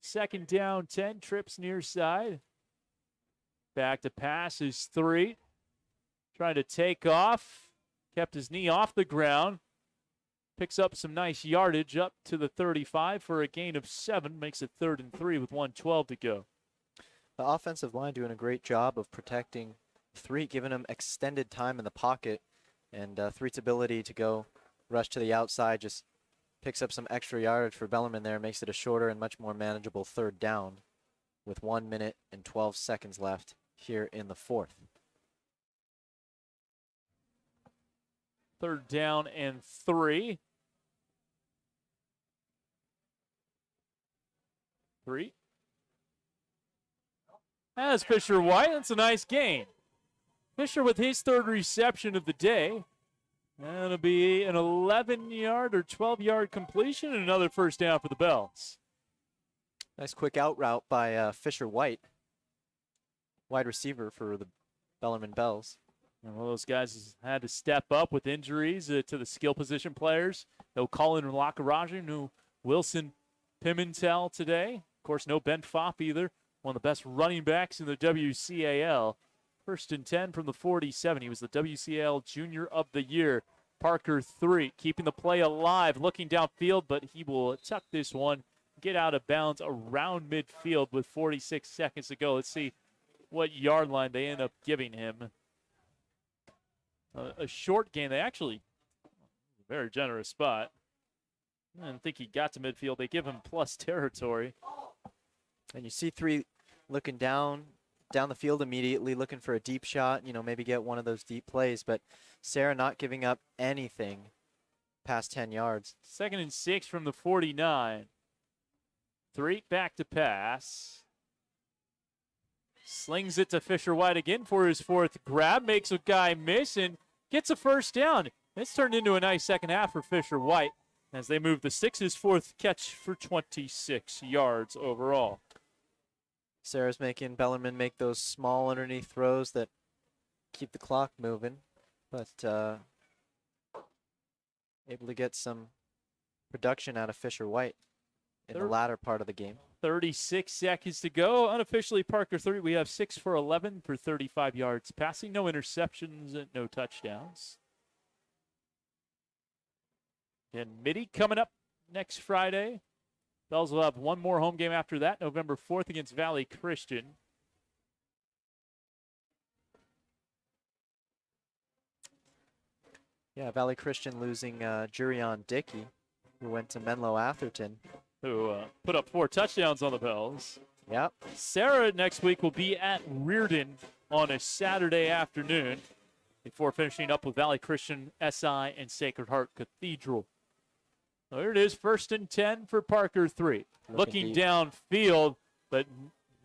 2nd down, 10. Trips near side. Back to pass is Threet. Trying to take off. Kept his knee off the ground. Picks up some nice yardage up to the 35 for a gain of 7. Makes it 3rd and 3 with 1:12 to go. The offensive line doing a great job of protecting Threet, giving him extended time in the pocket. And Threet's ability to go rush to the outside just picks up some extra yardage for Bellarmine there, makes it a shorter and much more manageable 3rd down. with 1 minute and 12 seconds left here in the fourth. 3rd down and 3. 3. That's Fisher White. That's a nice gain. Fisher with his 3rd reception of the day. That'll be an 11-yard or 12-yard completion and another first down for the Bells. Nice quick out route by Fisher White, wide receiver for the Bellarmine Bells. And one of those guys has had to step up with injuries to the skill position players. No Colin Lacaraja, no Wilson Pimentel today. Of course, no Ben Fopp either. One of the best running backs in the WCAL. 1st and 10 from the 47. He was the WCAL Junior of the Year. Parker 3, keeping the play alive, looking downfield, but he will tuck this one, get out of bounds around midfield with 46 seconds to go. Let's see what yard line they end up giving him. A short gain. They actually, very generous spot. I didn't think he got to midfield. They give him plus territory. And you see 3 looking down the field immediately, looking for a deep shot, maybe get one of those deep plays, but Serra not giving up anything past 10 yards. 2nd and 6 from the 49. 3 back to pass. Slings it to Fisher White again for his 4th grab, makes a guy miss and gets a first down. It's turned into a nice second half for Fisher White as they move the 6's 4th catch for 26 yards overall. Serra's making Bellarmine make those small underneath throws that keep the clock moving, but able to get some production out of Fisher White in the latter part of the game. 36 seconds to go. Unofficially, Parker 3. We have 6 for 11 for 35 yards passing. No interceptions and no touchdowns. And Mitty coming up next Friday. Bells will have one more home game after that, November 4th against Valley Christian. Yeah, Valley Christian losing Jurion Dickey, who went to Menlo Atherton. Who put up 4 touchdowns on the Bells. Yep. Serra next week will be at Reardon on a Saturday afternoon before finishing up with Valley Christian, SI, and Sacred Heart Cathedral. So here it is, 1st and 10 for Parker 3. Looking downfield, but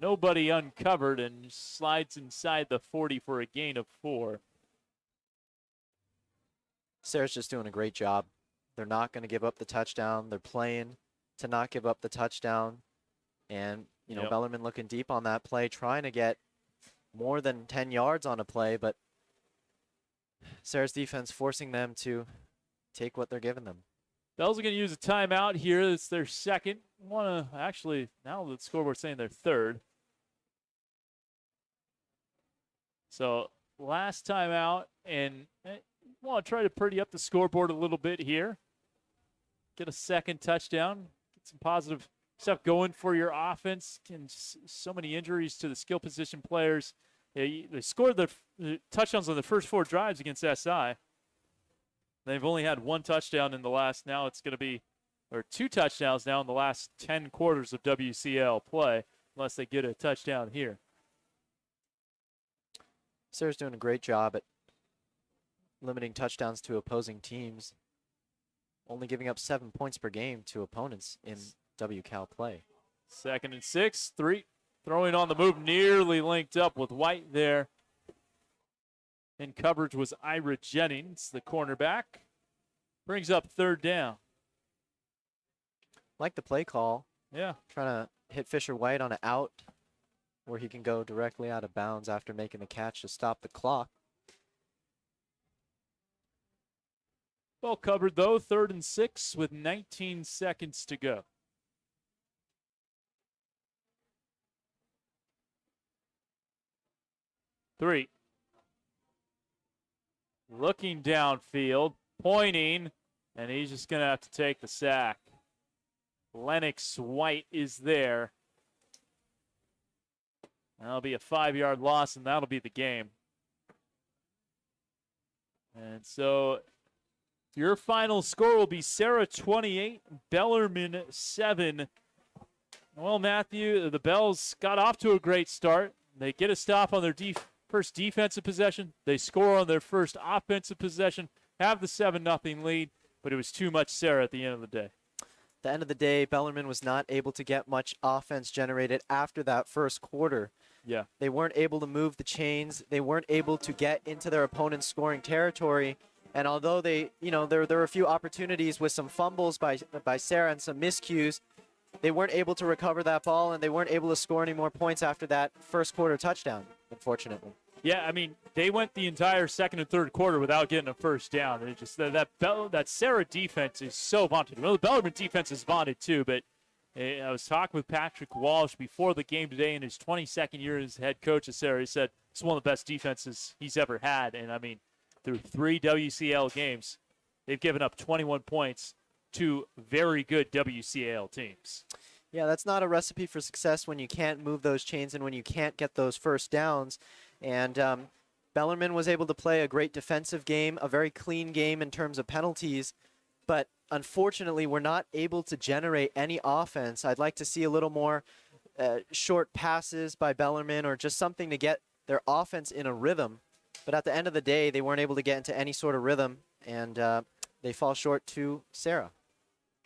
nobody uncovered and slides inside the 40 for a gain of 4. Serra's just doing a great job. They're not going to give up the touchdown. They're playing to not give up the touchdown. And, Bellarmine looking deep on that play, trying to get more than 10 yards on a play, but Serra's defense forcing them to take what they're giving them. Bells are going to use a timeout here. It's their 2nd. Actually, now the scoreboard's saying their 3rd. So last timeout, and want to try to pretty up the scoreboard a little bit here. Get a 2nd touchdown. Get some positive stuff going for your offense. And so many injuries to the skill position players. They scored the touchdowns on the first 4 drives against SI. They've only had 1 touchdown in the last. Now it's going to be, or 2 touchdowns now in the last 10 quarters of WCL play, unless they get a touchdown here. Serra's doing a great job at limiting touchdowns to opposing teams, only giving up 7 points per game to opponents in WCAL play. 2nd and 6, 3 throwing on the move, nearly linked up with White there. In coverage was Ira Jennings, the cornerback. Brings up 3rd down. Like the play call. Yeah. Trying to hit Fisher White on an out where he can go directly out of bounds after making the catch to stop the clock. Well covered, though. 3rd and 6 with 19 seconds to go. Three. Looking downfield, pointing, and he's just going to have to take the sack. Lennox White is there. That'll be a 5-yard loss, and that'll be the game. And so your final score will be Serra 28, Bellarmine 7. Well, Matthew, the Bells got off to a great start. They get a stop on their first defensive possession. They score on their first offensive possession, have the 7-0 lead, but it was too much Serra at the end of the day. At the end of the day, Bellarmine was not able to get much offense generated after that first quarter. Yeah. They weren't able to move the chains. They weren't able to get into their opponent's scoring territory. And although there were a few opportunities with some fumbles by Serra and some miscues, they weren't able to recover that ball, and they weren't able to score any more points after that first quarter touchdown, unfortunately. Yeah, I mean, they went the entire second and third quarter without getting a first down. And it just that Serra defense is so vaunted. Well, the Bellarmine defense is vaunted too, but I was talking with Patrick Walsh before the game today in his 22nd year as head coach of Serra. He said it's one of the best defenses he's ever had. And, I mean, through 3 WCL games, they've given up 21 points to very good WCAL teams. Yeah, that's not a recipe for success when you can't move those chains and when you can't get those first downs. And Bellarmine was able to play a great defensive game, a very clean game in terms of penalties, but unfortunately we're not able to generate any offense. I'd like to see a little more short passes by Bellarmine or just something to get their offense in a rhythm. But at the end of the day, they weren't able to get into any sort of rhythm, and they fall short to Serra.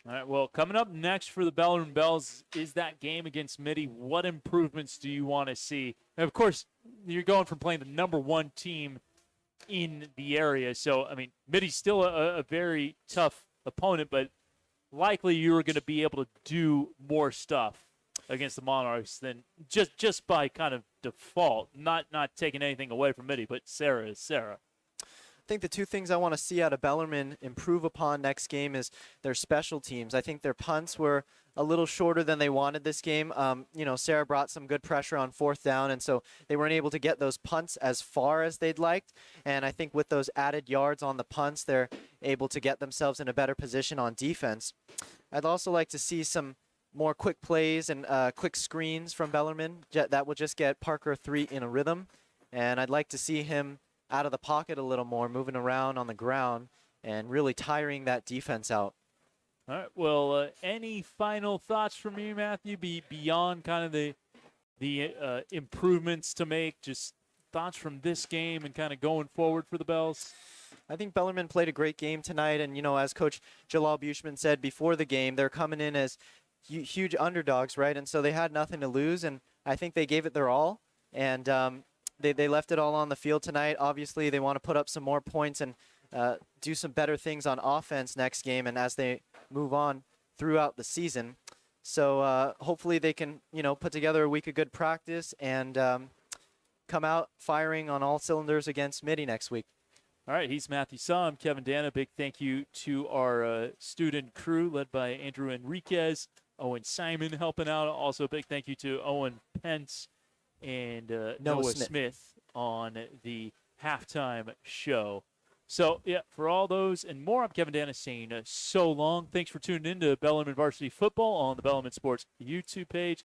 All right, well, coming up next for the Bellarmine Bells is that game against Mitty. What improvements do you want to see? And of course, you're going from playing the number 1 team in the area. So, I mean, Mitty's still a very tough opponent, but likely you're going to be able to do more stuff against the Monarchs than just by kind of default, not taking anything away from Mitty, but Serra is Serra. I think the 2 things I want to see out of Bellarmine improve upon next game is their special teams. I think their punts were a little shorter than they wanted this game. Serra brought some good pressure on 4th down, and so they weren't able to get those punts as far as they'd liked. And I think with those added yards on the punts, they're able to get themselves in a better position on defense. I'd also like to see some more quick plays and quick screens from Bellarmine. That will just get Parker 3 in a rhythm. And I'd like to see him out of the pocket a little more, moving around on the ground and really tiring that defense out. All right. Well, any final thoughts from you, Matthew, beyond kind of the improvements to make, just thoughts from this game and kind of going forward for the Bells? I think Bellarmine played a great game tonight. And, as Coach Jalal Bushman said before the game, they're coming in as huge underdogs, right? And so they had nothing to lose. And I think they gave it their all. And, They left it all on the field tonight. Obviously, they want to put up some more points and do some better things on offense next game and as they move on throughout the season. So hopefully they can, put together a week of good practice and come out firing on all cylinders against Mitty next week. All right, he's Matthew Saw. I'm Kevin Dana. Big thank you to our student crew led by Andrew Enriquez, Owen Simon helping out. Also, a big thank you to Owen Pence and Noah Smith on the halftime show. So, yeah, for all those and more, I'm Kevin Dana saying so long. Thanks for tuning in to Bellarmine Varsity Football on the Bellarmine Sports YouTube page.